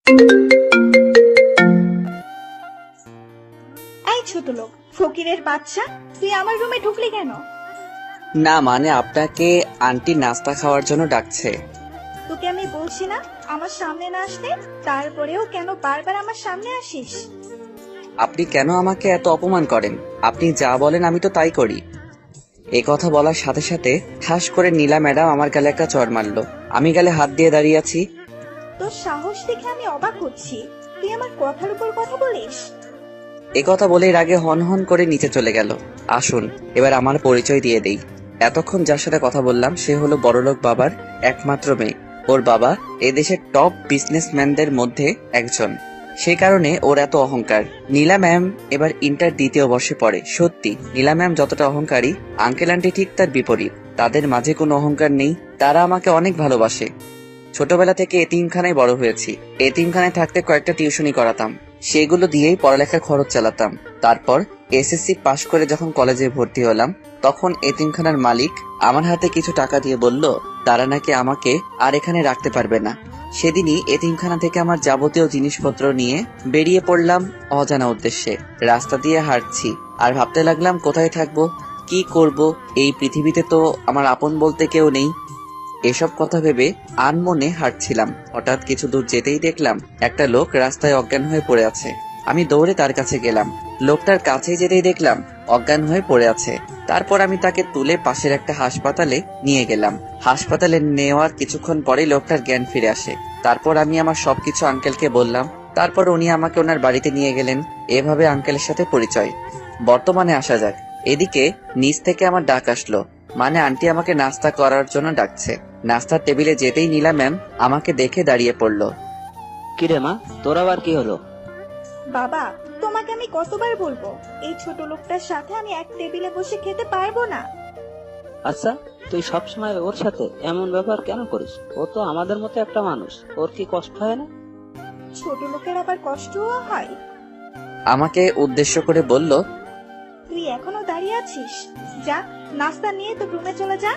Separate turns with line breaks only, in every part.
এই ছোট লোক, ফকিরের বাচ্চা, তুই আমার রুমে ঢুকলি কেন?
না মানে আপনাকে আন্টি নাস্তা খাওয়ার জন্য ডাকছে।
তোকে আমি বলছি না আমার সামনে না আসতে, তারপরেও কেন বারবার আমার সামনে আসিস?
আপনি কেন আমাকে এত অপমান করেন? আপনি যা বলেন আমি তো তাই করি। এ কথা বলার সাথে সাথে ঠাস করে নীলা ম্যাডাম আমার গালে একটা চড় মারলো। আমি গালে হাত দিয়ে দাঁড়িয়ে আছি।
তোর সাহস দেখে আমি অবাক হচ্ছি, তুই আমার কথার উপর কথা বলিস?
এ কথা বলে এর আগে হন হন করে নিচে চলে গেল। আসুন এবার আমার পরিচয় দিয়ে দেই। এতক্ষণ যার সাথে কথা বললাম সে হলো বড়লোক বাবার একমাত্র মেয়ে। ওর বাবা এদেশের টপ বিজনেসম্যানদের মধ্যে একজন, সেই কারণে ওর এত অহংকার। নীলা ম্যাম এবার ইন্টার দ্বিতীয় বর্ষে পড়ে। সত্যি নীলা ম্যাম যতটা অহংকারী, আঙ্কেল আন্টি ঠিক তার বিপরীত। তাদের মাঝে কোনো অহংকার নেই, তারা আমাকে অনেক ভালোবাসে। ছোটবেলা থেকে এতিমখানায় বড় হয়েছি। এতিমখানায় থাকতে কয়েকটা টিউশনি করাতাম, সেগুলো দিয়েই পড়ালেখার খরচ চালাতাম। তারপর এসএসসি পাশ করে যখন কলেজে ভর্তি হলাম, তখন এতিমখানার মালিক আমার হাতে কিছু টাকা দিয়ে বলল তারা নাকি আমাকে আর এখানে রাখতে পারবে না। সেদিনই এতিমখানা থেকে আমার যাবতীয় জিনিসপত্র নিয়ে বেরিয়ে পড়লাম অজানা উদ্দেশ্যে। রাস্তা দিয়ে হাঁটছি আর ভাবতে লাগলাম কোথায় থাকবো, কি করব। এই পৃথিবীতে তো আমার আপন বলতে কেউ নেই। এসব কথা ভেবে আনমনে হাঁটছিলাম। হঠাৎ কিছু দূর যেতেই দেখলাম একটা লোক রাস্তায় অজ্ঞান হয়ে পড়ে আছে। আমি দৌড়ে তার কাছে গেলাম। লোকটার কাছে যেতেই দেখলাম অজ্ঞান হয়ে পড়ে আছে। তারপর আমি তাকে তুলে পাশের একটা হাসপাতালে নিয়ে গেলাম। হাসপাতালে নেওয়ার কিছুক্ষণ পরেই লোকটার জ্ঞান ফিরে আসে। তারপর আমি আমার সবকিছু আঙ্কেলকে বললাম। তারপর উনি আমাকে ওনার বাড়িতে নিয়ে গেলেন। এভাবে আঙ্কেলের সাথে পরিচয়। বর্তমানে আসা যাক। এদিকে নিচ থেকে আমার ডাক আসলো, মানে আন্টি আমাকে নাস্তা করার জন্য ডাকছে। নাস্তার টেবিলে যেতেই নীলা ম্যাম আমাকে দেখে দাঁড়িয়ে পড়লো।
কিরে মা, তোর আবার কি হলো?
বাবা, তোমাকে আমি কতবার বলবো এই ছোট লোকটার সাথে আমি এক টেবিলে বসে খেতে পারবো না।
আচ্ছা, তুই সবসময় ওর সাথে এমন ব্যবহার কেন করিস? ও তো আমাদের মতো একটা মানুষ, ওর কি কষ্ট হয় না?
ছোট লোকের আবার কষ্টও হয়?
আমাকে উদ্দেশ্য করে বলল,
তুই এখনো দাঁড়িয়ে আছিস? যা, নাস্তা নিয়ে তো রুমে চলে যা।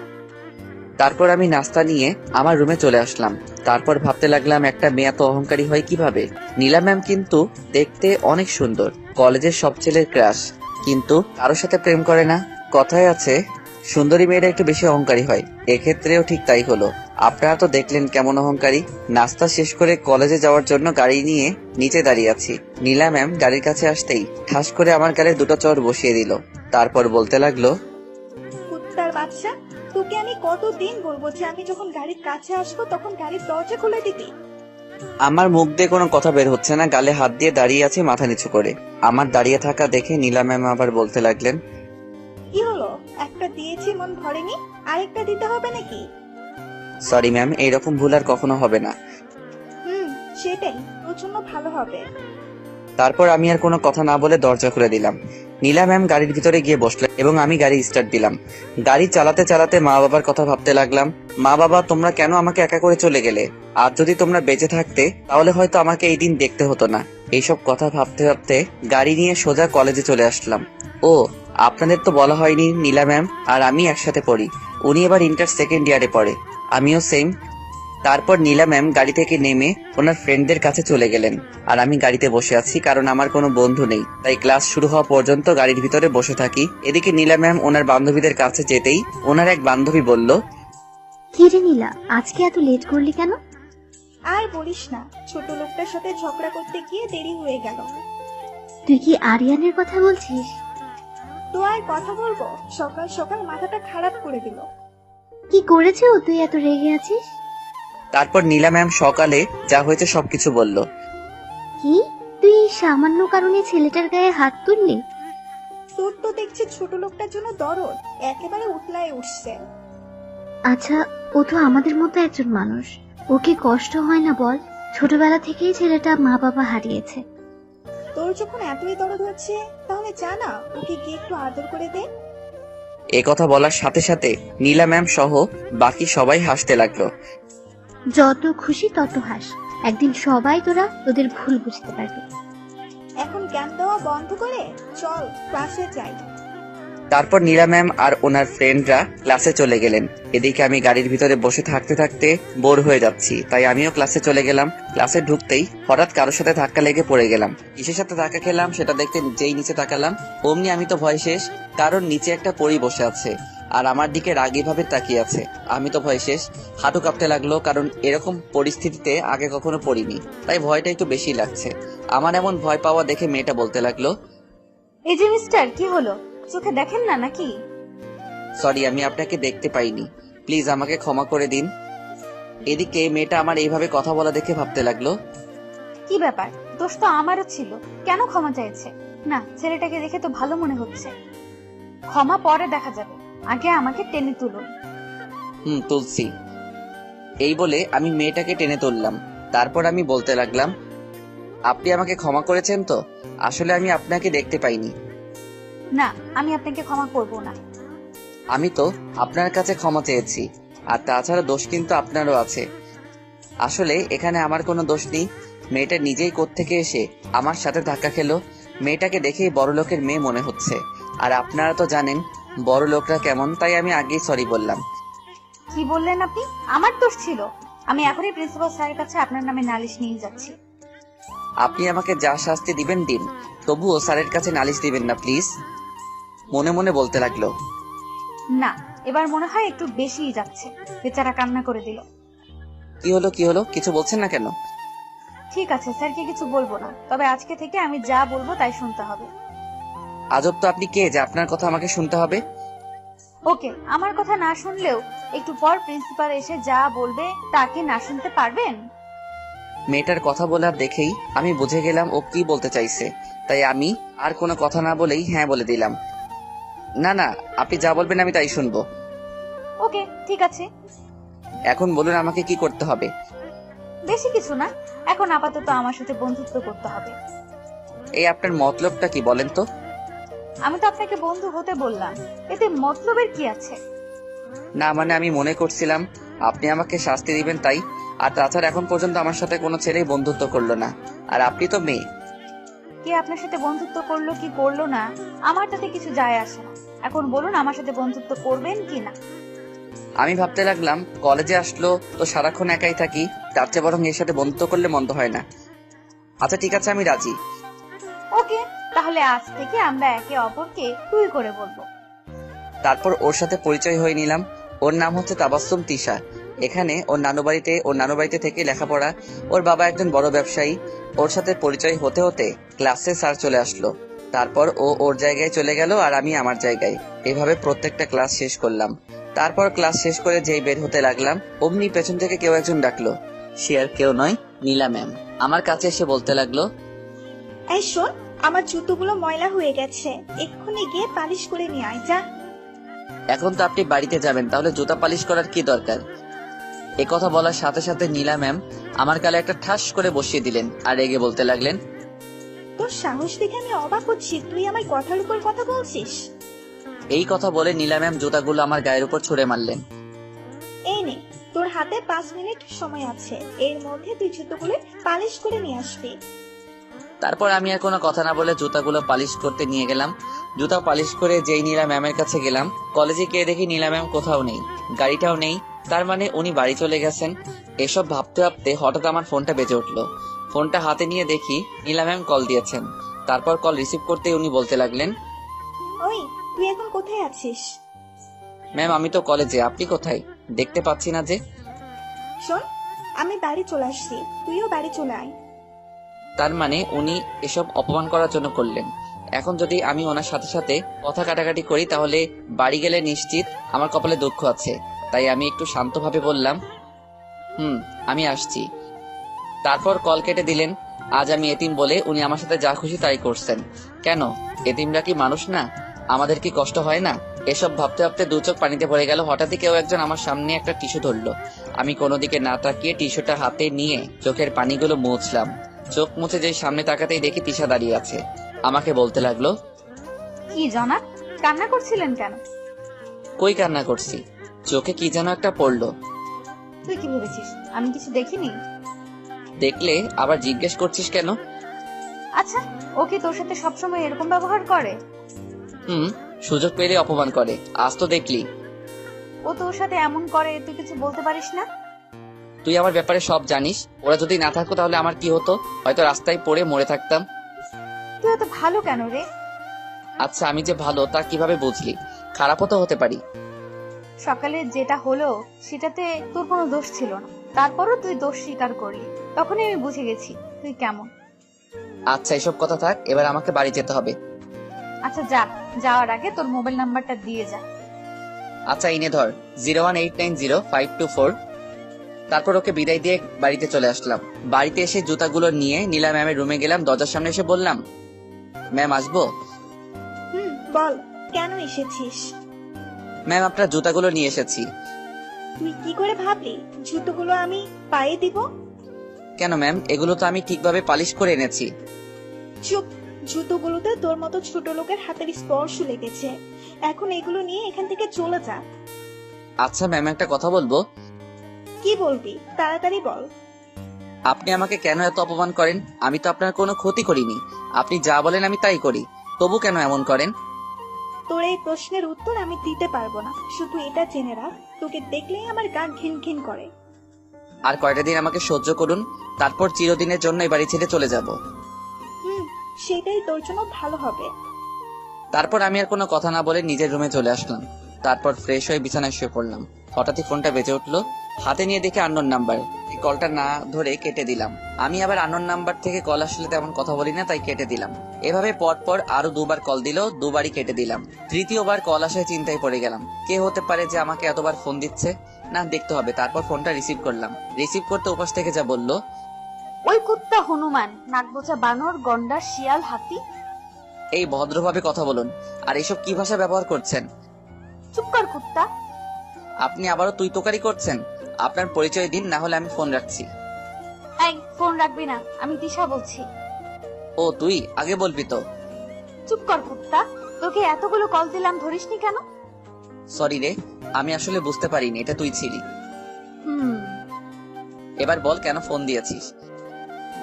তারপর আমি নাস্তা নিয়ে আমার রুমে চলে আসলাম। তারপর ভাবতে লাগলাম একটা মেয়ে এত অহংকারী হয় কিভাবে। নীলা ম্যাম কিন্তু দেখতে অনেক সুন্দর, কলেজের সব ছেলের ক্রাশ, কিন্তু কারোর সাথে প্রেম করে না। কথায় আছে সুন্দরী মেয়েরা একটু বেশি অহংকারী হয়, এক্ষেত্রেও ঠিক তাই হলো। আপনারা তো দেখলেন কেমন অহংকারী। নাস্তা শেষ করে কলেজে যাওয়ার জন্য গাড়ি নিয়ে নিচে দাঁড়িয়ে আছি। নীলা ম্যাম গাড়ির কাছে আসতেই ঠাস করে আমার গালে দুটো চড় বসিয়ে দিল। তারপর বলতে লাগলো,
কুত্তার বাচ্চা, তোকে আমি কতদিন বলবো যে আমি যখন গাড়ির কাছে আসবো তখন গাড়ির দরজা খুলে দিবি।
আমার মুখ দিয়ে কোনো কথা বের হচ্ছে না, গালে হাত দিয়ে দাঁড়িয়ে আছি মাথা নিচু করে। আমার দাঁড়িয়ে থাকা দেখে নীলা ম্যাম আবার বলতে লাগলেন,
কি হলো, একটা দিয়েছি মন ভরেনি, আরেকটা দিতে হবে নাকি?
সরি ম্যাম, এইরকম ভুল আর কখনো হবে না।
সেটাই তোর জন্য ভালো হবে।
তারপর আমি আর কোনো কথা না বলে দরজা খুলে দিলাম। নীলা ম্যাম গাড়ির ভিতরে গিয়ে বসলেন এবং আমি গাড়ি স্টার্ট দিলাম। গাড়ি চালাতে চালাতে মা বাবার কথা ভাবতে লাগলাম। মা বাবা, তোমরা কেন আমাকে একা করে চলে গেলে? আর যদি তোমরা বেঁচে থাকতে তাহলে হয়তো আমাকে এই দিন দেখতে হতো না। এইসব কথা ভাবতে ভাবতে গাড়ি নিয়ে সোজা কলেজে চলে আসলাম। ও, আপনাদের তো বলা হয়নি, নীলা ম্যাম আর আমি একসাথে পড়ি। উনি এবার ইন্টার সেকেন্ড ইয়ারে পড়ে, আমিও সেম। তারপর নীলা ম্যাম গাড়ি থেকে নেমে ওনার ফ্রেন্ডদের কাছে চলে গেলেন আর আমি গাড়িতে বসে আছি, কারণ আমার কোনো বন্ধু নেই, তাই ক্লাস শুরু হওয়া পর্যন্ত গাড়ির ভিতরে বসে থাকি। এদিকে নীলা ম্যাম ওনার বান্ধবীদের কাছে যেতেই ওনার এক বান্ধবী বলল,
কি রে নীলা, আজকে এত লেট করলি কেন?
আর বলিস না, ছোট লোকটার সাথে ঝগড়া করতে গিয়ে দেরি হয়ে গেল।
তুই কি আরিয়ানের কথা বলছিস?
তো আর কথা বলবো, সকাল সকাল মাথাটা খারাপ করে দিল।
কি করেছে ও, তুই এত রেগে আছিস?
তারপর নীলা ম্যাম সকালে যা হয়েছে সবকিছু বলল।
কি, তুই এই সামান্য কারণে ছেলেটার গায়ে হাত তুললি?
তোর তো দেখছি ছোট লোকটার জন্য দরদ একেবারে উতলায় উঠছে।
আচ্ছা, ও তো আমাদের মতো একজন মানুষ, ওকে কষ্ট হয় না বল? ছোটবেলা থেকেই ছেলেটা মা বাবা হারিয়েছে।
তোর যখন এতই দরদ হচ্ছে তাহলে জানা ওকে গিয়ে একটু আদর করে দে।
এ কথা বলার সাথে সাথে নীলা ম্যাম সহ বাকি সবাই হাসতে লাগলো।
যত খুশি তত হাস, একদিন সবাই তোরা তোদের ভুল বুঝতে পারবি।
এখন জ্ঞান দেওয়া বন্ধ করে চল ক্লাসে যাই।
তারপর নীলা ম্যাম আর ওনার ফ্রেন্ডরা ক্লাসে চলে গেলেন। এদিকে আমি গাড়ির ভিতরে বসে থাকতে থাকতে বোর হয়ে যাচ্ছি, তাই আমিও ক্লাসে চলে গেলাম। ক্লাসে ঢুকতেই হঠাৎ কারোর সাথে ধাক্কা লেগে পড়ে গেলাম। কিসের সাথে ধাক্কা খেলাম সেটা দেখতে যেই নিচে তাকালাম, অমনি আমি তো ভয় শেষ, কারণ নিচে একটা পরী বসে আছে আর আমার দিকে রাগী ভাবে তাকিয়ে আছে। আমি তো ভয় শেষ, হাঁটু কাঁপতে লাগলো, কারণ এরকম পরিস্থিতিতে আগে কখনো পড়িনি, তাই ভয়টা একটু বেশি লাগছে। আমার এমন ভয় পাওয়া দেখে মেয়েটা বলতে লাগলো,
এই যে মিস্টার, কি হলো? চোখে দেখেন না নাকি?
সরি, আমি আপনাকে দেখতে পাইনি, প্লিজ আমাকে ক্ষমা করে দিন। এদিকে মেয়েটা আমার এইভাবে কথা বলা দেখে ভাবতে লাগলো,
কি ব্যাপার, দোষ তো আমারও ছিল, কেন ক্ষমা চাইছে? না, ছেলেটাকে দেখে তো ভালো মনে হচ্ছে। ক্ষমা পরে দেখা যাবে, আগে আমাকে টেনে তুলুন।
তুলসী। এই বলে আমি মেয়েটাকে টেনে তুললাম। তারপর আমি বলতে লাগলাম, আপনি আমাকে ক্ষমা করেছেন তো? আসলে আমি আপনাকে দেখতে পাইনি।
না, আমি আপনাকে ক্ষমা করব না।
আমি তো আপনার কাছে ক্ষমা চেয়েছি, আর তাছাড়া দোষ কিন্তু আপনারও আছে। আসলে এখানে আমার কোনো দোষ নেই, মেয়েটা নিজেই কোত্থেকে এসে আমার সাথে ধাক্কা খেলো। মেয়েটাকে দেখেই বড় লোকের মেয়ে মনে হচ্ছে, আর আপনারা তো জানেন বড় লোকরা কেমন, তাই আমি আগেই সরি বললাম।
কি বললেন আপনি? আমার দোষ ছিল? আমি এখনই প্রিন্সিপাল স্যারের কাছে আপনার নামে নালিশ নিয়ে যাচ্ছি।
আপনি আমাকে যা শাস্তি দিবেন দিন, তবুও স্যারের কাছে নালিশ দিবেন না প্লিজ, মনে মনে বলতে লাগলো।
না, এবার মনে হয় একটু বেশিই যাচ্ছে। বেচারা কান্না করে দিল।
কি হলো, কিছু বলছেন না কেন?
ঠিক আছে, স্যারকে কিছু বলবো না, তবে আজকে থেকে আমি যা বলবো তাই শুনতে হবে।
আজব তো, আপনি কে যে আপনার কথা আমাকে শুনতে হবে?
ওকে, আমার কথা না শুনলেও একটু পর প্রিন্সিপাল এসে যা বলবে তাকে না শুনতে পারবেন?
মেয়েটার কথা বলার দেখেই আমি বুঝে গেলাম ও কি বলতে চাইছে, তাই আমি আর কোনো কথা না বলেই হ্যাঁ বলে দিলাম। না, আপনি যা বলবেন আমি তাই শুনবো।
ওকে, ঠিক আছে।
এখন বলুন আমাকে কি করতে হবে?
বেশি কিছু না, এখন আপাতত আমার সাথে বন্ধুত্ব করতে হবে।
এই আপনার মতলবটা কি বলেন তো?
আমি তো আপনাকে বন্ধু হতে বললাম, এতে মতলবের কি আছে?
না মানে আমি মনে করছিলাম আপনি আমাকে শাস্তি দিবেন তাই, আর তাছাড়া এখন পর্যন্ত আমার সাথে কোনো ছেলেই বন্ধুত্ব করলো না, আর আপনি তো মেয়ে।
কে আপনার সাথে বন্ধুত্ব করলো কি করলো না আমার তাতে কিছু যায় আসে না। এখন বলুন আমার সাথে বন্ধুত্ব করবেন কি না?
আমি ভাবতে লাগলাম কলেজে আসলো তো সারাক্ষণ একাই থাকি, তার চেয়ে বরং এর সাথে বন্ধুত্ব করলে মন্দ হয় না। আচ্ছা ঠিক আছে, আমি রাজি।
ওকে, তাহলে আজ থেকে আমরা একে অপরকে তুই করে বলবো।
তারপর ওর সাথে পরিচয় হয়ে নিলাম। ওর নাম হচ্ছে তাবাসসুম তিশা। এখানে ওর নানু বাড়িতে থেকে লেখাপড়া। ওর বাবা একজন বড় ব্যবসায়ী। ওর সাথে পরিচয় হতে হতে ক্লাসে স্যার চলে আসলো। তারপর ও ওর জায়গায় চলে গেল আর আমি আমার জায়গায়। এভাবে প্রত্যেকটা ক্লাস শেষ করলাম। তারপর ক্লাস শেষ করে যেই বের হতে লাগলাম, অমনি পেছন থেকে কেউ একজন ডাকলো। সে আর কেউ নয়, নীলা ম্যাম। আমার কাছে এসে বলতে লাগলো,
এই শোন, আমার জুতোগুলো ময়লা হয়ে গেছে, এক্ষুনি গিয়ে পালিশ করে নিয়ে আয় যা।
এখন তো আপনি বাড়িতে যাবেন, তাহলে জুতা পালিশ করার কি দরকার? এ কথা বলার সাথে সাথে নীলা ম্যাম আমার গালে একটা ঠাস করে বসিয়ে দিলেন আর রেগে বলতে লাগলেন,
তোর সাহস দেখে আমি অবাক হচ্ছি, তুই আমার কথার উপর কথা বলছিস।
এই কথা বলে নীলা ম্যাম জুতাগুলো আমার গায়ের উপর ছুঁড়ে মারলেন।
এই নে, তোর হাতে 5 মিনিট সময় আছে, এর মধ্যে তুই জুতোগুলো পালিশ করে নিয়ে আসবি।
তারপর আমি আর কোনো কথা না বলে জুতাগুলো পালিশ করতে নিয়ে গেলাম। জুতা পালিশ করে যেই নীলা ম্যামের কাছে গেলাম, কলেজে গিয়ে দেখি নীলা ম্যাম কোথাও নেই, গাড়িটাও নেই। তার মানে উনি বাড়ি চলে গেছেন। এসব ভাবতে ভাবতে হঠাৎ আমার ফোনটা বেজে উঠলো। ফোনটা হাতে নিয়ে দেখি নীলা ম্যাম কল দিয়েছেন। তারপর কল রিসিভ করতেই উনি বলতে লাগলেন,
ওই, তুই এখন কোথায় আছিস?
ম্যাম আমি তো কলেজে, আপনি কোথায়? দেখতে পাচ্ছি না যে।
শোন, আমি বাড়ি চলে আসছি, তুইও বাড়ি চলে আয়।
তার মানে উনি এসব অপমান করার জন্য করলেন। এখন যদি আমি ওনার সাথে সাথে কথা কাটাকাটি করি তাহলে বাড়ি গেলে নিশ্চিত আমার কপালে দুঃখ আছে। তাই আমি একটু শান্তভাবে বললাম, আমি আসছি। তারপর কল কেটে দিলেন। আজ আমি এতিম বলে উনি আমার সাথে যা খুশি তাই করছেন। কেন, এতিমরা কি মানুষ না? আমাদের কি কষ্ট হয় না? এসব ভাবতে ভাবতে দু চোখ পানিতে পড়ে গেল। হঠাৎই কেউ একজন আমার সামনে একটা টিস্যু ধরলো। আমি কোনো দিকে না তাকিয়ে টিস্যুটা হাতে নিয়ে চোখের পানিগুলো মুছলাম। চোখ মুছে যেই সামনে তাকাতেই দেখি তিশা দাঁড়িয়ে আছে। আমাকে বলতে লাগলো,
কি জনাব, কান্না করছিলেন কেন?
কই কান্না করছি, চোখে কি যেন একটা পড়লো।
তুই কি ভেবেছিস আমি কিছু দেখিনি?
দেখলে আবার জিজ্ঞেস করছিস কেন?
আচ্ছা, ও কি তোর সাথে সবসময় এরকম ব্যবহার করে?
সুযোগ পেলে অপমান করে। আজ তো দেখলি।
ও তোর সাথে এমন করে, তুই কিছু বলতে পারিস না?
তুই আমার ব্যাপারে সব জানিস। ওরা যদি না থাকতো তাহলে আমার কি হতো? হয়তো রাস্তায় পড়ে মরে থাকতাম।
তুই এত ভালো কেন রে?
আচ্ছা, আমি যে ভালো তা কিভাবে বুঝলি? খারাপও তো হতে পারি।
সকালে যেটা হলো সেটাতে তোর কোনো দোষ ছিল না, তারপরও তুই দোষ স্বীকার করলি। তখনই আমি বুঝে গেছি তুই কেমন।
আচ্ছা, এসব কথা থাক, এবার আমাকে বাড়ি যেতে হবে।
আচ্ছা যা, যাওয়ার আগে তোর মোবাইল নাম্বারটা দিয়ে যা।
আচ্ছা, ইনে ধর 018905224। তারপর ওকে বিদায় দিয়ে বাড়িতে চলে আসলাম। বাড়িতে এসে জুতাগুলো নিয়ে নীলা ম্যামের রুমে গেলাম। দরজার সামনে এসে বললাম, ম্যাম আসবো?
বল, কেন এসেছিস?
ম্যাম, আপনার জুতাগুলো নিয়ে এসেছি।
তুই কি করে ভাবলি জুতোগুলো আমি পায়ে দিব?
কেন ম্যাম, এগুলো তো আমি ঠিকভাবে পালিশ করে এনেছি।
চুপ, জুতোগুলোতে তোর মতো ছোট লোকের হাতের স্পর্শ লেগেছে। এখন এগুলো নিয়ে এখান থেকে চলে যা।
আচ্ছা ম্যাম, একটা কথা বলবো।
কি বলবি, তাড়াতাড়ি বল।
আপনি আমাকে কেন এত অপমান করেন? আমি তো আপনার কোনো ক্ষতি করিনি। আপনি যা বলেন আমি তাই করি, তবু কেন এমন করেন?
তোর এই প্রশ্নের উত্তর আমি দিতে পারবো না। শুধু এটা জেনে রাখ, তোকে দেখলেই আমার গা ঘিন ঘিন করে।
আর কয়টা দিন আমাকে সহ্য করুন, তারপর চিরদিনের জন্য এই বাড়ি ছেড়ে চলে যাব।
সেটাই তোর জন্য ভালো হবে।
তারপর আমি আর কোনো কথা না বলে নিজের রুমে চলে আসলাম। তারপর ফ্রেশ হয়ে বিছানায় শুয়ে পড়লাম। হঠাৎই ফোনটা বেজে উঠলো। হাতে নিয়ে দেখে আননোন নাম্বার। কলটা না ধরে কেটে দিলাম। আমি আবার আননোন নাম্বার থেকে কল আসলে তেমন কথা বলি না, তাই কেটে দিলাম। এভাবে পর আরো দুবার কল দিল, দুবারই কেটে দিলাম। তৃতীয়বার কল আসায় চিন্তায় পড়ে গেলাম, কে হতে পারে যে আমাকে এতবার ফোন দিচ্ছে। না, দেখতে হবে। তারপর ফোনটা রিসিভ করলাম। রিসিভ করতে উপাস থেকে যা বলল,
ওই কুত্তা হনুমান, নাকবোচা বানর, গন্ডার, শিয়াল, হাতি।
এই ভদ্রভাবে কথা বলুন। আর এসব কি ভাষা ব্যবহার করছেন?
চুপ কর কুত্তা।
আপনি আবারও তুই তোকারি করছেন। আপনার পরিচয় দিন, না হলে আমি ফোন রাখছি।
এই ফোন রাখবি না, আমি দিশা বলছি।
ও তুই আগে বলবি তো।
চুপ কর কুত্তা। তোকে এতগুলো কল দিলাম, ধরিসনি কেন?
সরি রে, আমি আসলে বুঝতে পারিনি এটা তুই ছিলি।
হুম,
এবার বল কেন ফোন দিয়েছিস?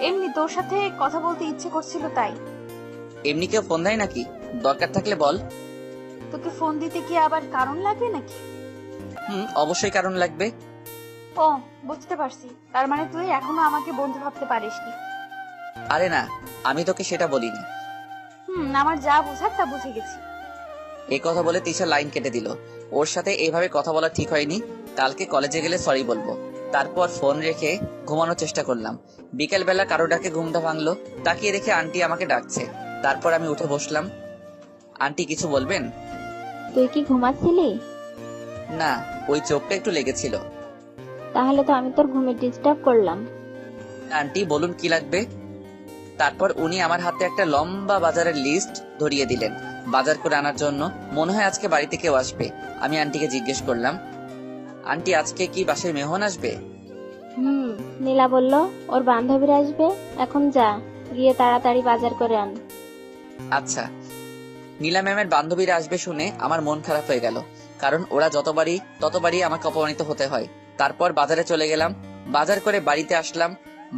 এমনি তোর সাথে কথা বলতে ইচ্ছে করছিল তাই।
এমনি কেউ ফোন দেয় নাকি? দরকার থাকলে বল।
তোকে ফোন দিতে কি আবার কারণ লাগবে নাকি?
অবশ্যই কারণ লাগবে।
ও, বুঝতে পারছি। তার মানে তুই এখনো আমাকে বন্ধু ভাবতে পারিসনি।
আরে না, আমি তোকে সেটা বলিনি।
আমার যা বোঝার তা বুঝে গেছি।
এই কথা বলে তিশা লাইন কেটে দিল। ওর সাথে এইভাবে কথা বলা ঠিক হয়নি। কালকে কলেজে গেলে সরি বলবো। তারপর ফোন রেখে ঘুমানোর চেষ্টা করলাম। বিকেল বেলা কারো ডাকে ঘুমটা ভাঙলো। তাকিয়ে দেখে আন্টি আমাকে ডাকছে। তারপর আমি উঠে বসলাম। আন্টি কিছু বলবেন?
তুই কি ঘুমাচ্ছিলি?
না, ওই চোখটা একটু লেগেছিল।
তাহলে তো আমি তোর ঘুমে ডিস্টার্ব করলাম।
আন্টি বলুন কি লাগবে। তারপর উনি আমার হাতে একটা লম্বা বাজারের লিস্ট ধরিয়ে দিলেন বাজার করে আনার জন্য। মনে হয় আজকে বাড়িতে কেউ আসবে। আমি আন্টিকে জিজ্ঞেস করলাম, আন্টি আজকে কি বাসায় মেহমান আসবে?
নীলা বলল ওর বান্ধবীরা আসবে। এখন যা, গিয়ে তাড়াতাড়ি বাজার করে আন।
আচ্ছা। নীলা ম্যামের বান্ধবীরা আসবে শুনে আমার মন খারাপ হয়ে গেল, কারণ ওরা ততবারই আমাকে অপমানিত হতে হয়। তারপর বাজারে চলে গেলাম। বাজার করে বাড়িতে আসলাম।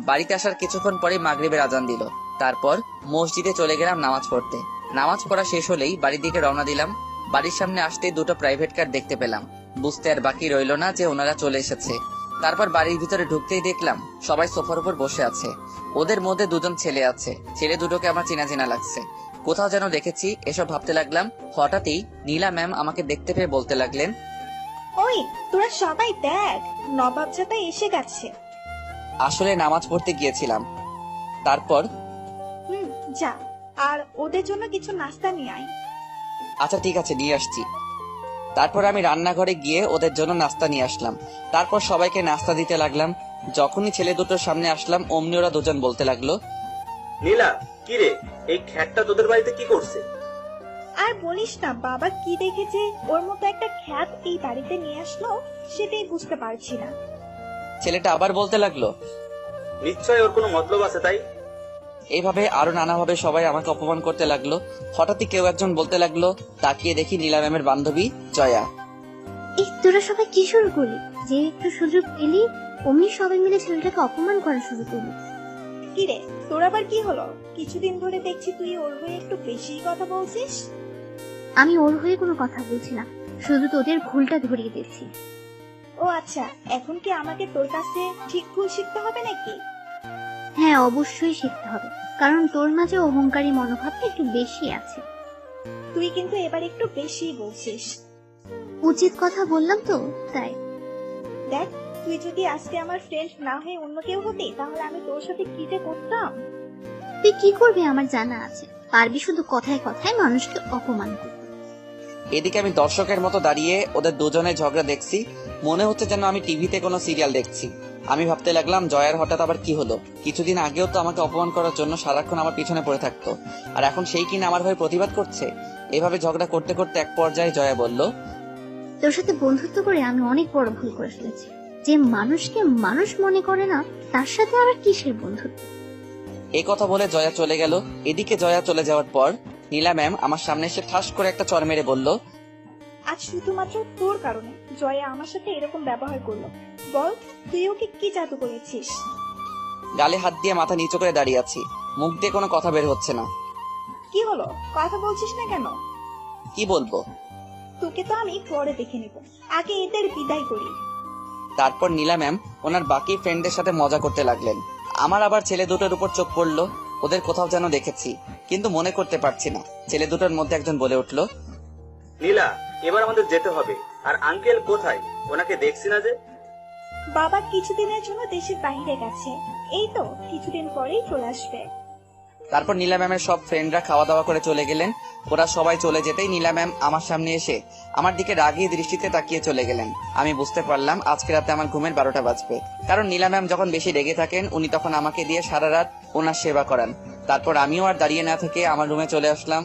বাড়িতে আসার কিছুক্ষণ পরে মাগরিবের আজান দিল। তারপর মসজিদে চলে গেলাম নামাজ পড়তে। নামাজ পড়া শেষ হলেই বাড়ির দিকে রওনা দিলাম। বাড়ির সামনে আসতেই দুটো প্রাইভেট কার দেখতে পেলাম। বুঝতে আর বাকি রইল না যে ওনারা চলে এসেছে। তারপর বাড়ির ভিতরে ঢুকতেই দেখলাম সবাই সোফার উপর বসে আছে। ওদের মধ্যে দুজন ছেলে আছে। ছেলে দুটোকে আমার চেনা চেনা লাগছে, কোথাও যেন দেখেছি। এসব ভাবতে লাগলাম। হঠাৎই নীলা ম্যাম আমাকে দেখতে পেয়ে বলতে লাগলেন,
ওই তোরা সবাই দেখ, নবাব জাতা এসে গেছে।
আসলে নামাজ পড়তে গিয়েছিলাম। তারপর
যা, আর ওদের জন্য কিছু নাস্তা নিয়ে আয়।
আচ্ছা ঠিক আছে, নিয়ে আসছি। তারপর আমি রান্নাঘরে গিয়ে ওদের জন্য নাস্তা নিয়ে আসলাম। তারপর সবাইকে নাস্তা দিতে লাগলাম। যখনই ছেলে দুটোর সামনে আসলাম অমনি ওরা দুজন বলতে লাগলো,
নীলা, কি রে, এই খ্যাটটা তোদের বাড়িতে কি করছে?
আর বলিস না, বাবা কি দেখেছে ওর মতো একটা খ্যাত এই বাড়িতে নিয়ে আসলো, সেটাই বুঝতে পারছি না।
ছেলেটা আবার বলতে লাগলো,
নিশ্চয় ওর কোনো মতলব আছে তাই।
এইভাবে আরো নানাভাবে সবাই আমাকে অপমান করতে লাগলো। হঠাৎই কেউ একজন বলতে লাগলো, তাকিয়ে দেখি নীলা ম্যামের বান্ধবী জয়া।
এই তোরা সবাই কি শুরু করলি? যে একটু সুযোগ পেলি অমনি সবাই মিলে ছেলেটাকে অপমান করা শুরু করলি।
কি রে, তোর আবার কি হলো? কিছুদিন ধরে দেখছি তুই ওর হয়ে একটু বেশি কথা বলছিস।
আমি ওর হয়ে কোনো কথা বলছি না, শুধু তোদের ভুলটা ধরিয়ে দিচ্ছি।
ও আচ্ছা, এখন কি আমাকে তোর কাছে ঠিক ভুল শিখতে হবে নাকি?
হ্যাঁ, অবশ্যই শিখতে হবে, কারণ তোর মাঝে অহংকারী মনোভাবটা একটু বেশি আছে।
তুই কিন্তু এবার একটু বেশিই বলছিস।
উচিত কথা বললাম তো, তাই।
দেখ, তুই যদি আজকে আমার ফ্রেন্ড না হয়ে অন্য কেউ হতি, তাহলে আমি তোর সাথে কি যে করতাম।
তুই কি করবি আমার জানা আছে, পারবি শুধু কথায় কথায় মানুষকে অপমান করতে।
এদিকে আমি দর্শকের মতো দাঁড়িয়ে ওদের দুজনের ঝগড়া দেখছি, মনে হচ্ছে যেন আমি টিভিতে কোনো সিরিয়াল দেখছি। আমি ভাবতে লাগলাম জয়ার হঠাৎ আবার কি হলো। কিছুদিন আগেও তো আমাকে অপমান করার জন্য সারাক্ষণ আমার পিছনে পড়ে থাকতো, আর এখন সেই কিনা আমার হয়ে প্রতিবাদ করছে। এভাবে ঝগড়া করতে করতে এক পর্যায়ে জয়া বলল,
তোর সাথে বন্ধুত্ব করে আমি অনেক বড় ভুল করে ফেলেছি। যে মানুষকে মানুষ মনে করে না, তার সাথে আবার কিসের বন্ধুত্ব।
এই কথা বলে জয়া চলে গেল। এদিকে জয়া চলে যাওয়ার পর নীলা ম্যাম আমার সামনে এসে ঠাস করে একটা চড় মেরে বলল,
আজ শুধুমাত্র তোর কারণে জয়া আমার সাথে এরকম ব্যবহার করলো। বল, তুই ওকে কি জাদু করেছিস?
গালে হাত দিয়ে মাথা নিচু করে দাঁড়িয়ে আছি, মুখ দিয়ে কোনো কথা বের হচ্ছে না।
কি হলো, কথা বলছিস না কেন?
কি বলবো?
তোকে তো আমি পরে দেখে নিব, আগে এদের বিদায় করি।
তারপর নীলা ম্যাম ওনার বাকি ফ্রেন্ডদের সাথে মজা করতে লাগলেন। আমার আবার ছেলে দুটোর উপর চোখ পড়লো। ওদের কোথাও যেন দেখেছি, কিন্তু মনে করতে পারছি না। ছেলে দুটোর মধ্যে একজন বলে উঠলো,
নীলা, এবার আমাদের যেতে হবে। আর আঙ্কেল কোথায়? ওনাকে দেখছি না যে।
বাবা কিছুদিনের জন্য দেশের বাইরে গেছে, এই তো কিছুদিন পরেই চলে আসবে।
তারপর নীলা ম্যামের সব ফ্রেন্ডরা খাওয়া দাওয়া করে চলে গেলেন। ওরা সবাই চলে যেতেই নীলা ম্যাম আমার সামনে এসে আমার দিকে রাগী দৃষ্টিতে তাকিয়ে চলে গেলেন। আমি বুঝতে পারলাম আজকে রাতে আমার ঘুমের 12টা বাজবে, কারণ নীলা ম্যাম যখন বেশি রেগে থাকেন উনি তখন আমাকে দিয়ে সারা রাত ওনার সেবা করান। তারপর আমিও আর দাঁড়িয়ে না থেকে আমার রুমে চলে আসলাম।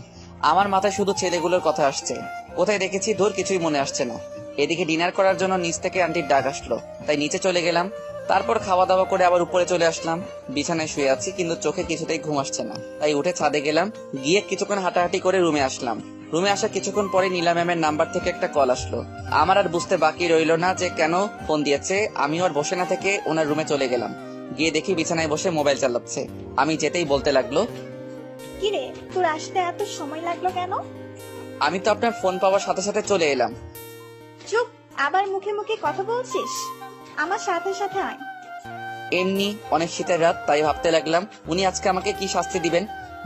আমার মাথায় শুধু ছেলেগুলোর কথা আসছে, কোথায় দেখেছি দূর কিছুই মনে আসছে না। এদিকে ডিনার করার জন্য নিচ থেকে আন্টির ডাক আসলো, তাই নিচে চলে গেলাম। তারপর খাওয়া দাওয়া করে আবার উপরে চলে আসলাম। বিছানায় শুয়ে আছি, কিন্তু চোখে কিছুতেই ঘুম আসছে না, তাই উঠে ছাদে গেলাম। গিয়ে কিছুক্ষণ হাঁটাহাঁটি করে রুমে আসলাম। রুমে আসা কিছুক্ষণ পরে নীলা ম্যামের নাম্বার থেকে একটা কল আসলো। আমার আর বুঝতে বাকি রইলো না যে কেন ফোন দিয়েছে। আমি আর বসে না থেকে ওনার রুমে চলে গেলাম। গিয়ে দেখি বিছানায় বসে মোবাইল চালাচ্ছে। আমি যেতেই বলতে লাগলো,
কিরে, তোর আসতে এত সময় লাগলো কেন?
আমি তো আপনার ফোন পাওয়ার সাথে সাথে চলে এলাম।
চুপ, আবার মুখে মুখে কথা বলছিস। আমার সাথে সাথে আয়।
এমনি অনেক শীতের রাত, তাই ভাবতে লাগলাম উনি আজকে আমাকে কি শাস্তি দিবেন।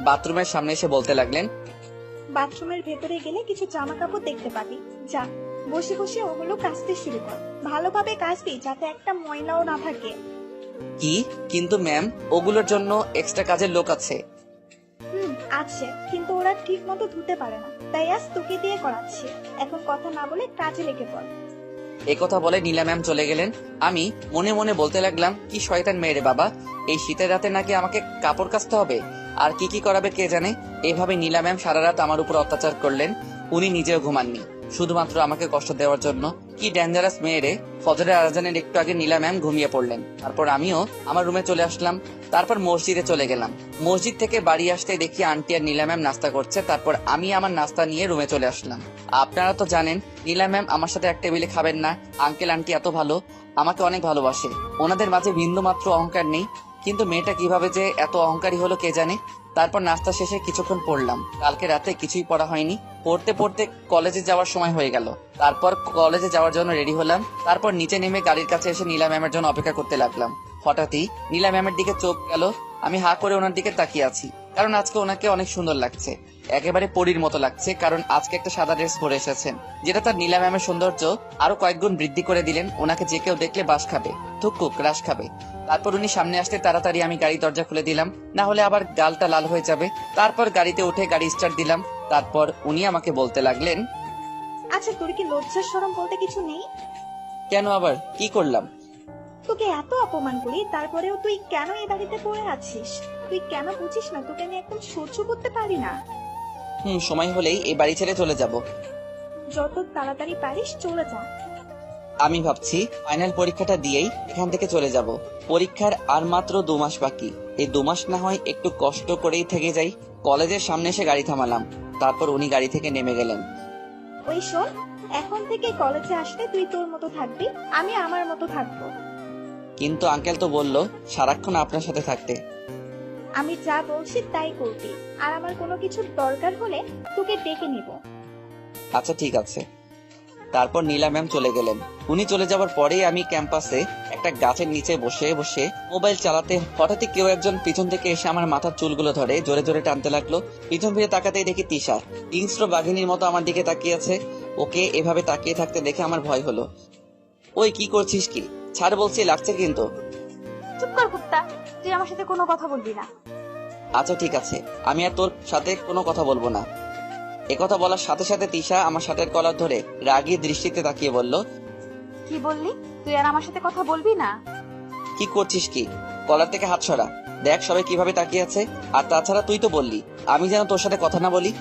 বাথরুমের সামনে এসে বলতে লাগলেন,
বাথরুমের ভেতরে গেলে কিছু জামা কাপড় দেখতে পাবি, যা বসে বসে ওগুলো কাচতে শুরু কর। ভালোভাবে কাচবি, যাতে একটা ময়লাও না থাকে।
কি? কিন্তু ম্যাম, ওগুলোর জন্য এক্সট্রা কাজের লোক আছে।
আছে, কিন্তু ওরা ঠিক মতো ধুতে পারে না, তাই আজ তোকে দিয়ে করাচ্ছি। এখন কথা না বলে কাজে লেগে পড়।
একথা বলে নীলা ম্যাম চলে গেলেন। আমি মনে মনে বলতে লাগলাম, কি শয়তান মেয়ে রে বাবা, এই শীতের রাতে নাকি আমাকে কাপড় কাচতে হবে, আর কি কি করাবে কে জানে। এভাবে নীলা ম্যাম সারা রাত আমার উপর অত্যাচার করলেন। উনি নিজেও ঘুমাননি, শুধুমাত্র আমাকে কষ্ট দেওয়ার জন্য। কি ডেঞ্জারাস মেয়ে রে। ফজরের আজানের একটু আগে নীলা ম্যাম ঘুমিয়ে পড়লেন। তারপর আমিও আমার রুমে চলে আসলাম। তারপর মসজিদে চলে গেলাম। মসজিদ থেকে বাড়ি আসতে দেখি আন্টি আর নীলা ম্যাম নাস্তা করছে। তারপর আমি আমার নাস্তা নিয়ে রুমে চলে আসলাম। আপনারা তো জানেন নীলা ম্যাম আমার সাথে এক টেবিলে খাবেন না। আঙ্কেল আন্টি এত ভালো, আমাকে অনেক ভালোবাসে, ওনাদের মাঝে বিন্দু মাত্র অহংকার নেই। কিন্তু মেয়েটা কিভাবে যে এত অহংকারী হলো কে জানে। তারপর নাস্তা শেষে কিছুক্ষণ পড়লাম। কালকে রাতে কিছুই পড়া হয়নি। পড়তে পড়তে কলেজে যাওয়ার সময় হয়ে গেল। তারপর কলেজে যাওয়ার জন্য রেডি হলাম। তারপর নিচে নেমে গাড়ির কাছে এসে নীলা ম্যামের জন্য অপেক্ষা করতে লাগলাম। হঠাৎই নীলা ম্যামের দিকে চোখ গেল। আমি হা করে ওনার দিকে তাকিয়ে আছি, কারণ আজকে ওনাকে অনেক সুন্দর লাগছে, একেবারে পরীর মতো লাগছে। কারণ আজকে একটা সাদা ড্রেস পরে এসেছেন, যেটা তার নীলা ম্যামের সৌন্দর্য আরো কয়েক গুণ বৃদ্ধি করে দিলেন। ওনাকে যে কেউ দেখলে বাস খাবে, থুককুক রাস খাবে। তারপর উনি সামনে আসতে তাড়াতাড়ি আমি গাড়ি দরজা খুলে দিলাম, না হলে আবার গালটা লাল হয়ে যাবে। তারপর গাড়িতে উঠে গাড়ি স্টার্ট দিলাম। তারপর উনি আমাকে বলতে লাগলেন,
আচ্ছা, তোর কি লজ্জা শরম বলতে কিছু নেই?
কেন আবার কি করলাম?
তোকে এত অপমান করি, তারপরেও তুই কেন এই বাড়িতে পড়ে আছিস? তুই কেন বুঝিস না তোকে আমি একদম সহ্য করতে পারি না?
সময় হলেই এই বাড়ি ছেড়ে চলে যাব।
যত তাড়াতাড়ি পারিস চলে যা।
আমি ভাবছি ফাইনাল পরীক্ষাটা দিয়েই এখান থেকে চলে যাব। পরীক্ষার আর মাত্র 2 মাস বাকি। এই 2 মাস না হয় একটু কষ্ট করেই থেকে যাই। কলেজের সামনে এসে গাড়ি থামালাম। তারপর উনি গাড়ি থেকে নেমে গেলেন।
ওই শোন, এখন থেকে কলেজে আসলে তুই তোর মতো থাকবি, আমি আমার মতো থাকবো।
কিন্তু আঙ্কেল তো বললো সারাক্ষণ আপনার সাথে থাকতে।
আমি যা বলছি তাই করবি, আর আমার কোনো কিছু দরকার হলে তোকে ডেকে নিব।
আচ্ছা ঠিক আছে। তারপর নীলা ম্যাম চলে গেলেন। উনি চলে যাওয়ার পরেই আমি ক্যাম্পাসে একটা গাছের নিচে বসে বসে মোবাইল চালাতে হঠাৎই কেউ একজন পিছন থেকে এসে আমার মাথার চুলগুলো ধরে জোরে জোরে টানতে লাগলো। পিছন ফিরে তাকাতেই দেখি তিশা হিংস্র বাঘিনীর মতো আমার দিকে তাকিয়ে আছে। ওকে এভাবে তাকিয়ে থাকতে দেখে আমার ভয় হলো। ওই কি করছিস কি? ছাড় বলছি, লাগছে কিন্তু।
চুপ কর কুত্তা, তুই আমার সাথে কোনো কথা বলবি না।
আচ্ছা ঠিক আছে, আমি আর তোর সাথে কোনো কথা বলবো না। একথা বলার সাথে সাথে তিশা আমার শার্টের কলার ধরে রাগী দৃষ্টিতে তাকিয়ে বলল,
কি বললি? তুই আর আমার সাথে কথা বলবি না?
কি করছিস কি? কলার থেকে হাত সরা। দেখ সবাই কিভাবে তাকিয়ে আছে। আর তাছাড়া তুই তো বললি আমি যেন তোর সাথে কথা না বলি।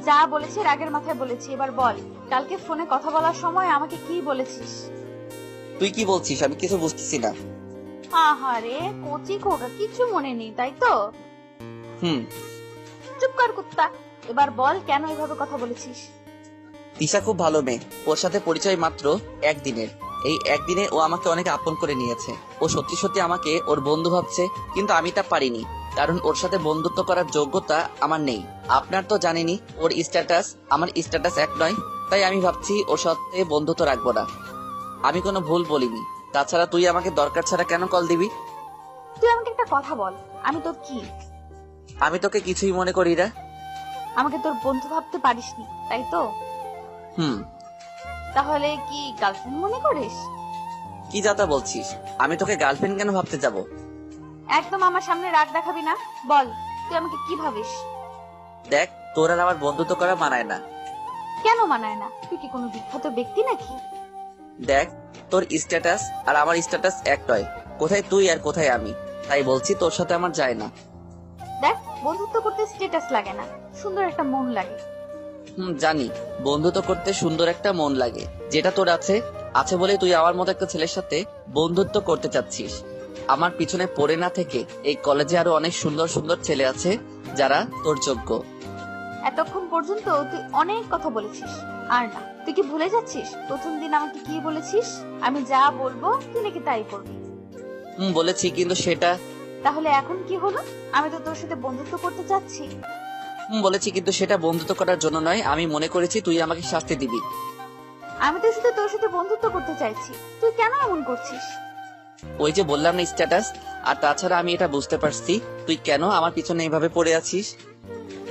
যা বলেছি রাগের মাথায় বলেছি, এবার বল কালকে ফোনে কথা বলার সময় আমাকে কি বলেছিস?
তুই কি বলছিস আমি কিছু বুঝতেছি না।
আহারে কচি খোকা, কিছু মনে নেই তাই তো?
হুম।
চুপ কর কুত্তা, এবার বল কেন এভাবে কথা বলেছিস?
তিশা খুব ভালো মেয়ে, ওর সাথে পরিচয় মাত্র একদিনের। এই একদিনে ও আমাকে অনেক আপন করে নিয়েছে। ও সত্যি সত্যি আমাকে ওর বন্ধু ভাবছে, কিন্তু আমি তা পারিনি, কারণ ওর সাথে বন্ধুত্ব করার যোগ্যতা আমার নেই। আপনার তো জানেনই ওর স্ট্যাটাস আমার স্ট্যাটাস এক নয়, তাই আমি ভাবছি ওর সাথে বন্ধুত্ব রাখবো না। আমি কোনো ভুল বলিনি। তাছাড়া তুই আমাকে দরকার ছাড়া কেন কল দিবি?
তুই আমাকে একটা কথা বল, আমি তোর কি?
আমি তোকে কিছুই মনে করি না।
আমাকে তোর বন্ধু ভাবতে পারিসনি তাই তো?
হুম।
তাহলে কি গার্লফ্রেন্ড মনে করিস?
কি যাতা বলছিস? আমি তোকে গার্লফ্রেন্ড কেন ভাবতে যাব?
একদম আমার সামনে রাগ দেখাবি না। বল তুই আমাকে কি ভাবিস?
দেখ তোর আর আমার বন্ধুত্ব করা মানায় না।
কেন মানায় না? তুই কি কোনো বিখ্যাত ব্যক্তি নাকি?
দেখ তোর স্ট্যাটাস আর আমার স্ট্যাটাস এক নয়। কোথায় তুই আর কোথায় আমি, তাই বলছি তোর সাথে আমার যায় না।
দেখ বন্ধুত্ব করতে স্ট্যাটাস লাগে না, সুন্দর একটা মন লাগে।
জানি বন্ধুত্ব করতে সুন্দর একটা মন লাগে, যেটা তোর আছে। আছে বলে তুই আমার মতো একটা ছেলের সাথে বন্ধুত্ব করতে চাচ্ছিস। আমার পিছনে পড়ে না থেকে এই কলেজে আরো অনেক সুন্দর সুন্দর ছেলে আছে যারা তোর যোগ্য।
এতক্ষণ পর্যন্ত তুই অনেক কথা বলেছিস, আর না তুই কি ভুলে যাচ্ছিস প্রথম দিন আমাকে কি বলেছিস? আমি যা বলবো তুই নাকি তাই করবি।
বলেছি, কিন্তু সেটা।
তাহলে এখন কি হলো? আমি তো তোর সাথে বন্ধুত্ব করতে চাচ্ছি।
বলেছি, কিন্তু সেটা বন্ধুত্ব করার জন্য নয়। আমি মনে করেছি তুই আমাকে শাস্তি দিবি।
আমি তো শুধু তোর সাথে বন্ধুত্ব করতে চাইছি, তুই কেন এমন করছিস?
ওই যে বললাম না স্ট্যাটাস। আর তাছাড়া আমি এটা বুঝতে পারছি তুই কেন আমার পিছনে এইভাবে পড়ে আছিস।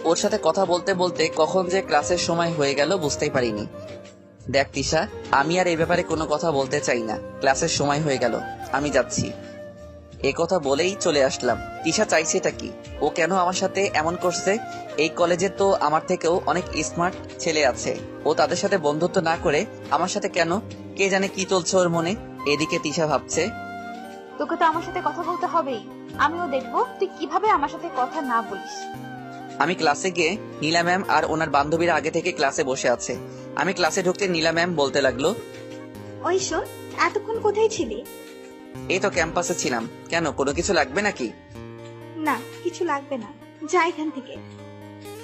ওর সাথে কথা বলতে বলতে কখন যে ক্লাসের সময় হয়ে গেল বুঝতেই পারিনি। দেখ তিশা, আমি আর এই ব্যাপারে কোনো কথা বলতে চাই না। ক্লাসের সময় হয়ে গেল, আমি যাচ্ছি। এ কথা বলেই চলে আসলাম। তিশা চাইছেটা কি? ও কেন আমার সাথে এমন করছে? এই কলেজে তো আমার থেকেও অনেক স্মার্ট ছেলে আছে, ও তাদের সাথে বন্ধুত্ব না করে আমার সাথে কেন? কে জানে কি চলছে ওর মনে। এদিকে তিশা ভাবছে,
তোকে তো আমার সাথে কথা বলতে হবেই, আমিও দেখবো তুই কিভাবে আমার সাথে কথা না বলিস।
আমি ক্লাসে গিয়ে নীলা ম্যাম আর ওনার বান্ধবীরা আগে থেকে ক্লাসে বসে আছে। আমি ক্লাসে ঢুকতে নীলা ম্যাম বলতে লাগলো,
ওই শোন, এতক্ষণ কোথায় ছিলি?
এই তো ক্যাম্পাসে ছিলাম। কেন, কোনো কিছু লাগবে নাকি?
না, কিছু লাগবে না, যা এখান থেকে।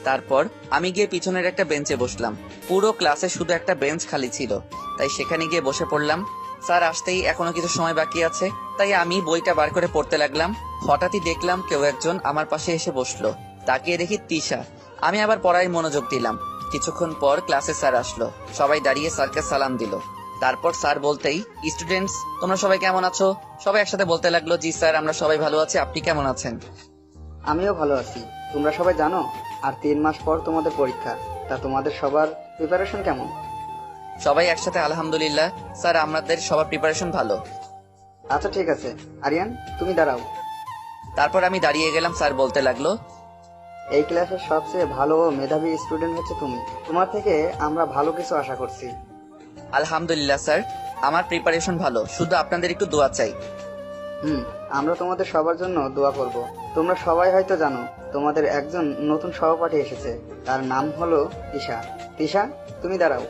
তারপর আমি গিয়ে পিছনের একটা বেঞ্চে বসলাম। পুরো ক্লাসে শুধু একটা বেঞ্চ খালি ছিল, তাই সেখানে গিয়ে বসে পড়লাম। স্যার আসতেই এখনো কিছু সময় বাকি আছে, তাই আমি বইটা বার করে পড়তে লাগলাম। হঠাৎই দেখলাম কেউ একজন আমার পাশে এসে বসলো। তাকিয়ে দেখি তিশা। আমি আবার পড়ায় মনোযোগ দিলাম। কিছুক্ষণ পর ক্লাসে স্যার আসলো। সবাই দাঁড়িয়ে স্যারকে সালাম দিল। তারপর স্যার বলতেই, স্টুডেন্টস তোমরা সবাই কেমন আছো? সবাই একসাথে বলতে লাগলো, জি স্যার আমরা সবাই ভালো আছি, আপনি কেমন আছেন?
আমিও ভালো আছি। তোমরা সবাই জানো আর 3 মাস পর তোমাদের পরীক্ষা, তা তোমাদের সবার প্রিপারেশন কেমন?
সবাই একসাথে আলহামদুলিল্লাহ স্যার, আমাদের সবার প্রিপারেশন ভালো।
আচ্ছা ঠিক আছে, আরিয়ান তুমি দাঁড়াও।
তারপর আমি দাঁড়িয়ে গেলাম। স্যার বলতে লাগলো,
এই ক্লাসের সবচেয়ে ভালো ও মেধাবী স্টুডেন্ট হচ্ছে তুমি। তোমার থেকে আমরা ভালো কিছু আশা করছি।
আলহামদুলিল্লাহ স্যার, আমার প্রিপারেশন ভালো, শুধু আপনাদের একটু দোয়া চাই।
আমরা তোমাদের সবার জন্য দোয়া করব। তোমরা সবাই হয়তো জানো তোমাদের একজন নতুন সহপাঠী এসেছে, তার নাম হলো তিশা। তিশা তুমি দাঁড়াও।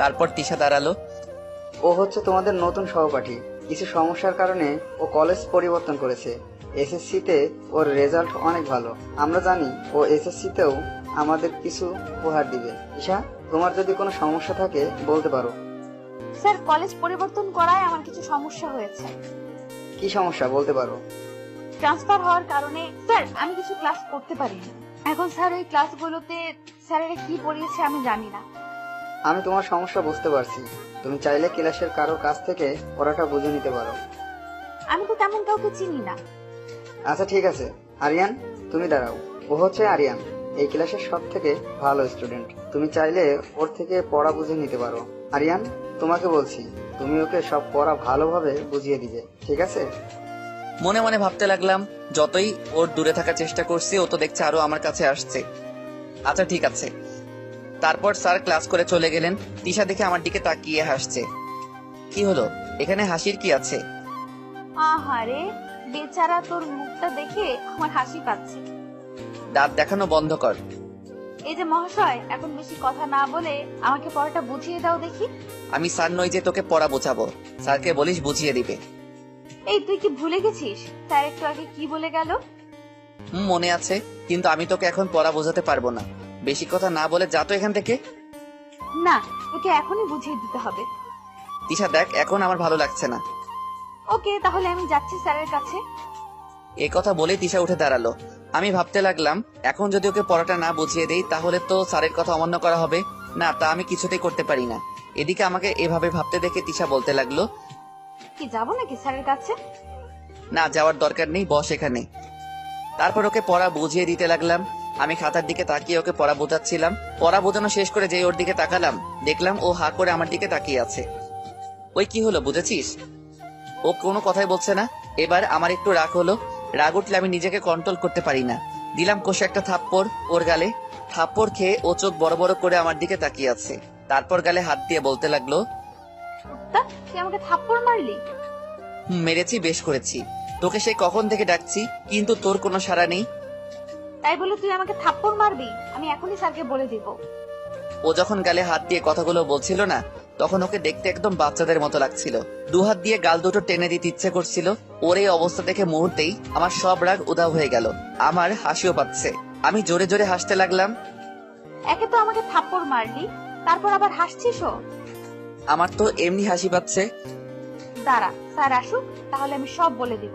তারপর তিশা দাঁড়ালো।
ও হচ্ছে তোমাদের নতুন সহপাঠী। কিছু সমস্যার কারণে ও কলেজ পরিবর্তন করেছে। এসএসসিতে ওর রেজাল্ট অনেক ভালো। আমরা জানি ও এসএসসিতেও আমাদের কিছু উপহার দিবে। ঈশা, তোমার যদি কোনো সমস্যা থাকে বলতে পারো।
স্যার কলেজ পরিবর্তন করায় আমার কিছু সমস্যা হয়েছে।
কি সমস্যা বলতে পারো?
ট্রান্সফার হওয়ার কারণে স্যার আমি কিছু ক্লাস করতে পারিনি। এখন স্যার ওই ক্লাসগুলোতে স্যারেরা কি পড়িয়েছে আমি জানি না।
আমি তোমার সমস্যা বুঝতে পারছি। তুমি চাইলে ক্লাসের কারোর কাছ থেকে পড়াটা বুঝে নিতে পারো।
আমি তো তেমন কাউকে চিনি না।
আচ্ছা ঠিক আছে, আরিয়ান তুমি দাঁড়াও। ও হচ্ছে আরিয়ান, এই ক্লাসের সব থেকে ভালো স্টুডেন্ট। তুমি চাইলে ওর থেকে পড়া বুঝে নিতে পারো। আরিয়ান, তোমাকে বলছি, তুমি ওকে সব পড়া ভালোভাবে বুঝিয়ে দিবে, ঠিক আছে?
মনে মনে ভাবতে লাগলাম, যতই ওর দূরে থাকার চেষ্টা করছি ও তো দেখছে আরো আমার কাছে আসছে। আচ্ছা ঠিক আছে। তারপর স্যার ক্লাস করে চলে গেলেন। তিশা দেখে আমার দিকে তাকিয়ে হাসছে। কি হলো, এখানে হাসির কি আছে?
আহারে বেচারা, তোর মুখটা দেখে আমার হাসি পাচ্ছে।
দাঁত দেখানো বন্ধ কর।
এই যে মহাশয়, এখন বেশি কথা না বলে আমাকে পড়াটা বুঝিয়ে দাও দেখি।
আমি স্যার নই যে তোকে পড়া বোঝাবো। স্যারকে বলিস বুঝিয়ে দিবে।
এই তুই কি ভুলে গেছিস স্যার একটু আগে কি বলে গেল?
মনে আছে, কিন্তু আমি তোকে এখন পড়া বোঝাতে পারবো না। বেশি কথা না বলে যা তো এখান থেকে।
না, তোকে এখনই বুঝিয়ে দিতে হবে।
তিশা দেখ, এখন আমার ভালো লাগছে না।
ওকে, তাহলে আমি যাচ্ছি স্যারের কাছে।
এই কথা বলে তিশা উঠে দাঁড়ালো। আমি ভাবতে লাগলাম, এখন যদি ওকে পড়াটা না বুঝিয়ে দেই তাহলে তো স্যারের কথা অমান্য করা হবে। না, তা আমি কিছুতেই করতে পারি না। এদিকে আমাকে এভাবে ভাবতে দেখে তিশা বলতে লাগলো,
কি যাবো নাকি স্যারের কাছে?
না, যাওয়ার দরকার নেই, বস এখানে। তারপর ওকে পড়া বুঝিয়ে দিতে লাগলাম। আমি খাতার দিকে তাকিয়ে ওকে পড়া বোঝাচ্ছিলাম। পড়া বোঝানো শেষ করে যেই ওর দিকে তাকালাম, দেখলাম ও হা করে আমার দিকে তাকিয়ে আছে। ওই কি হলো বুঝেছিস? ও কোনো কথাই বলছে না। এবার আমার একটু রাগ হলো। রাগ উঠলে আমি নিজেকে কন্ট্রোল করতে পারি না। দিলাম কষে একটা থাপ্পড় ওর গালে। থাপ্পড় খেয়ে ও চোখ বড় বড় করে আমার দিকে তাকিয়ে আছে। তারপর গালে হাত দিয়ে বলতে লাগলো,
কুত্তা, তুই আমাকে থাপ্পড় মারলি?
মেরেছি, বেশ করেছি। তোকে সেই কখন থেকে ডাকছি, কিন্তু তোর কোনো সাড়া নেই।
তাই বলে তুই আমাকে থাপ্পড় মারবি? আমি এখনই স্যারকে বলে দিব।
ও যখন গালে হাত দিয়ে কথাগুলো বলছিল না, তখন ওকে দেখতে একদম বাচ্চাদের মতো লাগছিল। দুহাত দিয়ে গাল দুটো টেনে দিতে ইচ্ছে করছিল। ওর এই অবস্থা দেখে মুহূর্তেই আমার সব রাগ উধাও হয়ে গেল। আমার হাসিও পাচ্ছে। আমি জোরে জোরে হাসতে লাগলাম।
একে তো আমাকে থাপ্পড় মারলি, তারপর আবার হাসছিসও।
আমার তো এমনি হাসি পাচ্ছে।
দাঁড়া, স্যার আসুক, তাহলে আমি সব বলে দিব।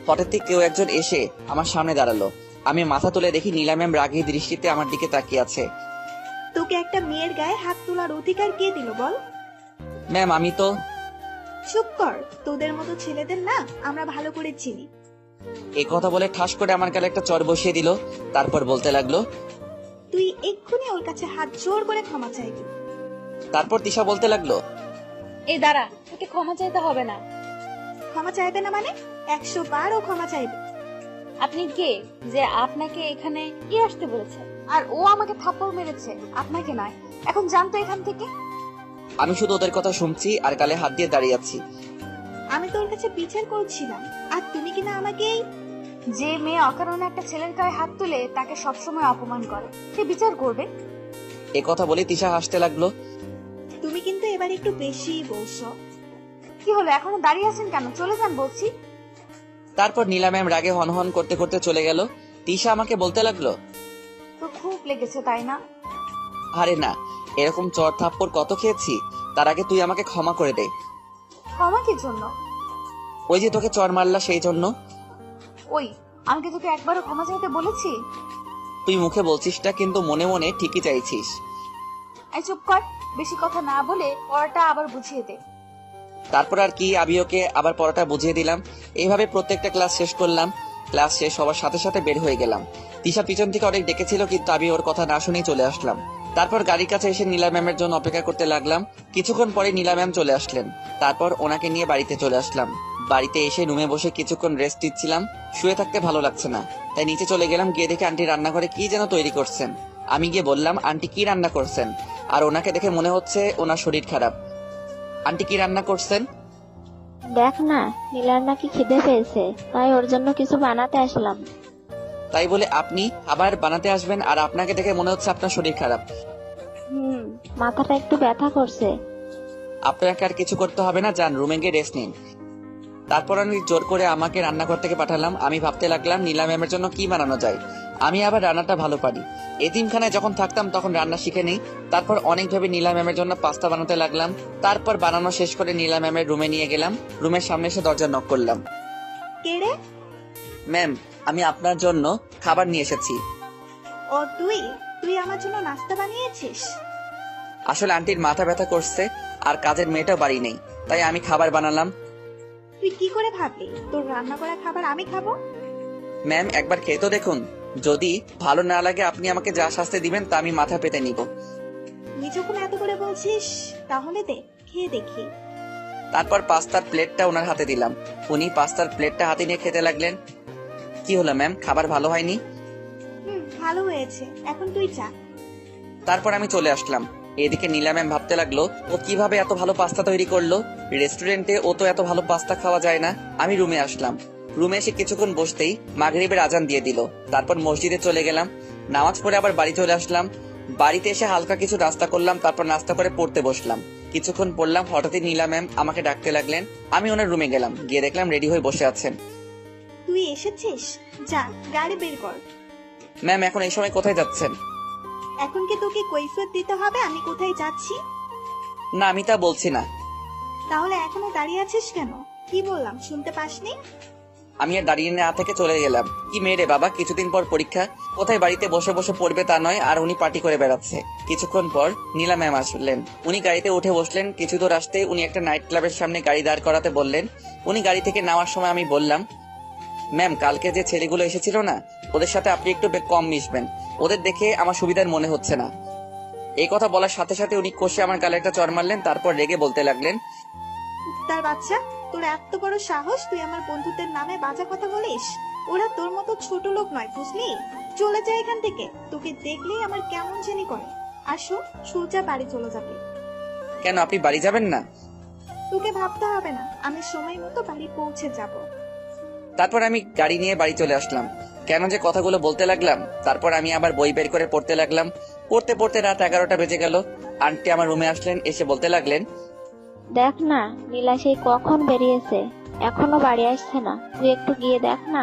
হঠাৎই কেউ একজন এসে আমার সামনে দাঁড়ালো। আমি মাথা তুলে দেখি নীলা ম্যাম রাগী দৃষ্টিতে আমার দিকে তাকিয়ে আছে।
তোকে একটা মেয়ের গায়ে হাত তোলার অধিকার কে দিল বল?
ম্যাম, আমি তো।
চুপ কর, তোদের মতো ছেলেদের না আমরা ভালো করে চিনি।
এই কথা বলে ঠাস করে আমার গালে একটা চড় বসিয়ে দিল। তারপর বলতে লাগলো,
তুই এক্ষুনি ওর কাছে হাত জোর করে ক্ষমা চাইবি।
তারপর তিশা বলতে লাগলো,
এই দাঁড়া, তোকে ক্ষমা চাইতে হবে না।
ক্ষমা চাইবে না মানে? 100 বার ও ক্ষমা চাইবে।
আপনি কে যে আপনাকে এখানে কি আসতে বলেছে? আর ও আমাকে থাপ্পড় মেরেছে, আপনাকে নয়। এখন জানতো এখান থেকে।
আমি শুধু ওদের কথা শুনছি আর গালে হাত দিয়ে দাঁড়িয়ে আছি।
আমি তোর কাছে বিচার করছিলাম, আর তুমি কিনা আমাকেই।
যে মেয়ে অকারণে একটা ছেলের গায়ে হাত তুলে তাকে সবসময় অপমান করে, সে বিচার করবে।
এ কথা বলে তিশা হাসতে লাগলো।
তুমি কিন্তু এবার একটু বেশি বলছো।
কি হলো, এখনো দাঁড়িয়ে আছেন কেন? চলে যান বলছি।
তারপর নীলা ম্যাম রাগে হনহন করতে করতে চলে গেল। তিশা আমাকে বলতে লাগলো,
তো খুব লেগেছে তাই না?
আরে না, এরকম চড় থাপ্পড় কত খেয়েছি। তার আগে তুই আমাকে ক্ষমা করে দে।
ক্ষমা কি জন্য?
ওই যে তোকে চড় মারলা সেই জন্য।
ওই, আমি কি তোকে একবারও ক্ষমা চাইতে বলেছি?
তুই মুখে বলছিসটা, কিন্তু মনে মনে ঠিকই চাইছিস।
এই চুপ কর, বেশি কথা না বলে পড়াটা আবার বুঝিয়ে দে।
তারপর আর কি, আমি ওকে আবার পড়াটা বুঝিয়ে দিলাম। এইভাবে প্রত্যেকটা ক্লাস শেষ করলাম। ক্লাস শেষ হওয়ার সাথে সাথে বের হয়ে গেলাম। তিশা পিছন থেকে অনেক ডেকেছিল, কিন্তু আমি ওর কথা না শুনেই চলে আসলাম। তারপর গাড়ির কাছে এসে নীলা ম্যামের জন্য অপেক্ষা করতে লাগলাম। কিছুক্ষণ পরে নীলা ম্যাম চলে আসলেন। তারপর ওনাকে নিয়ে বাড়িতে চলে আসলাম। বাড়িতে এসে রুমে বসে কিছুক্ষণ রেস্ট নিচ্ছিলাম। শুয়ে থাকতে ভালো লাগছে না, তাই নিচে চলে গেলাম। গিয়ে দেখে আন্টি রান্নাঘরে কি যেন তৈরি করছেন। আমি গিয়ে বললাম, আন্টি কি রান্না করছেন? আর ওনাকে দেখে মনে হচ্ছে ওনার শরীর খারাপ। আন্টি কি রান্না করছেন?
দেখ না, নীলার নাকি খিদে পেয়েছে, তাই ওর জন্য কিছু বানাতে আসলাম।
তাই বলে আপনি আবার বানাতে আসবেন? আর আপনাকে দেখে মনে হচ্ছে আপনার শরীর খারাপ।
মাথাটা একটু ব্যথা করছে।
আপনাকে আর কিছু করতে হবে না, যান রুমে গিয়ে রেস্ট নিন। তারপর আমি জোর করে আমাকে রান্নাঘর থেকে পাঠালাম। আমি ভাবতে লাগলাম নীলা ম্যামের জন্য কি বানানো যায়। আমি আবার রান্নাটা ভালো পারি। এতিমখানায় যখন থাকতাম তখন রান্না শিখে নেই। তারপর অনেক ভেবে নীলা ম্যামের জন্য পাস্তা বানাতে লাগলাম। তারপর বানানো শেষ করে নীলা ম্যামের রুমে নিয়ে গেলাম। রুমের সামনে এসে দরজা নক করলাম।
কে রে?
ম্যাম, আমি আপনার জন্য খাবার নিয়ে এসেছি।
ও তুই তুই আমার জন্য নাস্তা বানিয়েছিস?
আসলে আন্টির মাথা ব্যথা করছে আর কাজের মেয়েটাও বাড়ি নেই, তাই আমি খাবার বানালাম।
তুই কি করে ভাবলি তোর রান্না করা খাবার আমি খাবো?
ম্যাম একবার খেয়ে তো দেখুন, যদি ভালো না লাগে আপনি আমাকে যা শাস্তি দিবেন তা আমি মাথা পেতে নিব।
তুই যখন এত করে বলছিস তাহলে দে, খেয়ে দেখি।
তারপর পাস্তার প্লেটটা ওনার হাতে দিলাম। উনি পাস্তার প্লেটটা হাতে নিয়ে খেতে লাগলেন। কি হলো ম্যাম, খাবার ভালো হয়নি?
ভালো হয়েছে, এখন তুই যা।
তারপর আমি চলে আসলাম। এদিকে নীলা ম্যাম ভাবতে লাগলো ও কিভাবে এত ভালো পাস্তা তৈরি করলো, রেস্টুরেন্টে ও তো এত ভালো পাস্তা খাওয়া যায় না। আমি রুমে আসলাম। রুমে এসে কিছুক্ষণ বসতেই মাগরিবের আজান দিয়ে দিল। তারপর মসজিদে চলে গেলাম, নামাজ পড়ে আবার বাড়ি চলে আসলাম। বাড়িতে এসে হালকা কিছু নাস্তা করলাম, তারপর নাস্তা করে পড়তে বসলাম। কিছুক্ষণ পড়লাম, হঠাৎই নীলা ম্যাম আমাকে ডাকতে লাগলেন। আমি ওনার রুমে গেলাম, গিয়ে দেখলাম রেডি হয়ে বসে আছেন।
তুই এসেছিস, যা গাড়ি বের কর।
ম্যাম এখন এই সময় কোথায় যাচ্ছেন?
এখন কি তোকে কৈফিয়ত দিতে হবে আমি কোথায় যাচ্ছি?
না আমি তা বলছি না।
তাহলে এখনো দাঁড়িয়ে আছিস কেন? কি বললাম শুনতে পাসনি?
আমি আর দাঁড়িয়ে না থেকে চলে গেলাম। কি মেয়ে বাবা, কিছুদিন পর পরীক্ষা, কোথায় বাড়িতে বসে বসে পড়বে তা নয়, আর উনি পার্টি করে বেড়াচ্ছে। কিছুক্ষণ পর নীলা ম্যাম আসলেন। উনি গাড়িতে উঠে বসলেন। কিছু দূর আসতে উনি একটা নাইট ক্লাবের সামনে গাড়ি দাঁড় করাতে বললেন। উনি গাড়ি থেকে নামার সময় আমি বললাম, ম্যাম কালকে যে ছেলেগুলো এসেছিল না, ওদের সাথে আপনি একটু কম মিশবেন, ওদের দেখে আমার সুবিধার মনে হচ্ছে না। এই কথা বলার সাথে সাথে উনি কষে আমার গালে একটা চড় মারলেন। তারপর রেগে বলতে লাগলেন,
তার বাচ্চা, তোর এত বড় সাহস, তুই আমার বন্ধুদের নামে বাজে কথা বলিস? ওরা তোর মতো ছোট লোক নয়, বুঝলি? চলে যা এখান থেকে, তোকে দেখলেই আমার কেমন জানি করে। আসো, সোজা বাড়ি চলে যাবে।
কেন আপনি বাড়ি যাবেন না?
তোকে ভাবতে হবে না, আমি সময় মতো বাড়ি পৌঁছে যাব।
তারপর আমি গাড়ি নিয়ে বাড়ি চলে আসলাম। কেন যে কথাগুলো বলতে লাগলাম। তারপর আমি আবার বই বের করে পড়তে লাগলাম। পড়তে পড়তে রাত 11টা বেজে গেল। আন্টি আমার রুমে আসলেন, এসে বলতে লাগলেন,
দেখ না, নীলা সেই কখন বেরিয়েছে, এখনো বাড়ি আসছে না। তুই একটু গিয়ে দেখ না।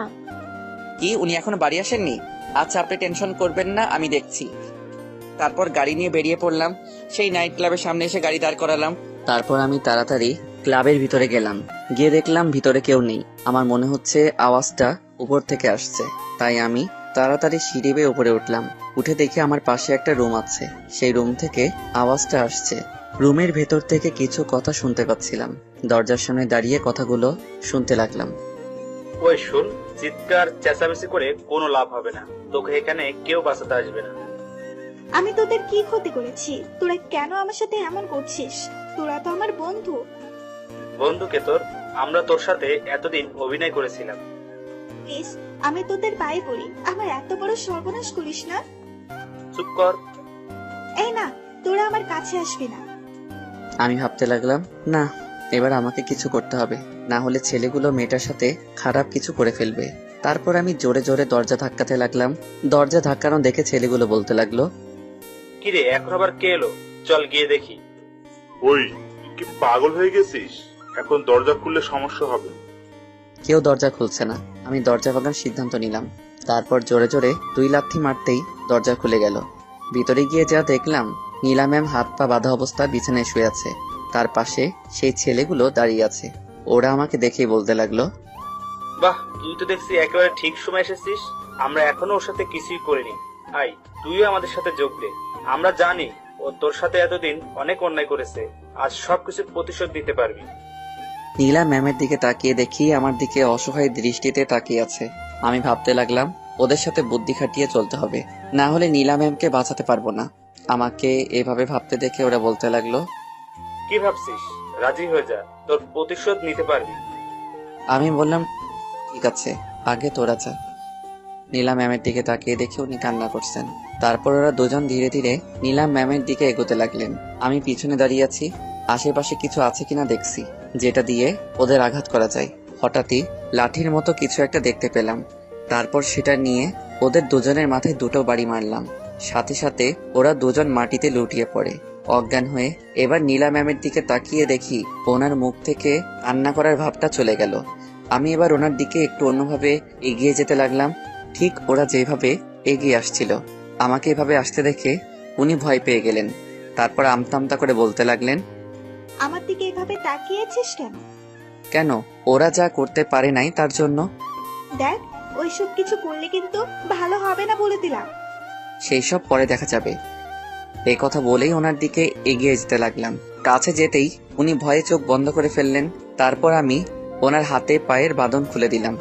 কি উনি এখনো বাড়ি আসেননি? আচ্ছা আপনি টেনশন করবেন না, আমি দেখছি। তারপর গাড়ি নিয়ে বেরিয়ে পড়লাম। সেই নাইট ক্লাবের সামনে এসে গাড়ি দাঁড় করালাম। তারপর আমি তাড়াতাড়ি ক্লাবের ভিতরে গেলাম। গিয়ে দেখলাম ভিতরে কেউ নেই। আমার মনে হচ্ছে আওয়াজটা উপর থেকে আসছে, তাই আমি তাড়াতাড়ি সিঁড়ি বেয়ে উপরে উঠলাম। উঠে দেখি আমার পাশে একটা রুম আছে। সেই রুম থেকে আওয়াজটা আসছে। রুমের ভেতর থেকে কিছু কথা শুনতে পাচ্ছিলাম। দরজার সামনে দাঁড়িয়ে কথাগুলো শুনতে লাগলাম।
ওই শুন, চিৎকার চেঁচামেচি করে কোনো লাভ হবে না, তোকে এখানে কেউ বাঁচাতে আসবে না।
আমি তোদের কি ক্ষতি করেছি? তোরা কেন আমার সাথে এমন করছিস? তোরা তো আমার বন্ধু।
বন্ধুকে তোর, আমরা তোর সাথে এতদিন অভিনয় করেছিলাম।
প্লিজ, আমি তোদের পায়ে পড়ি, আমার এত বড় সর্বনাশ করিস না।
চুপ কর।
এই না, তোরা আমার কাছে আসবি না।
আমি ভাবতে লাগলাম, না এবার আমাকে কিছু করতে হবে, না হলে ছেলেগুলো মেয়েটার সাথে খারাপ কিছু করে ফেলবে। তারপর আমি জোরে জোরে দরজা ধাক্কাতে লাগলাম। দরজা ধাক্কানো দেখে ছেলেগুলো বলতে লাগলো,
কিরে এখন আবার কে এলো? চল গিয়ে দেখি।
ওই তুই কি পাগল হয়ে গেছিস? এখন দরজা খুললে সমস্যা হবে।
কেউ দরজা খুলছে না। আমি দরজা ভাঙার সিদ্ধান্ত নিলাম। তারপর জোরে জোরে 2 লাথি মারতেই দরজা খুলে গেল। ভিতরে গিয়ে যা দেখলাম, নীলা ম্যাম হাত পা বাঁধা অবস্থায় বিছানায় শুয়ে আছে। তার পাশে সেই ছেলেগুলো দাঁড়িয়ে আছে। ওরা আমাকে দেখেই বলতে লাগলো,
বাহ, তুই তো দেখছি একেবারে ঠিক সময় এসেছিস। আমরা এখনো ওর সাথে কিছুই করিনি। আই, তুইও আমাদের সাথে যোগ দে। আমরা জানি ও তোর সাথে এতদিন অনেক অন্যায় করেছে, আজ সবকিছু প্রতিশোধ দিতে পারবি।
নীলা ম্যামের দিকে তাকিয়ে দেখি আমার দিকে অসহায় দৃষ্টিতে তাকিয়ে আছে। আমি ভাবতে লাগলাম ওদের সাথে বুদ্ধি খাটিয়ে চলতে হবে, না হলে নীলা ম্যামকে বাঁচাতে পারবো না। আমাকে এভাবে ভাবতে দেখে ওরা বলতে লাগলো,
কি ভাবছিস? রাজি হয়ে যা, তোর প্রতিশোধ নিতে পারবি।
আমি বললাম ঠিক আছে, আগে তোরা যা। নীলা ম্যামের দিকে তাকিয়ে দেখে উনি কান্না করছেন। তারপর ওরা দুজন ধীরে ধীরে নীলা ম্যামের দিকে এগোতে লাগলেন। আমি পিছনে দাঁড়িয়ে আছি, আশেপাশে কিছু আছে কিনা দেখছি, যেটা দিয়ে ওদের আঘাত করা যায়। হঠাৎই লাঠির মতো কিছু একটা দেখতে পেলাম। তারপর সেটা নিয়ে ওদের দুজনের মাথায় 2টো বাড়ি মারলাম। সাথে সাথে ওরা দুজন মাটিতে লুটিয়ে পড়ে অজ্ঞান হয়ে। এবার নীলা ম্যামের দিকে তাকিয়ে দেখি ওনার মুখ থেকে কান্না করার ভাবটা চলে গেল। আমি এবার ওনার দিকে একটু অন্যভাবে এগিয়ে যেতে লাগলাম, ঠিক ওরা যেভাবে এগিয়ে আসছিল। আমাকে এভাবে আসতে দেখে উনি ভয় পেয়ে গেলেন। তারপর আমতা আমতা করে বলতে লাগলেন,
আমার দিকে এভাবে তাকিয়েছিস কেন?
কেন? ওরা যা করতে পারে নাই তার জন্য।
দেখ, ওইসব কিছু করলে কিন্তু ভালো হবে না বলে দিলাম।
সেই সব পরে দেখা যাবে। এই কথা বলেই ওনার দিকে এগিয়ে যেতে লাগলাম। কাছে যেতেই উনি ভয়ে চোখ বন্ধ করে ফেললেন। তারপর আমি ওনার হাতে পায়ের বাঁধন খুলে দিলাম।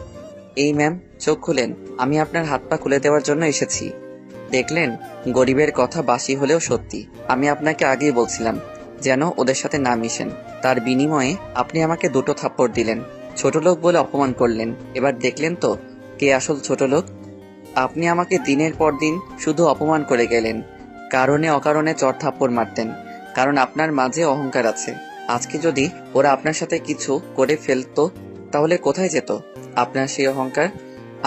এই ম্যাম, চোখ খুলেন, আমি আপনার হাত পা খুলে দেওয়ার জন্য এসেছি। দেখলেন, গরিবের কথা বাসি হলেও সত্যি। আমি আপনাকে আগেই বলছিলাম যেন ওদের সাথে না মিশেন। তার বিনিময়ে আপনি আমাকে 2টো থাপ্পড় দিলেন, ছোট লোক বলে অপমান করলেন। এবার দেখলেন তো কে আসল ছোট লোক। আপনি আমাকে দিনের পর দিন শুধু অপমান করে গেলেন, কারণে অকারণে চড় থাপ্পড় মারতেন, কারণ আপনার মাঝে অহংকার আছে। আজকে যদি ওরা আপনার সাথে কিছু করে ফেলতো তাহলে কোথায় যেত আপনার সেই অহংকার?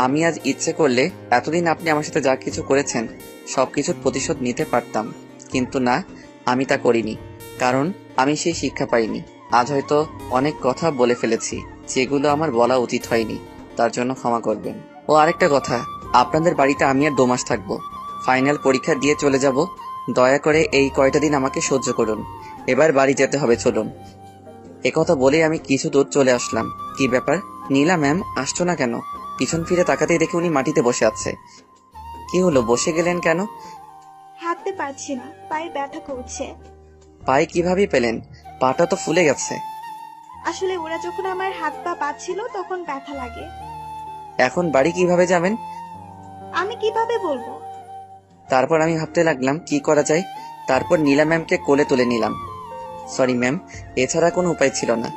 আমি আজ ইচ্ছে করলে এতদিন আপনি আমার সাথে যা কিছু করেছেন সবকিছুর প্রতিশোধ নিতে পারতাম, কিন্তু না, আমি তা করিনি, কারণ আমি সেই শিক্ষা পাইনি। আজ হয়তো অনেক কথা বলে ফেলেছি যেগুলো আমার বলা উচিত হয়নি, তার জন্য ক্ষমা করবেন। ও আরেকটা কথা, আপনাদের বাড়িতে আমি আর 2 মাস থাকবো, ফাইনাল পরীক্ষা দিয়ে চলে যাব। দয়া করে এই কয়টা দিন আমাকে সহ্য করুন, এবার বাড়ি যেতে হবে, চলুন। একথা বলে আমি কিছু দূর চলে আসলাম। কি ব্যাপার নীলা ম্যাম, আসছো না কেন? পিছন ফিরে তাকাতেই দেখি উনি মাটিতে বসে আছে। কি হলো, বসে গেলেন কেন?
হাঁটতে পারছি না, পায়ে ব্যথা করছে।
পায়ে কিভাবে পেলেন? পাটা তো ফুলে গেছে।
আসলে ওরা যখন আমার হাত পা পাচ্ছিল তখন ব্যথা লাগে।
এখন বাড়ি কিভাবে যাবেন?
আমি কিভাবে বলবো?
তারপর আমি ভাবতে লাগলাম কি করা যায়। তারপর নীলা ম্যামকে কোলে তুলে নিলাম। সরি ম্যাম, এছাড়া কোনো উপায় ছিল না।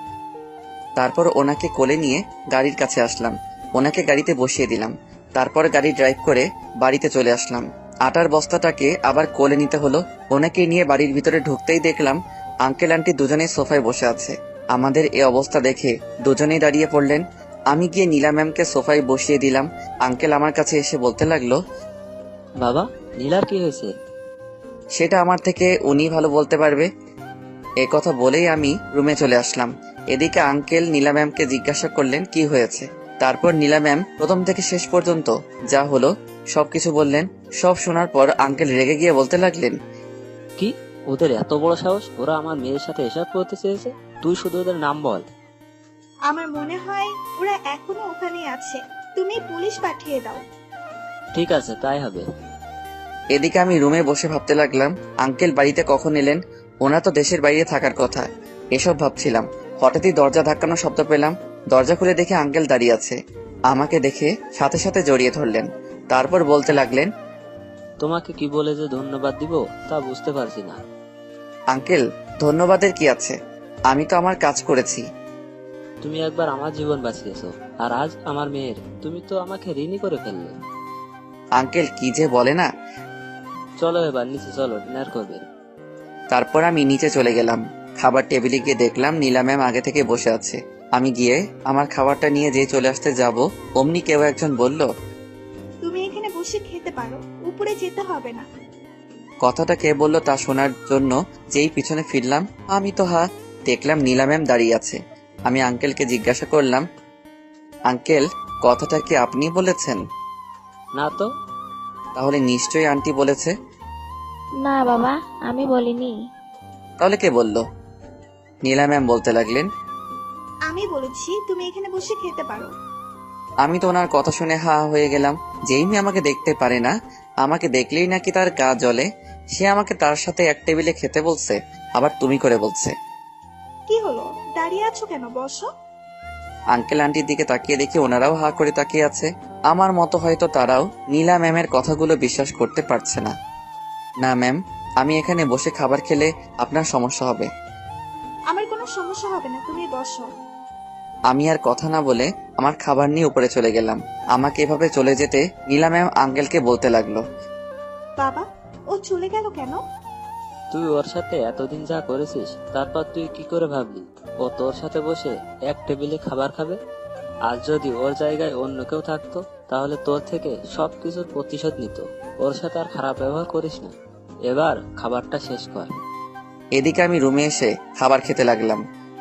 তারপর ওনাকে কোলে নিয়ে গাড়ির কাছে আসলাম, ওনাকে গাড়িতে বসিয়ে দিলাম। তারপর গাড়ি ড্রাইভ করে বাড়িতে চলে আসলাম। আটার বস্তাটাকে আবার কোলে নিতে হলো। ওনাকে নিয়ে বাড়ির ভিতরে ঢুকতেই দেখলাম আঙ্কেল আন্টি দুজনেই সোফায় বসে আছে। আমাদের এই অবস্থা দেখে দুজনেই দাঁড়িয়ে পড়লেন। আমি গিয়ে নীলা ম্যামকে সোফায় বসিয়ে দিলাম। আঙ্কেল আমার কাছে এসে বলতে লাগলো,
বাবা, নীলার কি হয়েছে?
সেটা আমার থেকে উনি ভালো বলতে পারবে। এই কথা বলেই আমি রুমে চলে আসলাম। এদিকে আঙ্কেল নীলা ম্যামকে জিজ্ঞাসা করলেন কি হয়েছে। তারপর নীলা ম্যাম প্রথম থেকে শেষ পর্যন্ত যা হলো সবকিছু বললেন। সব শোনার পর আঙ্কেল রেগে গিয়ে বলতে লাগলেন,
কি, ওদের এত বড় সাহস? ওরা আমার মেয়ের সাথে এসব করতে চেয়েছে? তুই শুধু ওদের নাম বল।
আমার মনে হয় ওরা এখনো ওখানেই আছে, তুমি পুলিশ পাঠিয়ে দাও।
ঠিক আছে, তাই হবে।
এদিকে আমি রুমে বসে ভাবতে লাগলাম আঙ্কেল বাড়িতে কখন এলেন, ওনা তো দেশের বাইরে থাকার কথা। এসব ভাবছিলাম, হঠাৎই দরজা ধাক্কানোর শব্দ পেলাম। দরজা খুলে দেখে আঙ্কেল দাঁড়িয়ে আছে। আমাকে দেখে সাথে সাথে জড়িয়ে ধরলেন। তারপর বলতে লাগলেন,
তোমাকে কি বলে যে ধন্যবাদ দিব তা বুঝতে পারছি না।
আঙ্কেল, ধন্যবাদের কি আছে, আমি তো আমার কাজ করেছি।
তুমি একবার আমার জীবন বাঁচিয়েছো, আর আজ আমার মেয়ের। তুমি তো আমাকে ঋণী করে ফেললে।
আঙ্কেল কি যে বলে না।
চলো এবার নিচে চলো, ডিনার করবে।
তারপর আমি নিচে চলে গেলাম। খাবার টেবিলে গিয়ে দেখলাম নীলা ম্যাম আগে থেকে বসে আছে। আমি গিয়ে আমার খাবারটা নিয়ে যে চলে আসতে যাব, অমনি কেউ একজন বলল,
তুমি এখানে বসে খেতে পারো, উপরে যেতে হবে না।
কথাটা কে বললো তা শোনার জন্য যেই পিছনে ফিরলাম, আমি তো দেখলাম নীলা ম্যাম দাঁড়িয়ে আছে। আমি আঙ্কেলকে জিজ্ঞাসা করলাম, আঙ্কেল, কথাটা কি আপনি বলেছেন?
না তো।
তাহলে নিশ্চয়ই আন্টি বলেছে।
না বাবা, আমি বলিনি।
তাহলে কে বলল? নীলা ম্যাম বলতে লাগলেন,
আমি বলেছি তুমি এখানে বসে খেতে পারো।
আমি তো ওনার কথা শুনে হা হয়ে গেলাম। যেই মেয়ে আমাকে দেখতে পারে না, আমাকে দেখলেই নাকি তার গা জ্বলে, সে আমাকে তার সাথে এক টেবিলে খেতে বলছে, আবার তুমি করে বলছে।
কি হলো, দাঁড়িয়ে আছো কেন? বসো।
আঙ্কেল আন্টির দিকে তাকিয়ে দেখি ওনারাও হা করে তাকিয়ে আছে। আমার মতো হয়তো তারাও নীলা ম্যামের কথাগুলো বিশ্বাস করতে পারছে না। না ম্যাম, আমি এখানে বসে খাবার খেলে আপনার সমস্যা হবে।
আমার কোনো সমস্যা হবে না, তুমি বসো।
আমি আর কথা না বলে আমার খাবার নিয়ে উপরে চলে গেলাম। আমাকে এভাবে চলে যেতে নীলা ম্যাম আঙ্কেলকে বলতে লাগলো,
বাবা, ও চলে গেল কেন?
তুই ওর সাথে এতদিন যা করেছিস, তারপর তুই কি করে ভাবলি ও তোর সাথে বসে এক টেবিলে খাবার খাবে? আজ যদি ওর জায়গায় অন্য কেউ থাকতো তাহলে তোর থেকে সবকিছুর প্রতিশোধ নিত। ওর সাথে আর খারাপ ব্যবহার করিস না। এবার খাবারটা শেষ কর।
এদিকে আমি রুমে এসে খাবার খেতে লাগলাম।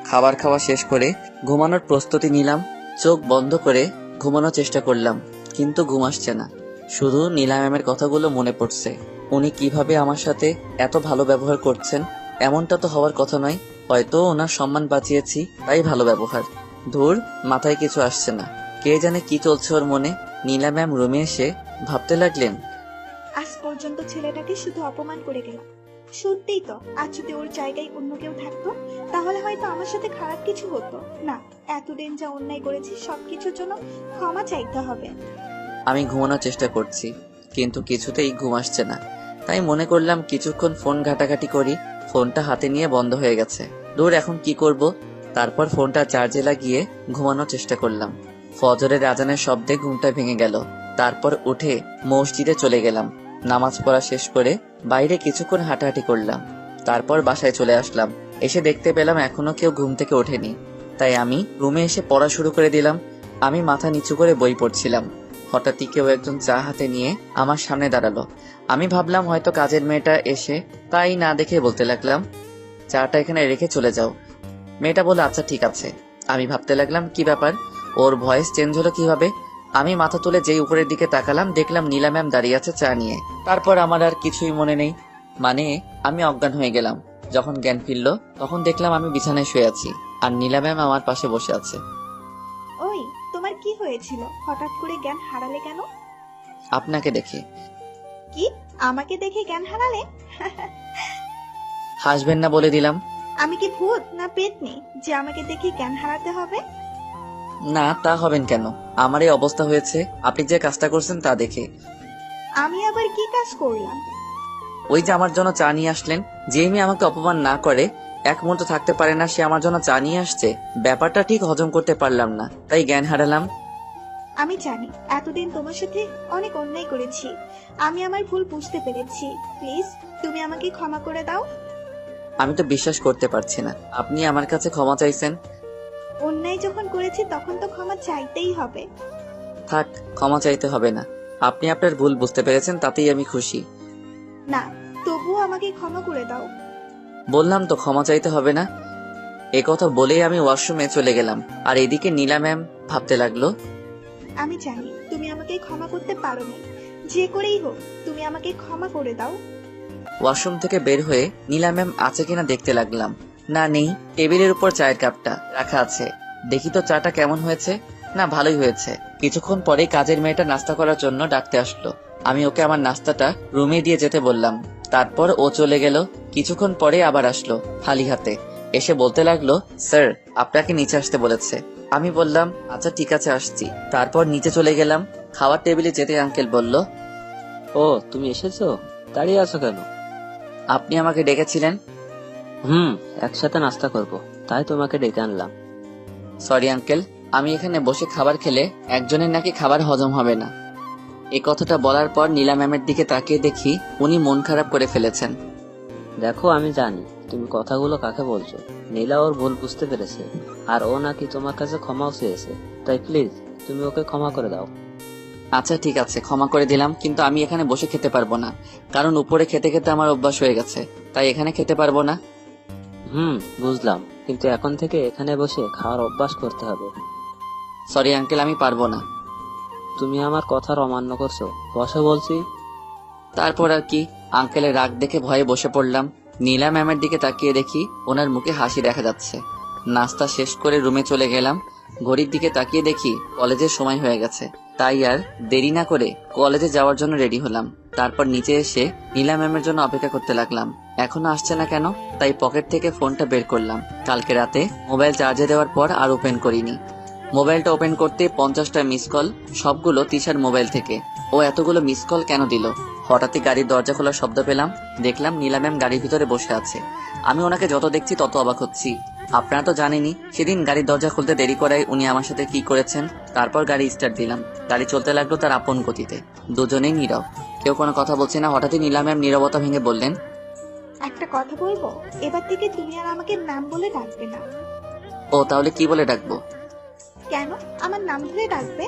খাবার খাওয়া শেষ করে ঘুমানোর প্রস্তুতি নিলাম। চোখ বন্ধ করে ঘুমানোর চেষ্টা করলাম, কিন্তু ঘুম আসছে না। শুধু নীলা ম্যামের কথাগুলো মনে পড়ছে। উনি কিভাবে আমার সাথে এত ভালো ব্যবহার করছেন, এমনটা তো হওয়ার কথা নয়। হয়তো ওনার সম্মান বাঁচিয়েছি তাই ভালো ব্যবহার। ধুর, মাথায় কিছু আসছে না। কে জানে কি চলছে ওর মনে। নীলা ম্যাম রুমে এসে ভাবতে লাগলেন,
আজ পর্যন্ত ছেলেটাকে শুধু অপমান করে গেলাম। সত্যিই তো, আজ যদি ওর জায়গায় অন্য কেউ থাকতো তাহলে হয়তো আমার সাথে খারাপ কিছু হতো না। এতদিন যা অন্যায় করেছি সবকিছুর জন্য ক্ষমা চাইতে হবে।
আমি ঘুমানোর চেষ্টা করছি, কিন্তু কিছুতেই ঘুম আসছে না। তাই মনে করলাম কিছুক্ষণ ফোন ঘাটাঘাটি করি। ফোনটা হাতে নিয়ে বন্ধ হয়ে গেছে। দূর, এখন কি করব? তারপর ফোনটা চার্জে লাগিয়ে ঘুমানোর চেষ্টা করলাম। ফজরের আজানের শব্দে ঘুমটা ভেঙে গেল। তারপর উঠে মসজিদে চলে গেলাম। নামাজ পড়া শেষ করে বাইরে কিছুক্ষণ হাঁটাহাঁটি করলাম। তারপর বাসায় চলে আসলাম। এসে দেখতে পেলাম এখনো কেউ ঘুম থেকে ওঠেনি। তাই আমি রুমে এসে পড়া শুরু করে দিলাম। আমি মাথা নিচু করে বই পড়ছিলাম। হঠাৎই কেউ একজন চা হাতে নিয়ে আমার সামনে দাঁড়ালো। আমি ভাবলাম হয়তো কাজের মেয়েটা এসে, তাই না দেখে বলতে লাগলাম, চাটা এখানে রেখে চলে যাও। মেয়েটা বলল আচ্ছা ঠিক আছে। আমি ভাবতে লাগলাম কি ব্যাপার, ওর ভয়েস চেঞ্জ হলো কিভাবে। আমি মাথা তুলে যেই উপরের দিকে তাকালাম, দেখলাম নীলা ম্যাম দাঁড়িয়ে আছে চা নিয়ে। তারপর আমার আর কিছুই মনে নেই, মানে আমি অজ্ঞান হয়ে গেলাম। যখন জ্ঞান ফিরল তখন দেখলাম আমি বিছানায় শুয়ে আছি আর নীলা ম্যাম আমার পাশে বসে আছে।
ওই, তোমার কি হয়েছিল? হঠাৎ করে জ্ঞান হারালে কেন?
আপনাকে দেখে।
কি, আমাকে দেখে জ্ঞান হারালে?
হাসবেন না বলে দিলাম।
আমি কি ভূত না পেতনি যে আমাকে দেখে জ্ঞান হারাতে হবে?
না, তা হবেন কেন? আমার এই অবস্থা হয়েছে আপনি যে কাজটা করছেন তা দেখে।
আমি আবার কি কাজ করলাম?
ওই যে আমার জন্য চা নিয়ে আসলেন। যে মেয়ে আমাকে অপমান না করে, এক মুহূর্ত থাকতে পারে না, সে আমার জন্য চা নিয়ে আসছে। ব্যাপারটা ঠিক হজম করতে পারলাম না, তাই জ্ঞান হারালাম।
আমি জানি এতদিন তোমার সাথে অনেক অন্যায় করেছি। আমি আমার ভুল বুঝতে পেরেছি। প্লিজ তুমি আমাকে ক্ষমা করে দাও।
আমি তো বিশ্বাস করতে পারছি না আপনি আমার কাছে ক্ষমা চাইছেন।
অন্যায় যখন করেছি তখন তো ক্ষমা চাইতেই হবে।
থাক, ক্ষমা চাইতে হবে না। আপনি আপনার ভুল বুঝতে পেরেছেন, তাতেই আমি খুশি।
না, তবুও আমাকে ক্ষমা করে দাও।
বললাম তো ক্ষমা চাইতে হবে না। এ কথা বলেই আমি ওয়াশরুমে চলে গেলাম। আর এদিকে নীলা ম্যাম ভাবতে লাগলো,
আমি জানি তুমি আমাকে ক্ষমা করতে পারো না, যে করেই হোক তুমি আমাকে ক্ষমা করে দাও।
ওয়াশরুম থেকে বের হয়ে নীলা ম্যাম আছে কিনা দেখতে লাগলাম। না, নেই। টেবিলের উপর চায়ের কাপটা রাখা আছে। দেখি তো চাটা কেমন হয়েছে। না, ভালোই হয়েছে। কিছুক্ষণ পরেই কাজের মেয়েটা নাস্তা করার জন্য ডাকতে আসলো। আমি ওকে আমার নাস্তাটা রুমে দিয়ে যেতে বললাম। তারপর ও চলে গেল। কিছুক্ষণ পরে আবার আসলো খালি হাতে। এসে বলতে লাগলো, স্যার আপনাকে নিচে আসতে বলেছে। আমি বললাম আচ্ছা ঠিক আছে আসছি। তারপর নিচে চলে গেলাম। খাওয়ার টেবিলে যেতে আঙ্কেল বলল,
ও তুমি এসেছো? দাঁড়িয়ে আছো কেন?
আপনি আমাকে ডেকেছিলেন।
একসাথে নাস্তা করব, তাই তোমাকে ডেকে আনলাম।
সরি আঙ্কেল, আমি এখানে বসে খাবার খেলে একজনের নাকি খাবার হজম হবে না। এই কথাটা বলার পর নীলা ম্যামের দিকে তাকিয়ে দেখি উনি মন খারাপ করে ফেলেছেন।
দেখো আমি জানি তুমি কথাগুলো কাকে বলছো। নীলা ওর ভুল বুঝতে পেরেছে, আর ও নাকি তোমার কাছে ক্ষমাও চেয়েছে। তাই প্লিজ তুমি ওকে ক্ষমা করে দাও।
আচ্ছা ঠিক আছে, ক্ষমা করে দিলাম, কিন্তু আমি এখানে বসে খেতে পারবো না। কারণ উপরে খেতে খেতে আমার অভ্যাস হয়ে গেছে, তাই এখানে খেতে পারবো না।
বুঝলাম, কিন্তু এখন থেকে এখানে বসে খাওয়ার অভ্যাস করতে হবে।
সরি আঙ্কেল, আমি পারবো না।
তুমি আমার কথার অমান্য করছো, বসে বলছি।
তারপর আর কি, আঙ্কেলের রাগ দেখে ভয়ে বসে পড়লাম। নীলা ম্যামের দিকে তাকিয়ে দেখি ওনার মুখে হাসি দেখা যাচ্ছে। নাস্তা শেষ করে রুমে চলে গেলাম। ঘড়ির দিকে তাকিয়ে দেখি কলেজের সময় হয়ে গেছে, তাই আর দেরি না করে কলেজে যাওয়ার জন্য রেডি হলাম। তারপর নিচে এসে নীলা ম্যামের জন্য অপেক্ষা করতে লাগলাম। এখনো আসছে না কেন, তাই পকেট থেকে ফোনটা বের করলাম। কালকে রাতে মোবাইল চার্জে দেওয়ার পর আর ওপেন করিনি। মোবাইলটা ওপেন করতে 50টা মিস কল, সবগুলো তিশার মোবাইল থেকে। ও এতগুলো মিস কল কেন দিল? হঠাৎই গাড়ির দরজা খোলার শব্দ পেলাম। দেখলাম নীলা ম্যাম গাড়ির ভিতরে বসে আছে। আমি ওনাকে যত দেখছি তত অবাক হচ্ছি। আপনারা তো জানেনই সেদিন গাড়ির দরজা খুলতে দেরি করায় উনি আমার সাথে কি করেছেন। তারপর গাড়ি স্টার্ট দিলাম, গাড়ি চলতে লাগলো তার আপন গতিতে। দুজনেই নীরব, কেউ কোনো কথা বলছে না। হঠাৎই নীলা ম্যাম নীরবতা ভেঙে বললেন,
একটা কথা বলবো, এবার থেকে তুমি আর আমাকে নাম বলে ডাকবে না।
ও তাহলে কি বলে ডাকবো?
কেন আমার নাম ধরে ডাকবে?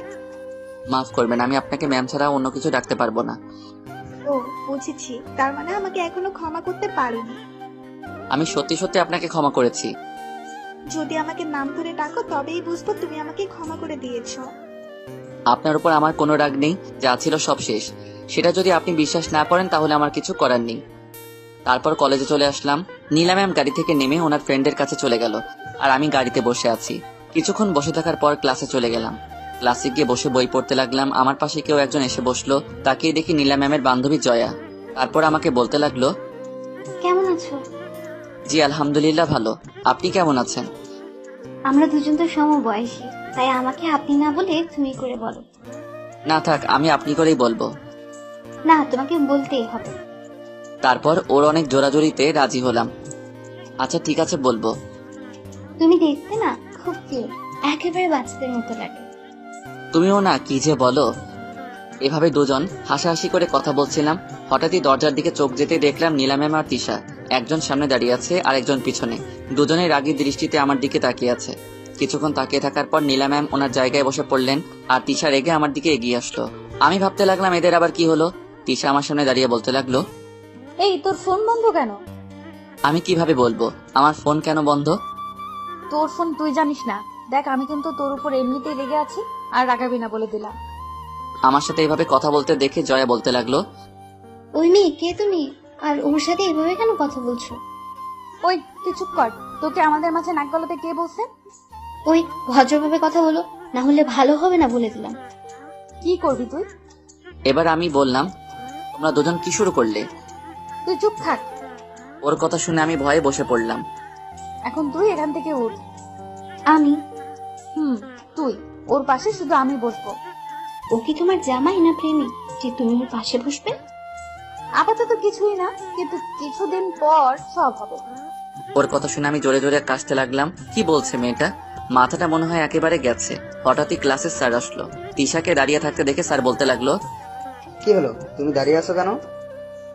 মাফ করবেন, আমি আপনাকে ম্যাম ছাড়া অন্য কিছু ডাকতে পারবো না।
ও বুঝেছি, তার মানে আমাকে এখনো ক্ষমা করতে পারোনি।
আমি সত্যি সত্যি আপনাকে ক্ষমা করেছি।
যদি আমাকে নাম ধরে ডাকো তবেই বুঝবো তুমি আমাকে ক্ষমা করে দিয়েছো।
আপনার উপর আমার কোনো রাগ নেই, যা ছিল সব শেষ। সেটা যদি আপনি বিশ্বাস না করেন তাহলে আমার কিছু করার নেই। তারপর কলেজে চলে আসলাম। নীলা ম্যাম গাড়ি থেকে নেমে ওনার ফ্রেন্ডের কাছে চলে গেল, আর আমি গাড়িতে বসে আছি। কিছুক্ষণ বসে থাকার পর ক্লাসে চলে গেলাম। ক্লাসে গিয়ে বসে বই পড়তে লাগলাম। আমার পাশে কেউ একজন এসে বসলো। তাকিয়ে দেখি নীলা ম্যামের বান্ধবী জয়া। তারপর আমাকে বলতে লাগলো,
কেমন আছো?
জি আলহামদুলিল্লাহ ভালো, আপনি কেমন আছেন?
আমরা দুজন তো সমবয়সী, তাই আমাকে আপনি না বলে তুমি করে বলো।
না থাক, আমি আপনি করেই বলবো।
না, তোমাকে বলতেই হবে।
তারপর ওর অনেক জোরাজোরিতে রাজি হলাম। আচ্ছা ঠিক আছে বলবো।
তুমি দেখতে না খুব কিউট, একেবারে বাচ্চাদের মতো লাগে।
তুমিও না, কি যে বলো। এভাবে দুজন হাসাহাসি করে কথা বলছিলাম। হঠাৎই দরজার দিকে চোখ যেতে দেখলাম নীলা ম্যাম আর তিশা, একজন সামনে দাঁড়িয়ে আছে আর একজন পিছনে। দুজনের রাগী দৃষ্টিতে আমার দিকে তাকিয়ে আছে। কিছুক্ষণ তাকিয়ে থাকার পর নীলা ম্যাম ওনার জায়গায় বসে পড়লেন আর তিশা রেগে আমার দিকে এগিয়ে আসলো। আমি ভাবতে লাগলাম এদের আবার কি হলো। তিশা আমার সামনে দাঁড়িয়ে বলতে লাগলো,
এই তোর ফোন বন্ধ কেন?
আমি কিভাবে বলবো আমার ফোন কেন বন্ধ?
তোর ফোন তুই জানিস না। দেখ, আমি কিন্তু তোর উপর এমনিতেই রেগে আছি, আর রাগাবি না বলে দিলাম।
আমার সাথে এভাবে কথা বলতে দেখে জয়া বলতে লাগলো,
ওই মেয়ে কে তুমি, আর ওর সাথে এভাবে কেন কথা বলছো?
ওই তুই চুপ কর, তোকে আমাদের মাঝে নাক গলাতে কে বলছে?
ওই ভদ্রভাবে কথা বলো, না হলে ভালো হবে না বলে দিলাম।
কি করবি তুই?
এবার আমি বললাম, তোমরা দুজন কি শুরু করলে?
তুই চুপ থাক।
ওর কথা শুনে আমি ভয়ে বসে পড়লাম।
এখন তুই এখান থেকে উঠ।
আমি?
তুই ওর পাশে শুধু আমি বসবো।
ও কি তোমার জামাই না প্রেমিক যে তুমি ওর পাশে বসবে?
আপাতত কিছুই না, কিন্তু কিছুদিন পর সব হবে।
ওর কথা শুনে আমি জোরে জোরে কাশতে লাগলাম। কি বলছে মেয়েটা, মাথাটা মনে হয় একেবারে গেছে। হঠাৎই ক্লাসের স্যার আসলো। তিশাকে দাঁড়িয়ে থাকতে দেখে স্যার বলতে লাগলো,
কি হলো, তুমি দাঁড়িয়ে আছো কেন?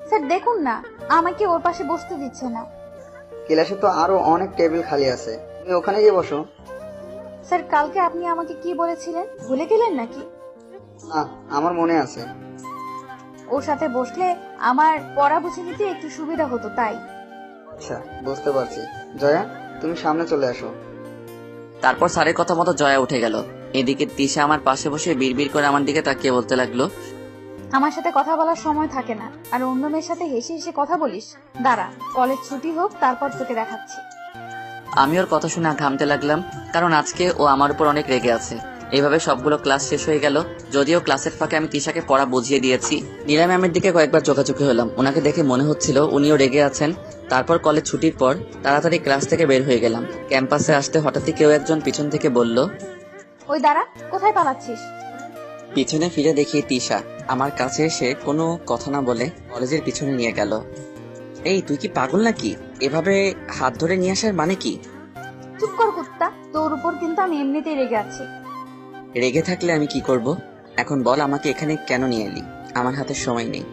স্যার দেখুন না, আমাকে ওর পাশে বসতে দিচ্ছে না।
ক্লাসে তো আরো অনেক টেবিল খালি আছে, তুমি ওখানে গিয়ে বসো।
স্যার কালকে আপনি আমাকে কি বলেছিলেন, ভুলে গেলেন নাকি?
না, আমার মনে আছে।
ওর সাথে বসলে আমার পড়া বুঝে নিতে একটু সুবিধা হতো, তাই।
আচ্ছা, বুঝতে পারছি। জয়া, তুমি সামনে চলে আসো।
তারপর স্যারের কথা মতো জয়া উঠে গেল। এদিকে তিশা আমার পাশে বসে বিড়বিড় করে আমার দিকে তাকিয়ে বলতে লাগলো,
আমার সাথে কথা বলার সময় থাকে না, আর অন্য মেয়ের সাথে হেসে হেসে কথা বলিস। দাঁড়া, কলেজ ছুটি হোক, তারপর তোকে দেখাচ্ছি।
আমি ওর কথা শুনে ঘামতে লাগলাম, কারণ আজকে ও আমার উপর অনেক রেগে আছে। এইভাবে সবগুলো ক্লাস শেষ হয়ে গেল। যদিও ক্লাসের ফাঁকে আমি তিশাকে পড়া বুঝিয়ে দিয়েছি। নীলা ম্যামের দিকে কয়েকবার চোখাচোখি হলাম। ওনাকে দেখে মনে হচ্ছিল উনিও রেগে আছেন। তারপর কলেজ ছুটির পর তাড়াতাড়ি ক্লাস থেকে বের হয়ে গেলাম। ক্যাম্পাসে আসতে হঠাৎই কেউ একজন পিছন থেকে বলল,
ওই দাঁড়া, কোথায় পালাচ্ছিস?
পিছনে ফিরে দেখি তিশা আমার কাছে এসে কোনো কথা না বলে কলেজের পিছনে নিয়ে গেল। এই তুই কি পাগল নাকি? এভাবে হাত ধরে নিয়ে আসার মানে কি?
চুপ কর কুত্তা, তোর উপর কিন্তু আমি এমনিতেই রেগে আছি।
রেগে থাকলে আমি কি করব? এখন বল আমাকে এখানে কেন নিয়ে এলি? আমার হাতে সময় নেই।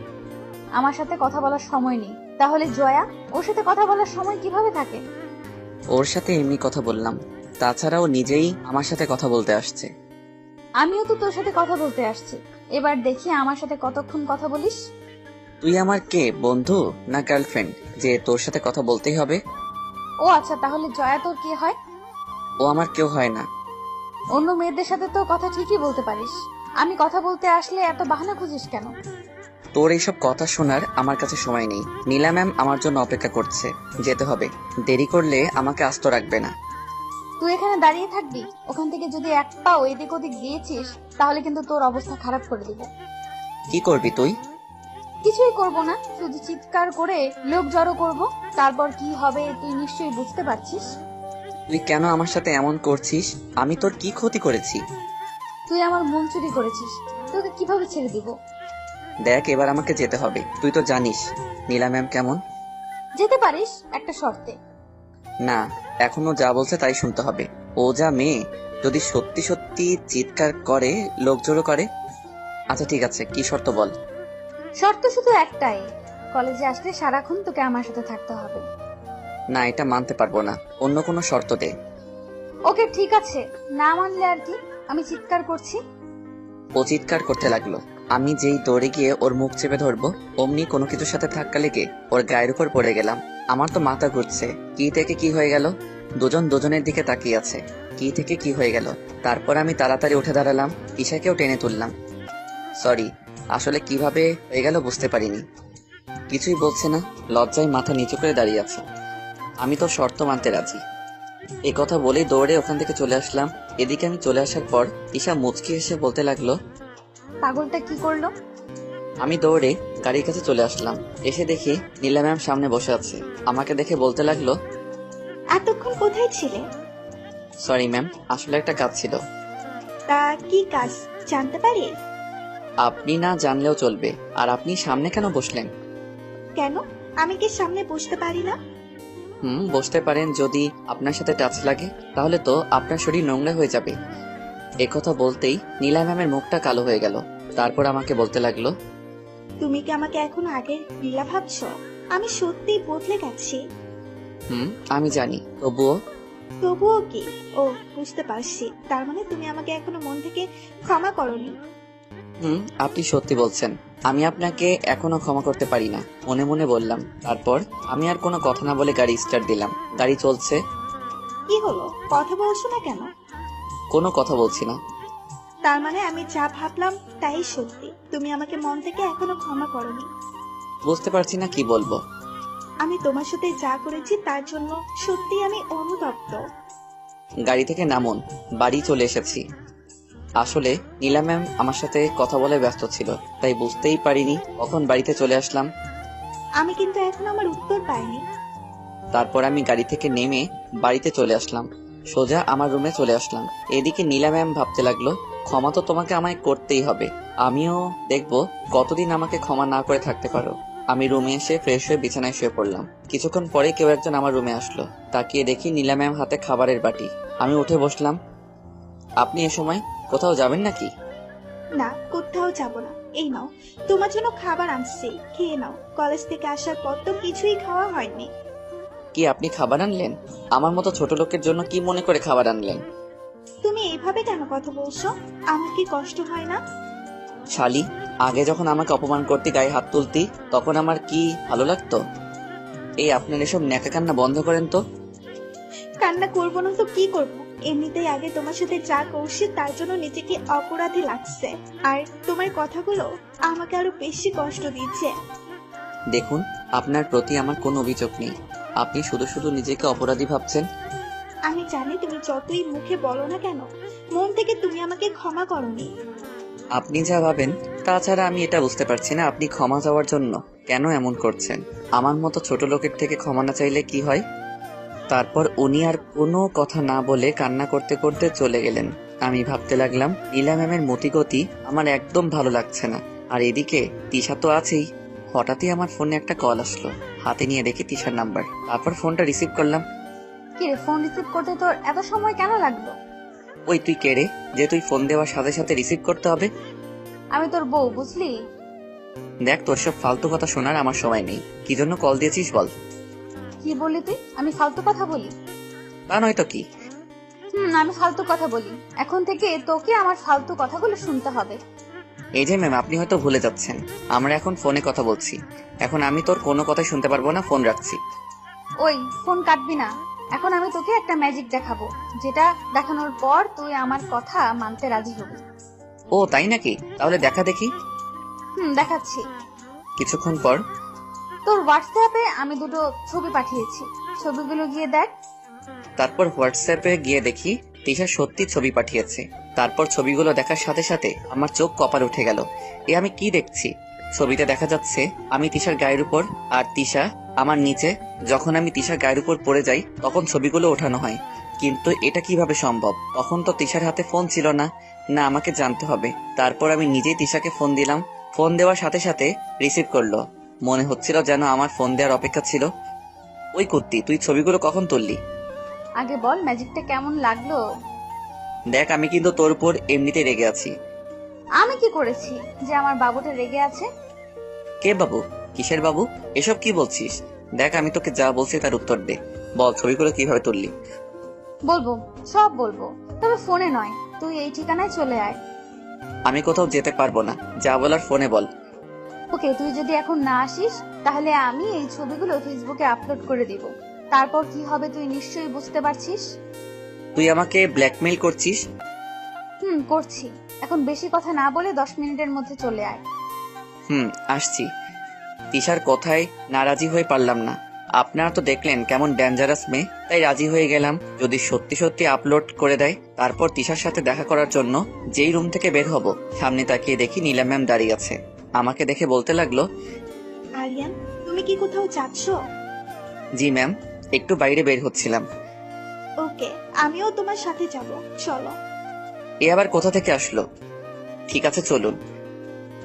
আমার সাথে কথা বলার সময় নেই? তাহলে জয়া, ওর সাথে কথা বলার সময় কিভাবে থাকে?
ওর সাথে এমনি কথা বললাম, তাছাড়াও নিজেই আমার সাথে কথা বলতে আসছে।
আমিও তো তোর সাথে কথা বলতে আসছি, এবার দেখি আমার সাথে কতক্ষণ কথা বলিস।
তুই আমার কে, বন্ধু না গার্লফ্রেন্ড যে তোর সাথে কথা বলতেই হবে?
ও আচ্ছা, তাহলে জয়া তোর কি হয়?
ও আমার কেউ হয় না।
অন্য মেয়েদের সাথে তো কথা ঠিকই বলতে পারিস, আমি কথা বলতে আসলে এত বাহানা খুঁজিস কেন?
তোর এইসব কথা শোনার আমার কাছে সময় নেই। নীলা ম্যাম আমার জন্য অপেক্ষা করছে, যেতে হবে। দেরি করলে আমাকে আস্ত রাখবে না।
তুই এখানে দাঁড়িয়ে থাকবি? ওখান থেকে যদি এক পাও এদিক ওদিক দিয়েছিস তাহলে কিন্তু তোর অবস্থা খারাপ করে দিব।
কি করবি তুই?
কিছুই করব না, শুধু চিৎকার করে লোক জড়ো করব। তারপর কি হবে তুই নিশ্চয়ই বুঝতে পারছিস।
তুই কেন আমার সাথে এমন করছিস? আমি তোর কি ক্ষতি করেছি?
তুই আমার মন চুরি করেছিস, তোকে কিভাবে ছেড়ে দিব?
দেখ, এবার আমাকে যেতে হবে। তুই তো জানিস নীলা ম্যাম কেমন।
যেতে পারিস একটা শর্তে।
না, এখনো যা বলছে তাই শুনতে হবে। ও যা মেয়ে, যদি সত্যি সত্যি চিৎকার করে, লোক জড়ো করে। আচ্ছা ঠিক আছে, কি শর্ত বল।
শর্ত শুধু একটাই, কলেজে আসলে সারাক্ষণ তোকে আমার সাথে থাকতে হবে।
না, এটা মানতে পারবো না, অন্য কোনো শর্ত দে।
ওকে ঠিক আছে, না মানলে আর কি, আমি চিৎকার করছি।
ও চিৎকার করতে লাগলো। আমি যেই দৌড়ে গিয়ে ওর মুখ চেপে ধরবো, অমনি কোনো কিছুর সাথে ধাক্কা লেগে ওর গায়ের উপর পড়ে গেলাম। আমার তো মাথা ঘুরছে, কি থেকে কি হয়ে গেল। দুজন দুজনের দিকে তাকিয়ে আছে, কি থেকে কি হয়ে গেল। তারপর আমি তাড়াতাড়ি উঠে দাঁড়ালাম, ঈশাকেও টেনে তুললাম। সরি, আসলে কিভাবে হয়ে গেল বুঝতে পারিনি। কিছুই বলছে না, লজ্জায় মাথা নিচু করে দাঁড়িয়ে আছে। আমি তো শর্ত মানতে রাজি। এই কথা বলেই দৌড়ে ওখান থেকে চলে আসলাম। এদিকে আমি চলে আসার পর তিশা মুচকি এসে বলতে লাগলো,
পাগলটা কি করলো?
আমি দৌড়ে গাড়ির কাছে চলে আসলাম। এসে দেখি নীলা ম্যাম সামনে বসে আছে। আমাকে দেখে বলতে লাগলো,
এতক্ষণ কোথায় ছিলে?
সরি ম্যাম, আসলে একটা কাজ ছিল।
তা কি কাজ জানতে পারি?
আপনি না জানলেও চলবে। আর আপনি সামনে কেন বসলেন?
কেন, আমি কি সামনে বসতে পারি না?
বসতে পারেন, যদি আপনার সাথে টাচ লাগে তাহলে তো আপনার শরীর নোংরা হয়ে যাবে। একথা বলতেই নীলা ম্যামের মুখটা কালো হয়ে গেল। তারপর আমাকে বলতে লাগলো,
তুমি কি আমাকে এখন আগের নীলা ভাবছো? আমি সত্যিই বদলে গেছি।
আমি জানি, তবুও।
তবুও কি? ও, বুঝতে পারছি, তার মানে তুমি আমাকে এখনো মন থেকে ক্ষমা করনি।
আপনি সত্যি বলছেন। আমি আপনাকে এখনো ক্ষমা করতে পারি না, মনে মনে বললাম। তারপর আমি আর কোনো কথা না বলে গাড়ি স্টার্ট দিলাম। গাড়ি চলছে।
কি হলো, কথা বলছো না কেন?
কোনো কথা বলছি না।
তার মানে আমি যা ভাবলাম তাই সত্যি, তুমি আমাকে মন থেকে এখনো ক্ষমা করনি।
বুঝতে পারছি না কি বলবো।
আমি তোমার সাথে যা করেছি তার জন্য সত্যি আমি অনুতপ্ত।
গাড়ি থেকে নামুন, বাড়ি চলে এসেছি। আসলে নীলা ম্যাম আমার সাথে কথা বলে ব্যস্ত ছিল, তাই বুঝতেই পারিনি কখন বাড়িতে চলে আসলাম।
আমি কিন্তু এখন আমার উত্তর পাইনি।
তারপর আমি গাড়ি থেকে নেমে বাড়িতে চলে আসলাম। সোজা আমার রুমে চলে আসলাম। এদিকে নীলা ম্যাম ভাবতে লাগলো, ক্ষমা তো তোমাকে আমায় করতেই হবে। আমিও দেখবো কতদিন আমাকে ক্ষমা না করে থাকতে পারো। আমি রুমে এসে ফ্রেশ হয়ে বিছানায় শুয়ে পড়লাম। কিছুক্ষণ পরে কেউ একজন আমার রুমে আসলো। তাকিয়ে দেখি নীলা ম্যাম হাতে খাবারের বাটি। আমি উঠে বসলাম। আপনি এ সময় কোথাও যাবেন নাকি?
না, কোথাও যাব না। এই নাও, তোমার জন্য খাবার আনছি, খেয়ে নাও। কলেজ থেকে আসার পর তো কিছুই খাওয়া হয়নি।
কি আপনি খাবার আনলেন? আমার মতো ছোট লোকের জন্য কি মনে করে খাবার আনলেন?
তুমি এইভাবে কেন কথা বলছো? আমার কি কষ্ট হয় না?
শালি, আগে যখন আমাকে অপমান করতে গায়ে হাত তুলতি তখন আমার কি ভালো লাগতো? এই আপনার এসব ন্যাকা কান্না বন্ধ করেন তো।
কান্না করবো না তো কি করব? এমনিতেই আগে তোমার সাথে যা করছি তার জন্য নিজেকে অপরাধী লাগছে, আর তোমার কথাগুলো আমাকে আরো বেশি কষ্ট দিচ্ছে।
দেখুন, আপনার প্রতি আমার কোনো অভিযোগ নেই। আপনি শুধু শুধু নিজেকে অপরাধী ভাবছেন।
আমি জানি তুমি যতই মুখে বলো না কেন, মন থেকে তুমি আমাকে ক্ষমা করনি।
আপনি যা ভাবেন, তাছাড়া আমি এটা বুঝতে পারছি না আপনি ক্ষমা চাওয়ার জন্য কেন এমন করছেন। আমার মতো ছোট লোকের থেকে ক্ষমা না চাইলে কি হয়? তারপর উনি আর কোনো কথা না বলে কান্না করতে করতে চলে গেলেন। আমি ভাবতে লাগলাম, নীলা ম্যামের মতিগতি আমার একদম ভালো লাগছে না। আর এদিকে তিশা তো আছেই। হঠাৎই আমার ফোনে একটা কল আসলো। হাতে নিয়ে দেখি তিশার নাম্বার। তারপর ফোনটা রিসিভ করলাম।
কি রে, ফোন রিসিভ করতে তোর এত সময় কেন লাগলো?
ওই তুই কে রে, যে তুই ফোন দেওয়ার সাথে সাথে রিসিভ করতে হবে?
আমি তোর বউ, বুঝলি?
দেখ, তোর সব ফালতু কথা শোনার আমার সময় নেই। কি জন্য কল দিয়েছিস বল।
কি বললি তুই? আমি ফালতু কথা বলি?
তা নয় তো কি।
আমি ফালতু কথা বলি। এখন থেকে তোকে আমার ফালতু কথাগুলো শুনতে হবে।
এই যে ম্যাম, আপনি হয়তো ভুলে যাচ্ছেন আমরা এখন ফোনে কথা বলছি। এখন আমি তোর কোনো কথাই শুনতে পারবো না, ফোন রাখছি।
ওই, ফোন কাটবি না। এখন আমি তোকে একটা ম্যাজিক দেখাবো, যেটা দেখানোর পর তুই আমার কথা মানতে রাজি হবি।
ও তাই নাকি? তাহলে দেখা দেখি।
দেখাচ্ছি।
কিছুক্ষণ পর
তোর হোয়াটসঅ্যাপে আমি দুটো ছবি পাঠিয়েছি, ছবিগুলো গিয়ে দেখ।
তারপর হোয়াটসঅ্যাপে গিয়ে দেখি তিশা সত্যি ছবি পাঠিয়েছে। তারপর ছবিগুলো দেখার সাথে সাথে আমার চোখ কপাল উঠে গেল। এ আমি কি দেখছি? ছবিতে দেখা যাচ্ছে আমি তিশার গায়ের উপর, আর তিশা আমার নিচে। যখন আমি তিশার গায়ের উপর পড়ে যাই তখন ছবিগুলো ওঠানো হয়। কিন্তু এটা কিভাবে সম্ভব? তখন তো তিশার হাতে ফোন ছিল না। না, আমাকে জানতে হবে। তারপর আমি নিজেই তিশাকে ফোন দিলাম। ফোন দেওয়ার সাথে সাথে রিসিভ করলো। মনে হচ্ছিল যেন আমার ফোন দেওয়ার অপেক্ষা ছিল। ওই কুত্তি, তুই ছবিগুলো কখন তুললি?
আগে বল, ম্যাজিকটা কেমন লাগলো?
দেখ, আমি কিন্তু তোর উপর এমনিতে রেগে আছি।
আমি কি করেছি যে আমার বাবুটা রেগে আছে?
কে বাবু? কিসের বাবু? এসব কি বলছিস? দেখ, আমি তোকে যা বলছি তার উত্তর দে। বল, ছবিগুলো কিভাবে তুললি?
বলবো, সব বলবো, তবে ফোনে নয়। তুই এই ঠিকানায় চলে আয়।
আমি কোথাও যেতে পারবো না, যা বলার ফোনে বল।
ওকে, তুই যদি এখন না আসিস তাহলে আমি এই ছবিগুলো ফেসবুকে আপলোড করে দিব। তারপর কি হবে তুই নিশ্চয়ই বুঝতে পারছিস।
তুই আমাকে ব্ল্যাকমেইল করছিস?
করছি। এখন বেশি কথা না বলে 10 মিনিটের মধ্যে চলে আয়।
আসছি। তিশার কথায় নারাজি হয়ে পারলাম না। আপনারা তো দেখলেন কেমন ডেঞ্জারাস মেয়ে, তাই রাজি হয়ে গেলাম যদি সত্যি সত্যি আপলোড করে দেয়। তারপর তিশার সাথে দেখা করার জন্য যেই রুম থেকে বের হব, সামনে তাকিয়ে দেখি নীলা ম্যাম দাঁড়িয়ে আছে। আমাকে দেখে বলতে লাগলো,
আরিয়ান, তুমি কি কোথাও যাচ্ছ?
জি ম্যাম, একটু বাইরে বের হচ্ছিলাম।
ওকে, আমিও তোমার সাথে যাব, চলো।
এ আবার কোথা থেকে আসলো? ঠিক আছে চলুন।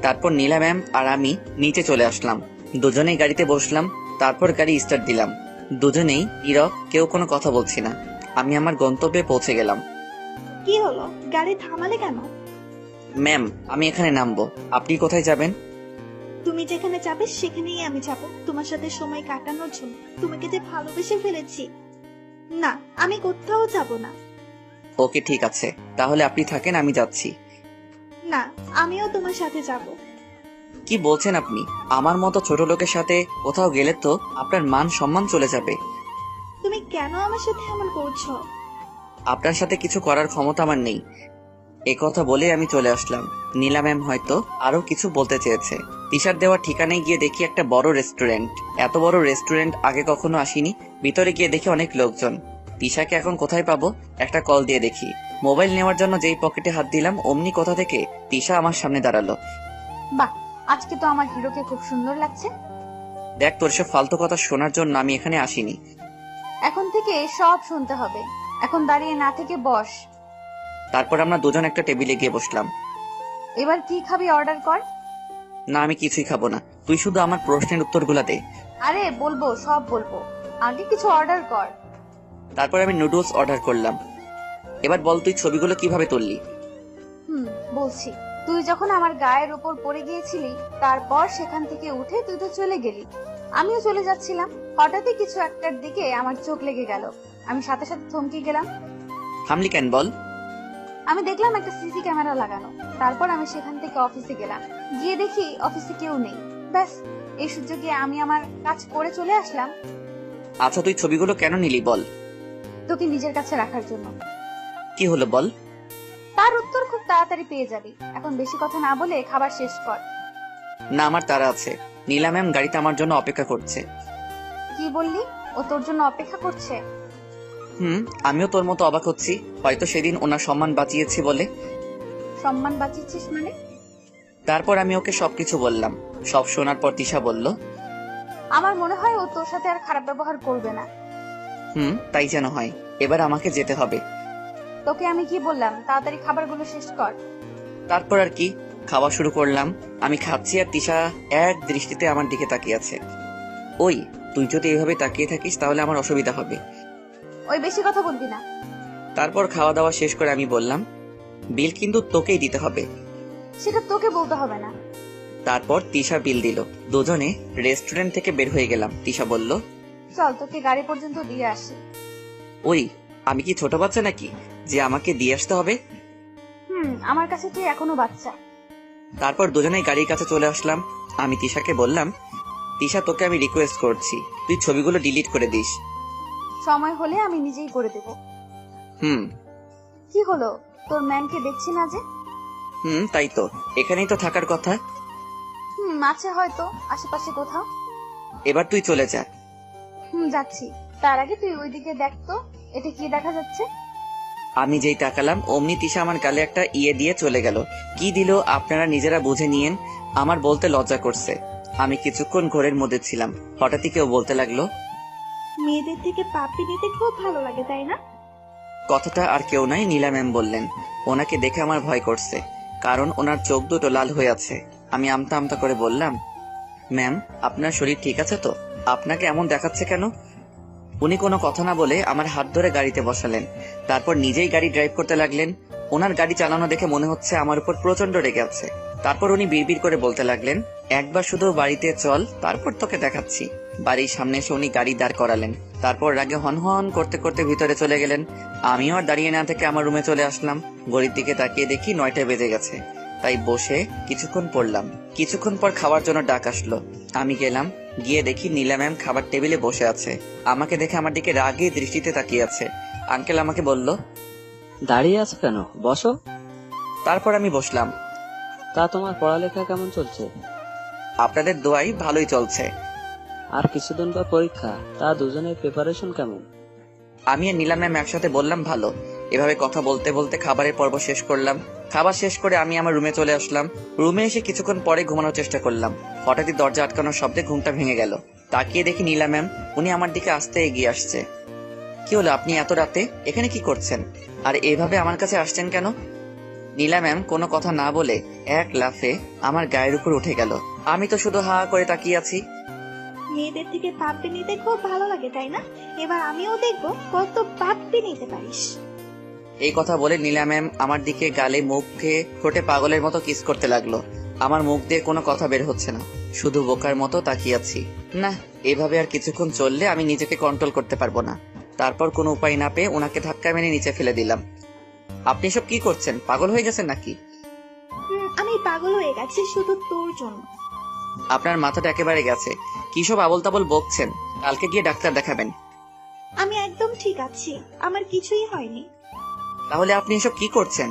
তারপর নীলা ম্যাম আর আমি নিচে চলে আসলাম, দুজনেই গাড়িতে বসলাম। তারপর গাড়ি স্টার্ট দিলাম, দুজনেই নীরব, কেউ কোনো কথা বলছি না। আমি আমার গন্তব্যে পৌঁছে গেলাম।
কি হলো, গাড়ি থামালে কেন?
ম্যাম, আমি এখানে নামবো, আপনি কোথায় যাবেন?
তুমি যেখানে যাবে সেখানেই আমি যাব, তোমার সাথে সময় কাটানোর জন্য। তোমাকে যে ভালোবেসে ফেলেছি। না, আমি কোথাও যাব না।
ওকে ঠিক আছে, তাহলে আপনি থাকেন, আমি যাচ্ছি।
না, আমিও তোমার সাথে যাব।
কি বলছেন আপনি? আমার মতো ছোট লোকের সাথে কোথাও গেলে তো আপনার মান সম্মান চলে যাবে।
তুমি কেন আমার সাথে এমন করছো?
আপনার সাথে কিছু করার ক্ষমতা আমার নেই। এ কথা বলে আমি চলে আসলাম। নীলা ম্যাম হয়তো আরো কিছু বলতে চেয়েছে। তিশার দেওয়া ঠিকানায় গিয়ে দেখি একটা বড় রেস্টুরেন্ট। এত বড় রেস্টুরেন্ট আগে কখনো আসিনি। ভিতরে গিয়ে দেখি অনেক লোকজন। তিশাকে এখন কোথায় পাবো? একটা কল দিয়ে দেখি। মোবাইল নেওয়ার জন্য যেই পকেটে হাত দিলাম, অমনি কোথা থেকে তিশা আমার সামনে দাঁড়ালো।
বাহ, আজকে তো আমার হিরোকে খুব সুন্দর লাগছে।
দেখ, তোর সব ফালতু কথা শোনার জন্য আমি এখানে আসিনি।
এখন থেকে সব শুনতে হবে। এখন দাঁড়িয়ে না থেকে বস।
তারপর আমরা দুজন একটা টেবিলে গিয়ে বসলাম।
এবার কি খাবি অর্ডার কর।
না, আমি কিছুই খাবো না, তুই শুধু আমার প্রশ্নের উত্তরগুলা দে।
আরে বলবো, সব বলবো, আগে কিছু অর্ডার কর।
তারপর আমি নুডলস অর্ডার করলাম। এবার বল, তুই ছবিগুলো কিভাবে তুললি?
বলছি, তুই যখন আমার গায়ের উপর পড়ে গিয়েছিলি, তারপর সেখান থেকে উঠে তুই তো চলে গেলি। আমিও চলে যাচ্ছিলাম, হঠাৎই কিছু একটার দিকে আমার চোখ লেগে গেল। আমি সাথে সাথে থমকে গেলাম।
থামলি কেন বল?
আমি দেখলাম একটা সিসি ক্যামেরা লাগানো। তারপর আমি সেখান থেকে অফিসে গেলাম, গিয়ে দেখি অফিসে কেউ নেই। ব্যাস, এই সুযোগে আমি আমার কাজ করে চলে আসলাম।
আচ্ছা, তুই ছবিগুলো কেন নিলি বল?
তোকে নিজের কাছে রাখার জন্য।
কি হলো বল?
তার উত্তর খুব তাড়াতাড়ি পেয়ে যাবি। এখন বেশি কথা না বলে খাবার শেষ কর।
না, আমার তারা আছে। নীলা ম্যাম গাড়িতে আমার জন্য অপেক্ষা করছে।
কি বললি? ও তোর জন্য অপেক্ষা করছে?
আমিও তোর মতো অবাক হচ্ছি। হয়তো সেদিন ওনার সম্মান বাঁচিয়েছি বলে।
সম্মান বাঁচিয়েছিস মানে?
তারপর আমি ওকে সবকিছু বললাম। সব শোনার পর তিশা বলল,
আমার মনে হয় ও তোর সাথে আর খারাপ ব্যবহার করবে না।
তাই যেন হয়। এবার আমাকে যেতে হবে।
তোকে আমি কি বললাম, তাড়াতাড়ি খাবারগুলো শেষ কর।
তারপর আর কি, খাওয়া শুরু করলাম। আমি খাচ্ছি আর তিশা এক দৃষ্টিতে আমার দিকে তাকিয়ে আছে। ওই, তুই যদি এইভাবে তাকিয়ে থাকিস তাহলে আমার অসুবিধা হবে।
ওই বেশি কথা বলবি না।
তারপর খাওয়া দাওয়া শেষ করে আমি বললাম, বিল কিন্তু তোকেই দিতে হবে।
সেটা তোকে বলতে হবে না।
তারপর তিশা বিল দিল। দুজনে রেস্টুরেন্ট থেকে বের হয়ে গেলাম। তিশা বলল,
চল তোকে গাড়ি পর্যন্ত দিয়ে আসি।
ওই, আমি কি ছোট বাচ্চা নাকি যে আমাকে দিয়ে আসতে হবে?
আমার কাছে তুই এখনো বাচ্চা।
তারপর দুজনেই গাড়ির কাছে চলে আসলাম। আমি তিশাকে বললাম, তিশা, তোকে আমি রিকোয়েস্ট করছি, তুই ছবিগুলো ডিলিট করে দিস।
সময় হলে আমি নিজেই করে দেব। কি হলো, তোর ম্যামকে দেখছি না যে?
তাই তো, এখানেই তো থাকার কথা।
আছে হয়তো আশেপাশে কোথাও।
এবার তুই চলে যা।
যাচ্ছি। তার আগে তুই ওইদিকে দেখ তো, এটা কি দেখা যাচ্ছে?
আমি যেই তাকালাম অমনি তিশা আমার গালে একটা ইয়ে দিয়ে চলে গেল। কি দিল আপনারা নিজেরা বুঝে নিয়েন, আমার বলতে লজ্জা করছে। আমি কিছুক্ষণ ঘোরের মধ্যে ছিলাম, হঠাৎই কেউ বলতে লাগলো,
মেয়েদের থেকে পাপ্পি দিতে খুব ভালো লাগে, তাই না?
কথাটা আর কেউ নয়, নীলা ম্যাম বললেন। ওনাকে দেখে আমার ভয় করছে, কারণ ওনার চোখ দুটো লাল হয়ে আছে। আমি আমতা আমতা করে বললাম, ম্যাম, আপনার শরীর ঠিক আছে তো? আপনাকে এমন দেখাচ্ছে কেন? উনি কোনো কথা না বলে আমার হাত ধরে গাড়িতে বসালেন। তারপর নিজেই গাড়ি ড্রাইভ করতে লাগলেন। ওনার গাড়ি চালানো দেখে মনে হচ্ছে আমার উপর প্রচন্ড রেগে আছে। তারপর উনি বিড়বিড় করে বলতে লাগলেন, একবার শুধু বাড়িতে চল, তারপর তোকে দেখাচ্ছি। বাড়ির সামনে এসে উনি গাড়ি দাঁড় করালেন। তারপর রাগে হনহন করতে করতে ভিতরে চলে গেলেন। আমিও আর দাঁড়িয়ে না থেকে আমার রুমে চলে আসলাম। ঘড়ির দিকে তাকিয়ে দেখি 9টা বেজে গেছে। তাই বসে কিছুক্ষণ পড়লাম। কিছুক্ষণ পর খাওয়ার জন্য ডাক আসলো। আমি গেলাম, গিয়ে দেখি নীলা ম্যাম খাবার টেবিলে বসে আছে। আমাকে দেখে আমার দিকে রাগে দৃষ্টিতে তাকিয়ে আছে। আঙ্কেল আমাকে বলল,
দাঁড়িয়ে আছো কেন, বসো।
তারপর আমি বসলাম।
তা তোমার পড়ালেখা কেমন চলছে?
আপনাদের দোয়াই ভালোই চলছে।
আর কিছুদিন পর পরীক্ষা, তা দুজনের প্রিপারেশন কেমন?
আমি আর নীলা ম্যাম একসাথে বললাম ভালো। এভাবে কথা বলতে বলতে খাবারের পর্ব শেষ করলাম। খাবার শেষ করে আমি আমার রুমে চলে আসলাম। রুমে এসে কিছুক্ষণ পরে ঘুমানোর চেষ্টা করলাম। হঠাৎই দরজা আটকানোর শব্দে ঘুমটা ভেঙে গেল। তাকিয়ে দেখি নীলা ম্যাম, উনি আমার দিকে আস্তে এগিয়ে আসছে। কি হলো, আপনি এত রাতে এখানে কি করছেন? আর এইভাবে আমার কাছে আসছেন কেন? নীলা ম্যাম কোনো কথা না বলে এক লাফে আমার গায়ের উপর উঠে গেল। আমি তো শুধু হা করে তাকিয়ে আছি।
মেয়েদের থেকে পাপ্পি নিতে খুব ভালো লাগে তাই না? এবার আমিও দেখবো কত পাপ্পি নিতে পারিস।
এই কথা বলে নীলা ম্যাম আমার দিকে গালে মুখে ঠোঁটে পাগলের মতো কিস করতে লাগলো। আমার মুখ দিয়ে কোনো কথা বের হচ্ছে না, শুধু বোকার মতো তাকিয়ে আছি। না, এভাবে আর কিছুক্ষণ চললে আমি নিজেকে কন্ট্রোল করতে পারবো না। তারপর কোনো উপায় না পেয়ে ওনাকে ধাক্কা মেরে নিচে ফেলে দিলাম। আপনি সব কি করছেন? পাগল হয়ে গেছেন নাকি?
আমি পাগল হয়ে গেছি শুধু তোর জন্য।
আপনার মাথাটা একেবারে গেছে। কি সব আবল তাবল বকছেন? কালকে গিয়ে ডাক্তার দেখাবেন।
আমি একদম ঠিক আছি, আমার কিছুই হয়নি।
তাহলে আপনি এসব কি করছেন?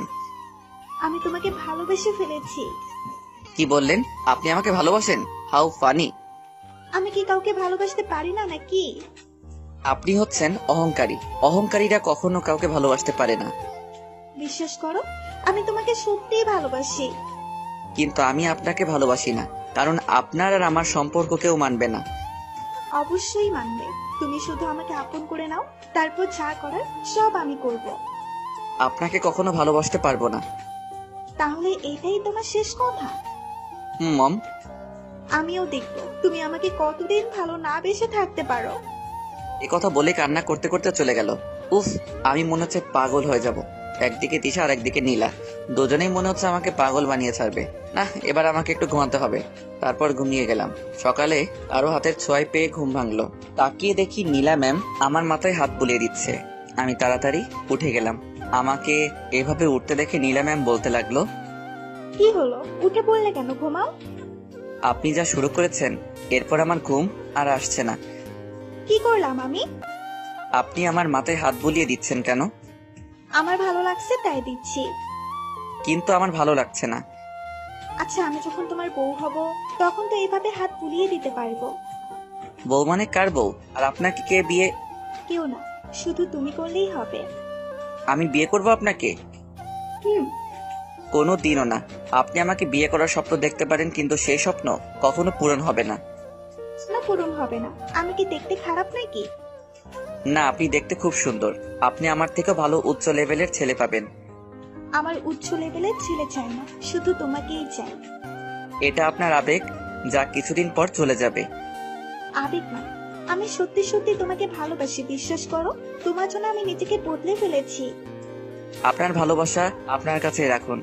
আমি তোমাকে ভালোবেসে ফেলেছি।
কি বললেন? আপনি আমাকে ভালোবাসেন? How funny.
আমি কি কাউকে ভালোবাসতে পারি না নাকি?
আপনি হচ্ছেন অহংকারী। অহংকারীরা কখনো কাউকে ভালোবাসতে পারে না।
বিশ্বাস করো, আমি তোমাকে সত্যিই ভালোবাসি।
কিন্তু আমি আপনাকে ভালোবাসি না, কারণ আপনার আর আমার সম্পর্ক কেউ মানবে না।
অবশ্যই মানবে। তুমি শুধু আমাকে আপন করে নাও, তারপর যা করার সব আমি করব।
আপনাকে কখনো ভালোবাসতে পারবো না।
তাহলে এটাই তোমার শেষ কথা?
মম।
আমিও দেখব তুমি আমাকে কতদিন ভালো না বেসে থাকতে পারো।
এ কথা বলে কান্না করতে করতে চলে গেল। উফ, আমি মনে হচ্ছে পাগল হয়ে যাব। একদিকে তিশা আর একদিকে নীলা, দুজনেই মনে হচ্ছে আমাকে পাগল বানিয়ে ছাড়বে। না, এবার আমাকে একটু ঘুমাতে হবে। তারপর ঘুমিয়ে গেলাম। সকালে আরো হাতের ছোঁয়ায় পেয়ে ঘুম ভাঙলো। তাকিয়ে দেখি নীলা ম্যাম আমার মাথায় হাত বুলিয়ে দিচ্ছে। আমি তাড়াতাড়ি উঠে গেলাম। আমাকে এভাবে উঠতে দেখে নীলা ম্যাম বলতে লাগলো,
কি হলো, উঠে পড়লে কেন? ঘুমাও।
আপনি যা শুরু করেছেন, এরপর আমার ঘুম আর আসছে না।
কি করলাম আমি?
আপনি আমার মাথায় হাত বুলিয়ে দিচ্ছেন কেন?
আমার ভালো লাগছে তাই দিচ্ছি।
কিন্তু আমার ভালো লাগছে না।
আচ্ছা, আমি যখন তোমার বউ হব তখন তো এইভাবে হাত বুলিয়ে দিতে পারবো।
বউ মানে কার বউ? আর আপনাকে কে বিয়ে?
কেউ না, শুধু তুমি করলেই হবে।
আমি বিয়ে করব আপনাকে? কোনো দিনও না। আপনি আমাকে বিয়ে করার স্বপ্ন দেখতে পারেন, কিন্তু সেই স্বপ্ন কখনো পূরণ হবে না।
না, পূরণ হবে না। আমি কি দেখতে খারাপ নাকি?
না, আপনি দেখতে খুব সুন্দর। আপনি আমার থেকে ভালো উচ্চ লেভেলের ছেলে পাবেন।
আমার উচ্চ লেভেলের ছেলে চাই না, শুধু তোমাকেই চাই।
এটা আপনার আবেগ, যা কিছুদিন পর চলে যাবে।
আবেগ না, আমি সত্যি সত্যি তোমাকে ভালোবাসি, বিশ্বাস করো। তোমার জন্য আমি নিজেকে বদলে ফেলেছি।
আপনার ভালোবাসা আপনার কাছে রাখুন।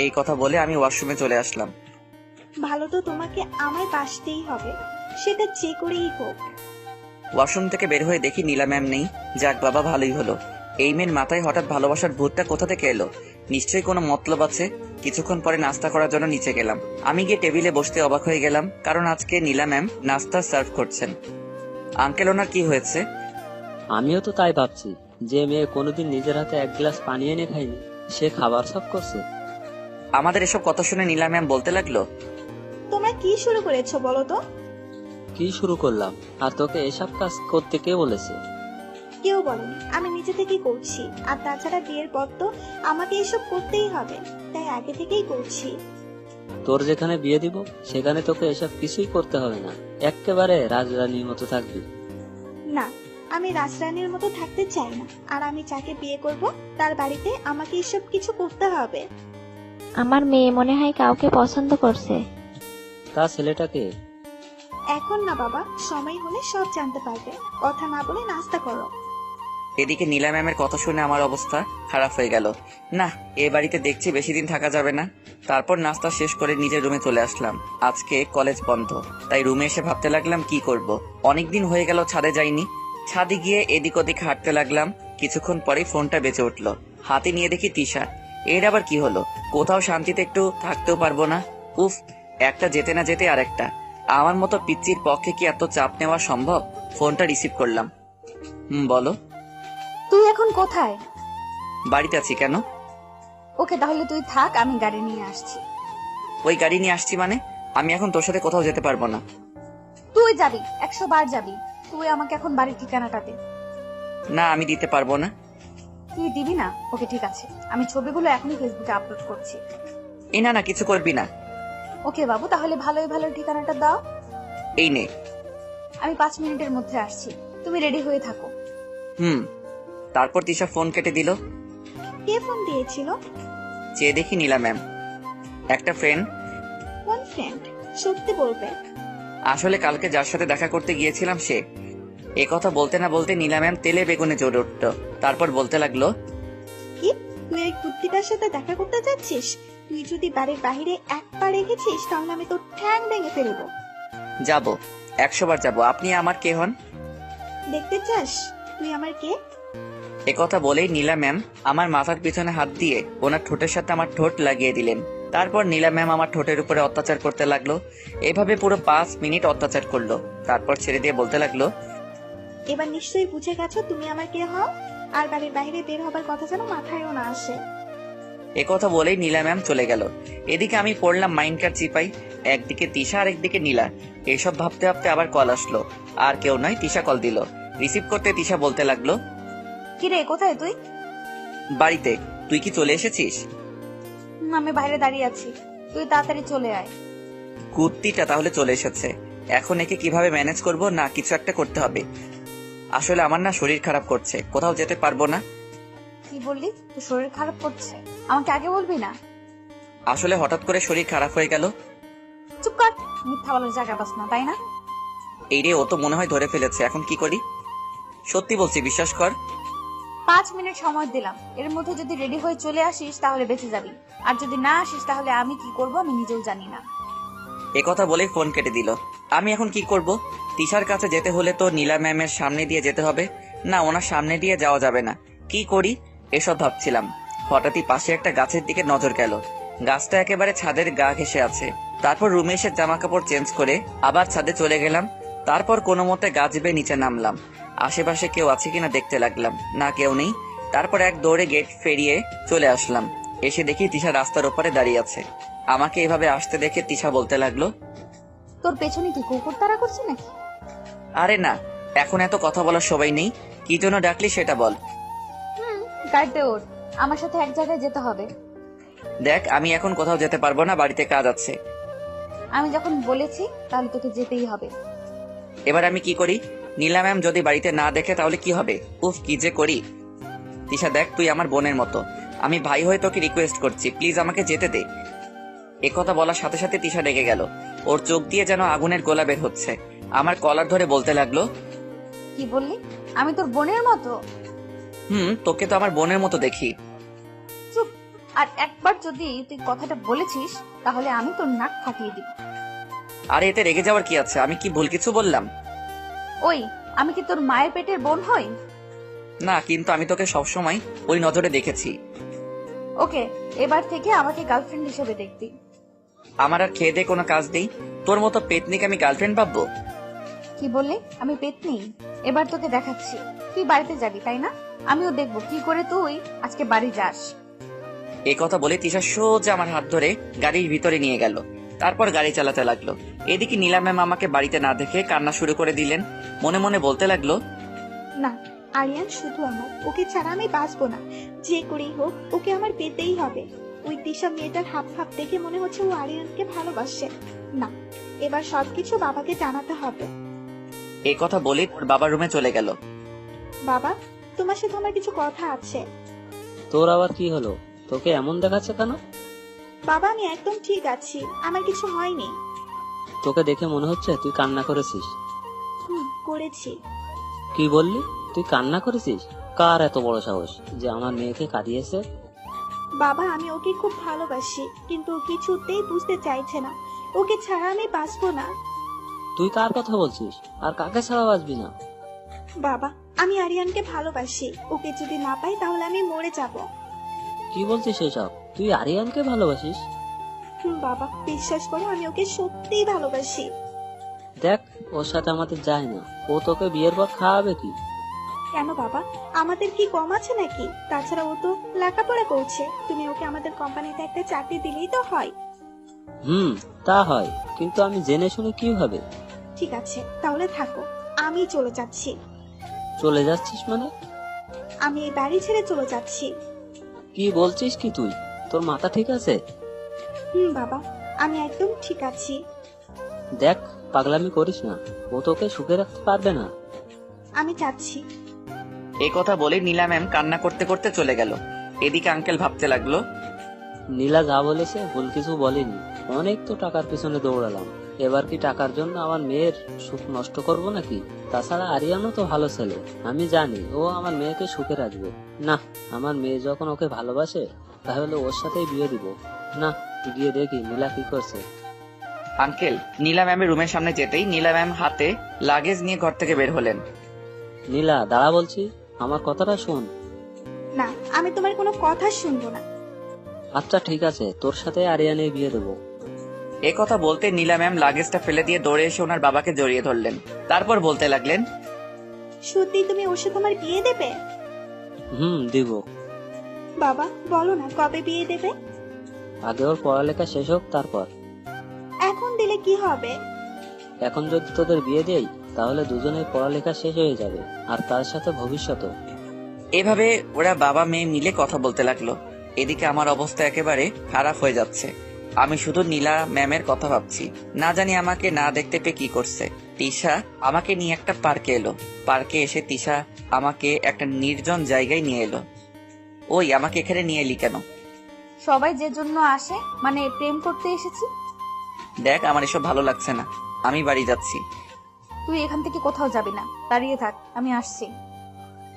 এই কথা বলে আমি ওয়াশরুমে চলে আসলাম।
ভালো তো তোমাকে আমায় বাসতেই হবে, সেটা যে করেই হোক।
ওয়াশরুম থেকে বের হয়ে দেখি নীলা ম্যাম নেই। যাক বাবা, ভালোই হলো। এই মেয়ের মাথায় হঠাৎ ভালোবাসার ভূতটা কোথা থেকে এলো? নিশ্চয়ই কোনো মতলব আছে। কিছুক্ষণ পরে নাস্তা করার জন্য নিচে গেলাম। আমি গিয়ে টেবিলে বসতে অবাক হয়ে গেলাম, কারণ আজকে নীলা ম্যাম নাস্তা সার্ভ করছেন। আঙ্কেল, ওনার কি হয়েছে?
আমিও তো তাই ভাবছি, যে মেয়ে কোনোদিন নিজের হাতে এক গ্লাস পানি এনে খায়নি, সে খাবার সব করছে।
আমাদের এসব কথা শুনে নীলা ম্যাম বলতে লাগলো,
তোমরা কি শুরু করেছো বলো তো?
কি শুরু করলাম? আর তোকে এসব কাজ করতে কে বলেছে?
কেউ বলেনি, আমি নিজে থেকেই করছি। আর তাছাড়া বিয়ের পর তো আমাকে এসব করতেই হবে, তাই আগে থেকেই করছি।
তোর যেখানে বিয়ে দিব সেখানে তোকে এসব কিছুই করতে হবে না, একেবারে রাজরানীর মতো থাকবি।
না, আমি রাজরানীর মতো থাকতে চাই না। আর আমি যাকে বিয়ে করব তার বাড়িতে আমাকে এসব কিছু করতে হবে।
আমার মেয়ে মনে হয় কাউকে পছন্দ করছে।
তা ছেলেটাকে?
এখন না বাবা, সময় হলে সব জানতে পারবে। কথা না বলে নাস্তা করো।
এদিকে নীলা ম্যামের কথা শুনে আমার অবস্থা খারাপ হয়ে গেল। না, এ বাড়িতে দেখছি বেশি দিন থাকা যাবে না। তারপর নাস্তা শেষ করে নিজের রুমে চলে আসলাম। আজকে কলেজ বন্ধ, তাই রুমে এসে ভাবতে লাগলাম কি করব। অনেকদিন হয়ে গেল ছাদে যাইনি। ছাদে গিয়ে এদিক ওদিক হাঁটতে লাগলাম। কিছুক্ষণ পরেই ফোনটা বেজে উঠলো। হাতে নিয়ে দেখি তিশা। এর আবার কি হলো? কোথাও শান্তিতে একটু থাকতেও পারবো না। উফ, একটা যেতে না যেতে আরেকটা। আমার মতো পিচ্চির পক্ষে কি এত চাপ নেওয়া সম্ভব? ফোনটা রিসিভ করলাম। বলো।
তুই এখন কোথায়?
বাড়িতে আছি। কেন?
ওকে, তাহলে তুই থাক, আমি গাড়ি নিয়ে আসছি।
ওই গাড়ি নিয়ে আসছি মানে? আমি এখন তোর সাথে কোথাও যেতে পারবো না।
তুই তুই যাবি, 100 বার যাবি। তুই আমাকে এখন বাড়ির ঠিকানাটা দে।
না, আমি দিতে পারবো না।
তুই দিবি না? ওকে ঠিক আছে, আমি ছবিগুলো এখনই ফেসবুকে আপলোড করছি।
না না, কিছু করবি না।
ওকে বাবু, তাহলে ভালোই ভালো ঠিকানাটা দাও।
এই নে।
আমি 5 মিনিটের মধ্যে আসছি, তুমি রেডি হয়ে থাকো।
তারপর তিশা ফোন কেটে দিল।
কে ফোন দিয়েছিল?
চেয়ে দেখি নীলা ম্যাম। একটা ফ্রেন্ড।
কোন ফ্রেন্ড? সত্যি বলবে?
আসলে কালকে যার সাথে দেখা করতে গিয়েছিলাম সে। এ কথা বলতে না বলতে নীলা ম্যাম তেলে বেগুনে জ্বলে উঠল। তারপর বলতে লাগলো,
কি তুই এই কুত্তিটার সাথে দেখা করতে যাচ্ছিস? তুই যদি বাড়ির বাইরে এক পা রেখেছিস তাহলে আমি তোর ঠ্যাং ভেঙে ফেলবো।
যাবো, 100 বার যাবো। আপনি আমার কে হন?
দেখতে চাস তুই আমার কে?
এ কথা বলেই নীলা ম্যাম আমার মাথার পিছনে হাত দিয়ে ওনার ঠোঁটের সাথে আমার ঠোঁট লাগিয়ে দিলেন। তারপর নীলা ম্যাম আমার ঠোঁটের উপরে অত্যাচার করতে লাগলো। এভাবে পুরো 5 মিনিট অত্যাচার করলো। তারপর ছেড়ে দিয়ে বলতে লাগলো,
এবার নিশ্চয়ই বুঝে গেছো তুমি আমার কে হও, আর বাড়ির বাইরে বের হবার কথা যেন মাথায়ও না আসে।
এ কথা বলেই নীলা ম্যাম চলে গেল। এদিকে আমি পড়লাম মাইন্ডকার চিপাই, একদিকে তিশা আর একদিকে নীলা। এসব ভাবতে ভাবতে আবার কল আসলো। আর কেউ নয়, তিশা কল দিল। রিসিভ করতে তিশা বলতে লাগলো,
কিরে কোথায় তুই?
বাড়িতে। তুই কি চলে এসেছিস?
আমি বাইরে দাঁড়িয়ে আছি, তুই তাড়াতাড়ি চলে আয়।
কুত্তিটা তাহলে চলে এসেছে। এখন একে কিভাবে ম্যানেজ করব, না কিছু একটা করতে হবে। আসলে আমার না শরীর খারাপ করছে, কোথাও যেতে পারবো না।
কি বললি? তোর শরীর খারাপ করছে? আমাকে আগে বলবি না?
আসলে হঠাৎ করে শরীর খারাপ হয়ে গেল।
চুপ কর, মিথ্যা বলার জায়গা পাস না, তাই না?
এই রে, ও তো মনে হয় ধরে ফেলেছে। এখন কি করি? সত্যি বলছি, বিশ্বাস কর।
5 মিনিট সময় দিলাম, এর মধ্যে যদি রেডি হয়ে চলে আসিস তাহলে বেঁচে যাবি, আর যদি না আসিস তাহলে আমি কি করব আমি নিজেও জানি না।
এ কথা বলে ফোন কেটে দিল। আমি এখন কি করব? তিশার কাছে যেতে হলে তো নীলা ম্যামের সামনে দিয়ে যেতে হবে। না, ওনার সামনে দিয়ে যাওয়া যাবে না। কি করি এসব ভাবছিলাম, হঠাৎই পাশে একটা গাছের দিকে নজর গেল। গাছটা একেবারে ছাদের গা ঘেঁষে আছে। তারপর রুমে এসে জামা কাপড় চেঞ্জ করে আবার ছাদে চলে গেলাম। তারপর কোনো মতে গাছ বেয়ে নিচে নামলাম। আশেপাশে কেউ আছে কিনা দেখতে লাগলাম। না, কেউ নেই। তারপর এক দৌড়ে গেট ফেরিয়ে চলে আসলাম। এসে দেখি তিশা রাস্তার ওপারে দাঁড়িয়ে আছে। আমাকে এভাবে আসতে দেখে তিশা বলতে লাগলো,
তোর পেছনে কি কুকুর তাড়া করছে নাকি?
আরে না, এখন এত কথা বলার সবাই নেই। কি জন্য ডাকলি সেটা বল।
গাড়িতে ওঠ, আমার সাথে এক জায়গায় যেতে হবে।
দেখ, আমি এখন কোথাও যেতে পারবো না, বাড়িতে কাজ আছে।
আমি যখন বলেছি তাহলে তোকে যেতেই হবে।
এবার আমি কি করি? নীলা ম্যাম যদি বাড়িতে না দেখে তাহলে কি হবে? উফ, কি যে করি। তিশা দেখ, তুই আমার বোনের মতো। আমি ভাই হয়ে তোকে রিকোয়েস্ট করছি, প্লিজ আমাকে যেতে দে। একথা বলার সাথে সাথে তিশা রেগে গেল। ওর চোখ দিয়ে যেন আগুনের গোলা বের হচ্ছে। আমার কলার ধরে বলতে লাগলো,
কি বললি? আমি তোর বোনের মতো?
তোকে তো আমার বোনের মতো দেখি।
চুপ! আর একবার যদি তুই কথাটা বলেছিস তাহলে আমি তোর নাক ফাটিয়ে দিব।
আরে এতে রেগে যাওয়ার কি আছে? আমি কি ভুল কিছু বললাম?
ওই, আমি কি তোর মায়ের পেটের বোন হই?
না, কিন্তু আমি তোকে সবসময় ওই নজরে দেখেছি।
ওকে, এবার থেকে আমাকে গার্লফ্রেন্ড হিসেবে দেখবি।
আমার আর খেয়ে দিয়ে কোনো কাজ নেই। তোর মতো পেতনিকে আমি গার্লফ্রেন্ড ভাববো?
কি বললি? আমি পেতনি? এবার তোকে দেখাচ্ছি। তুই বাড়িতে যাবি তাই না? আমিও দেখবো কি করে তুই আজকে বাড়ি যাস।
এই কথা বলে তিশা সোজা আমার হাত ধরে গাড়ির ভিতরে নিয়ে গেল। তারপর গাড়ি চালাতে লাগলো। এদিকে নীলা ম্যাম আমাকে বাড়িতে না দেখে কান্না শুরু করে দিলেন। মনে মনে বলতে লাগলো,
না, আরিয়ান শুধু আমার, ওকে ছাড়া আমি বাঁচবো না। যে করেই হোক ওকে আমার পেতেই হবে। ওই দিশা মেয়েটার হাব ভাব দেখে মনে হচ্ছে ও আরিয়ানকে ভালোবাসে। না, এবার সবকিছু বাবাকে জানাতে হবে।
এই কথা বলে ওর বাবার রুমে চলে গেল।
বাবা, তোমার সাথে আমার কিছু কথা আছে।
তোর আবার কি হলো? তোকে এমন দেখাচ্ছে কেন?
বাবা, আমি একদম ঠিক আছি, আমার কিছু হয়নি।
তোকে দেখে মনে হচ্ছে তুই কান্না করেছিস।
করেছি।
কি বললি? তুই কান্না করেছিস? কার এত বড় সাহস যে আমার মেয়েকে কাঁদিয়েছে?
বাবা, আমি ওকে খুব ভালোবাসি, কিন্তু ও কিছুতেই বুঝতে চাইছে না। ওকে ছাড়া আমি বাঁচবো না।
তুই কার কথা বলছিস? আর কাকে ছাড়া বাঁচবি না?
বাবা, আমি আরিয়ানকে ভালোবাসি। ওকে যদি না পাই তাহলে আমি মরে যাব।
কি বলছিস এসব? তুই আরিয়ানকে ভালোবাসিস?
বাবা, বিশ্বাস করো, আমি ওকে সত্যিই ভালোবাসি।
দেখ, ওর সাথে আমাদের যায় না। ও তোকে বিয়ের পর খাওয়াবে কি?
কেন বাবা, আমাদের কি কম আছে নাকি? তাছাড়া ও তো লেখাপড়া করছে। তুমি ওকে আমাদের কোম্পানিতে একটা চাকরি দিলেই তো হয়।
তা হয়, কিন্তু আমি জেনে শুনে কিভাবে?
ঠিক আছে, তাহলে থাকো, আমি চলে যাচ্ছি।
চলে যাচ্ছিস মানে?
আমি এই বাড়ি ছেড়ে চলে যাচ্ছি।
কি বলছিস কি তুই? তোর মাথা ঠিক আছে?
বাবা, আমি একদম ঠিক আছি।
দেখ, পাগলামি করিস না, ও তোকে সুখে রাখতে পারবে না।
আমি যাচ্ছি।
এই কথা বলে নীলা ম্যাম কান্না করতে করতে চলে গেল। এদিকে আঙ্কেল ভাবতে লাগলো,
নীলা যা বলেছে ভুল কিছু বলেনি। অনেক তো টাকার পিছনে দৌড়ালাম, এবার কি টাকার জন্য আমার মেয়ের সুখ নষ্ট করব নাকি? তাছাড়া আরিয়ানও তো ভালো ছেলে, আমি জানি ও আমার মেয়েকে সুখে রাখবে। না, আমার মেয়ে যখন ওকে ভালোবাসে তাহলে ওর সাথেই বিয়ে দিব। না, গিয়ে দেখি নীলা কি করছে।
আঙ্কেল নীলা ম্যামের রুমের সামনে যেতেই নীলা ম্যাম হাতে লাগেজ নিয়ে ঘর থেকে বের হলেন।
নীলা দাঁড়া বলছি, আমার কথাটা শোন।
না, আমি তোমার কোনো কথা শুনবো না।
আচ্ছা ঠিক আছে, তোর সাথে আরিয়ানের বিয়ে দেবো।
এ কথা বলতে নীলা ম্যাম লাগেজটা ফেলে দিয়ে দৌড়ে এসে ওনার বাবাকে জড়িয়ে ধরলেন। তারপর বলতে লাগলেন,
সত্যি তুমি ওর সাথে আমার বিয়ে দেবে?
দিব।
বাবা বলো না, কবে বিয়ে দেবে?
আগে ওর পড়ালেখা শেষ হোক তারপর।
এখন দিলে কি হবে?
এখন যদি তোদের বিয়ে দেই তাহলে দুজনের পড়ালেখা শেষ হয়ে যাবে, আর তার সাথে ভবিষ্যৎও।
এভাবে ওরা বাবা মেয়ে মিলে কথা বলতে লাগলো। এদিকে আমার অবস্থা একেবারে খারাপ হয়ে যাচ্ছে। আমি শুধু নীলা ম্যামের কথা ভাবছি। না জানি আমাকে না দেখতে পেয়ে কি করছে। তিশা আমাকে নিয়ে একটা পার্কে এলো। পার্কে এসে তিশা আমাকে একটা নির্জন জায়গায় নিয়ে এলো। ওই, আমাকে এখানে নিয়ে এলি কেন?
সবাই যে জন্য আসে, মানে প্রেম করতে এসেছি।
দেখ, আমার এসব ভালো লাগছে না, আমি বাড়ি যাচ্ছি।
তুই এখান থেকে কোথাও যাবি না, দাঁড়িয়ে থাক, আমি আসছি।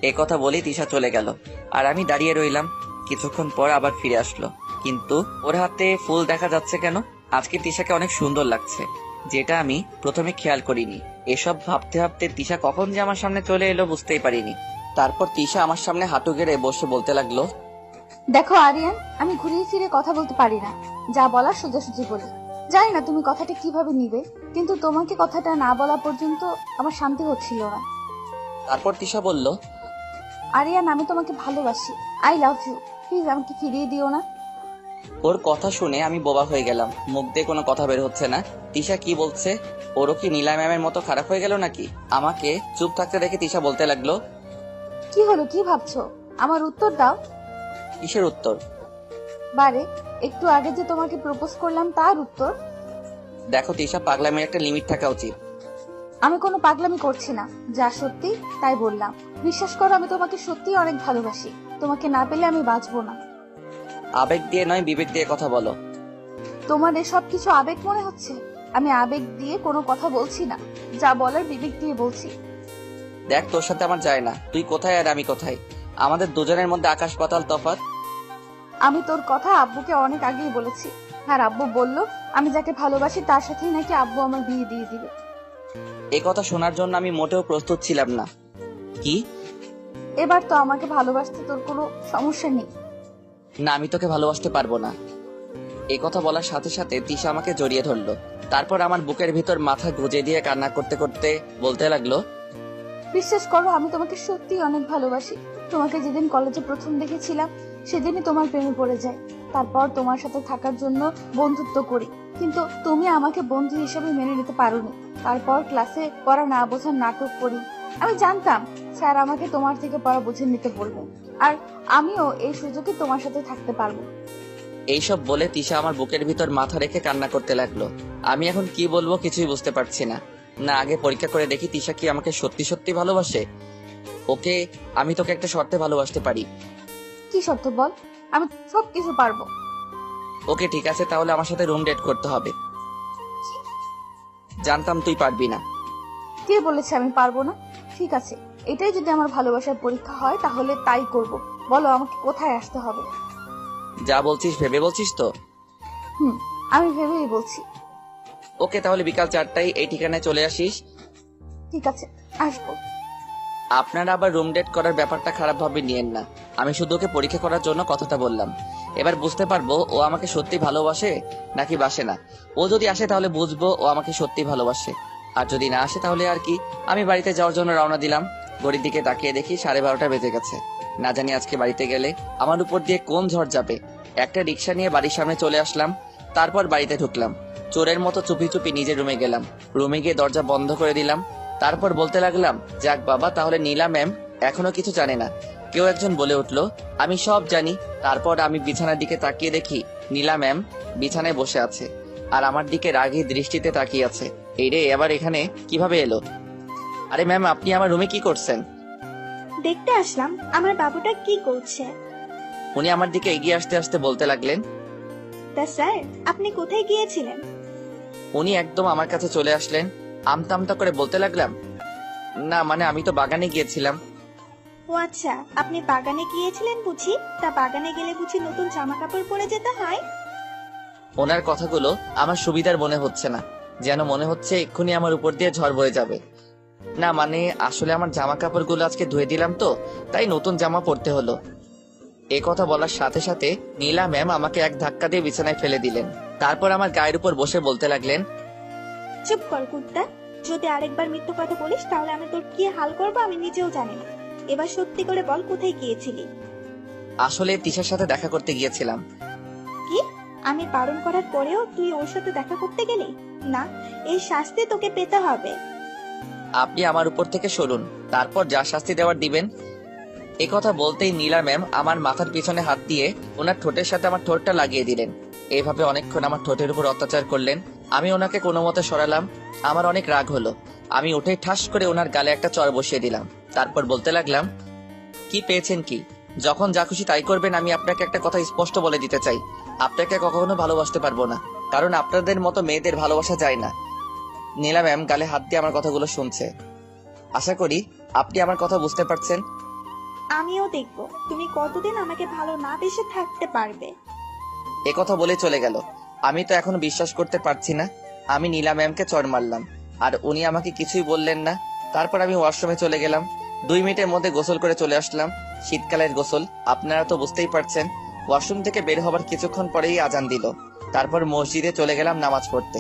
এ কথা বলে তিশা চলে গেল, আর আমি দাঁড়িয়ে রইলাম। কিছুক্ষণ পর আবার ফিরে আসলো, কিন্তু ওর হাতে ফুল দেখা যাচ্ছে কেন? আজকে তিশাকে অনেক সুন্দর লাগছে, যেটা আমি প্রথমে খেয়াল করিনি। এসব ভাবতে ভাবতে তিশা কখন যে আমার সামনে চলে এলো বুঝতেই পারিনি। তারপর তিশা আমার সামনে হাঁটু গেড়ে বসে বলতে লাগলো,
দেখো আরিয়ান, আমি ঘুরিয়ে ফিরে কথা বলতে পারি না, যা বলার সোজাসুজি বলি। জানি না তুমি কথাটা কিভাবে নিবে, কিন্তু তোমাকে কথাটা না বলা পর্যন্ত আমার শান্তি হচ্ছিল না।
তারপর তিশা বলল,
আরিয়ান, আমি তোমাকে ভালোবাসি, আই লাভ ইউ, প্লিজ আমাকে ফিরিয়ে দিও না।
ওর কথা শুনে আমি বোবা হয়ে গেলাম, মুখ দিয়ে কোনো কথা বের হচ্ছে না। তিশা কি বলছে? ওরও কি নীলা ম্যামের মতো খারাপ হয়ে গেল নাকি? আমাকে চুপ থাকতে দেখে তিশা বলতে লাগলো,
কি হলো, কি ভাবছো? আমার উত্তর দাও।
কিসের উত্তর?
বারে, একটু আগে যে তোমাকে প্রপোজ করলাম তার উত্তর।
দেখো তিশা, পাগলামির একটা লিমিট থাকা উচিত।
আমি কোনো পাগলামি করছি না, যা সত্যি তাই বললাম। বিশ্বাস করো, আমি তোমাকে সত্যি অনেক ভালোবাসি, তোমাকে না পেলে আমি বাঁচবো না।
আবেগ দিয়ে নয়, বিবেক দিয়ে কথা বলো।
তোমার এসব কিছু আবেগ মনে হচ্ছে? আমি আবেগ দিয়ে কোনো কথা বলছি না, যা বলার বিবেক দিয়ে বলছি।
দেখ, তোর সাথে আমার যায় না, তুই কোথায় আর আমি কোথায়, আমাদের দুজনের মধ্যে আকাশ পাতাল তফাৎ।
আমি তোর কথা আব্বুকে অনেক আগেই বলেছি, আর আব্বু বলল আমি যাকে ভালোবাসি তার সাথেই নাকি আব্বু আমার বিয়ে দিয়ে দিবে।
এই কথা শোনার জন্য আমি মোটেও প্রস্তুত ছিলাম না। কি?
এবার তো আমাকে ভালোবাসতে তোর কোনো সমস্যা নেই?
না, আমি তোকে ভালোবাসতে পারবো না। এই কথা বলার সাথে সাথে তিশা আমাকে জড়িয়ে ধরলো। তারপর আমার বুকের ভিতর মাথা গুজে দিয়ে কান্না করতে করতে বলতে লাগলো,
বিশ্বাস করো, আমি তোমাকে সত্যি অনেক ভালোবাসি। তোমাকে যেদিন কলেজে প্রথম দেখেছিলাম সেদিনই তোমার প্রেমে পড়ে যাই। তারপর তোমার সাথে থাকার জন্য বন্ধুত্ব করি, কিন্তু তুমি আমাকে বন্ধু হিসেবে মেনে নিতে পারোনি। তারপর ক্লাসে পড়া না বোঝার নাটক করি। আমি জানতাম স্যার আমাকে তোমার থেকে পড়া বুঝে নিতে বলবেন, আর আমিও এই সুযোগে তোমার সাথে থাকতে পারবো।
এইসব বলে তিশা আমার বুকের ভিতর মাথা রেখে কান্না করতে লাগলো। আমি এখন কি বলবো কিছুই বুঝতে পারছি না। না, আগে পরীক্ষা করে দেখি তিশা কি আমাকে সত্যি সত্যি ভালোবাসে। ওকে, আমি তোকে একটা শর্তে ভালোবাসতে পারি।
কি শর্ত বল, আমি সব কিছু পারবো।
ওকে ঠিক আছে, তাহলে আমার সাথে রুম ডেট করতে হবে। জানতাম তুই পারবি না।
কে বলেছে আমি পারবো না? ঠিক আছে, এটাই যদি আমার ভালোবাসার পরীক্ষা হয় তাহলে তাই করব। বলো আমাকে কোথায় আসতে হবে?
যা বলছিস ভেবে বলছিস তো?
আমি ভেবেই বলছি।
ওকে, তাহলে বিকাল 4টায় এই ঠিকানায় চলে আসিস।
ঠিক আছে, আসবো।
আপনারা আবার রুম ডেট করার ব্যাপারটা খারাপ ভাবে নিয়েন না। আমি শুধু ওকে পরীক্ষা করার জন্য কথাটা বললাম। এবার বুঝতে পারবো ও আমাকে সত্যি ভালোবাসে নাকি বাসে না। ও যদি আসে তাহলে বুঝবো ও আমাকে সত্যি ভালোবাসে, আর যদি না আসে তাহলে আর কি। আমি বাড়িতে যাওয়ার জন্য রওনা দিলাম। ঘড়ির দিকে তাকিয়ে দেখি 12:30 বেজে গেছে। না জানি আজকে বাড়িতে গেলে আমার উপর দিয়ে কোন ঝড় যাবে। একটা রিক্সা নিয়ে বাড়ির সামনে চলে আসলাম, তারপর বাড়িতে ঢুকলাম। চোরের মতো চুপি চুপি নিজের রুমে গেলাম। রুমে গিয়ে দরজা বন্ধ করে দিলাম। তারপর বলতে লাগলাম, যাক বাবা, তাহলে নীলা ম্যাম এখনো কিছু জানে না। কেউ একজন বলে উঠলো, আমি সব জানি। তারপর আমি বিছানার দিকে তাকিয়ে দেখি নীলা ম্যাম বিছানায় বসে আছে আর আমার দিকে রাগী দৃষ্টিতে তাকিয়ে আছে। এই রে, আবার এখানে কিভাবে এলো? আরে ম্যাম, আপনি আমার রুমে কি করছেন?
দেখতে আসলাম আমার বাবুটা কি করছে।
উনি আমার দিকে এগিয়ে আসতে আসতে বলতে লাগলেন,
তা স্যার, আপনি কোথায় গিয়েছিলেন?
উনি একদম আমার কাছে চলে আসলেন। আমতা আমতা করে বলতে লাগলাম, না মানে আমি তো বাগানে গিয়েছিলাম।
ও আচ্ছা, আপনি বাগানে গিয়েছিলেন বুঝি? তা বাগানে গেলে বুঝি নতুন জামা কাপড় পরে যেতে হয়?
ওনার কথাগুলো আমার সুবিধার মনে হচ্ছে না, যেন মনে হচ্ছে এক্ষুনি আমার উপর দিয়ে ঝড় বয়ে যাবে। না মানে আসলে আমার জামা কাপড়গুলো আজকে ধুয়ে দিলাম তো, তাই নতুন জামা পরতে হলো। এ কথা বলার সাথে সাথে নীলা ম্যাম আমাকে এক ধাক্কা দিয়ে বিছানায় ফেলে দিলেন। তারপর আমার গায়ের উপর বসে বলতে লাগলেন,
চুপ কর কুত্তা, যদি আরেকবার মিথ্যে কথা বলিস তাহলে আমি তোর কি হাল করবো আমি নিজেও জানি না। এবার সত্যি করে বল, কোথায় গিয়েছিলি?
আসলে তিশার সাথে দেখা করতে গিয়েছিলাম।
কি? আমি বারণ করার পরেও তুই ওর সাথে দেখা করতে গেলি? না, এই শাস্তি তোকে পেতে হবে।
আপনি আমার উপর থেকে সরুন, তারপর যা শাস্তি দেওয়ার দিবেন। এ কথা বলতেই নীলা ম্যাম আমার মাথার পিছনে হাত দিয়ে ওনার ঠোঁটের সাথে আমার ঠোঁটটা লাগিয়ে দিলেন। এইভাবে অনেকক্ষণ আমার ঠোঁটের উপর অত্যাচার করলেন। আমি ওনাকে কোনো মতে সরালাম। আমার অনেক রাগ হলো। আমি উঠে ঠাস করে ওনার গালে একটা চড় বসিয়ে দিলাম। তারপর বলতে লাগলাম, কি পেয়েছেন কি? যখন যা খুশি তাই করবেন। আমি আপনাকে একটা কথা স্পষ্ট বলে দিতে চাই, আপনাকে কখনো ভালোবাসতে পারবো না, কারণ আপনাদের মতো মেয়েদের ভালোবাসা যায় না। নীলা ম্যাম গালে হাত দিয়ে আমার কথাগুলো শুনছে। আশা করি আপনি আমার কথা বুঝতে পারছেন।
আমিও দেখবো তুমি কতদিন আমাকে ভালো না বেসে থাকতে পারবে।
এ কথা বলে চলে গেল। আমি তো এখনো বিশ্বাস করতে পারছি না আমি নীলা ম্যামকে চড় মারলাম আর উনি আমাকে কিছুই বললেন না। তারপর আমি ওয়াশরুমে চলে গেলাম। 2 মিনিটের মধ্যে গোসল করে চলে আসলাম। শীতকালের গোসল, আপনারা তো বুঝতেই পারছেন। ওয়াশরুম থেকে বের হবার কিছুক্ষণ পরেই আজান দিল। তারপর মসজিদে চলে গেলাম নামাজ পড়তে।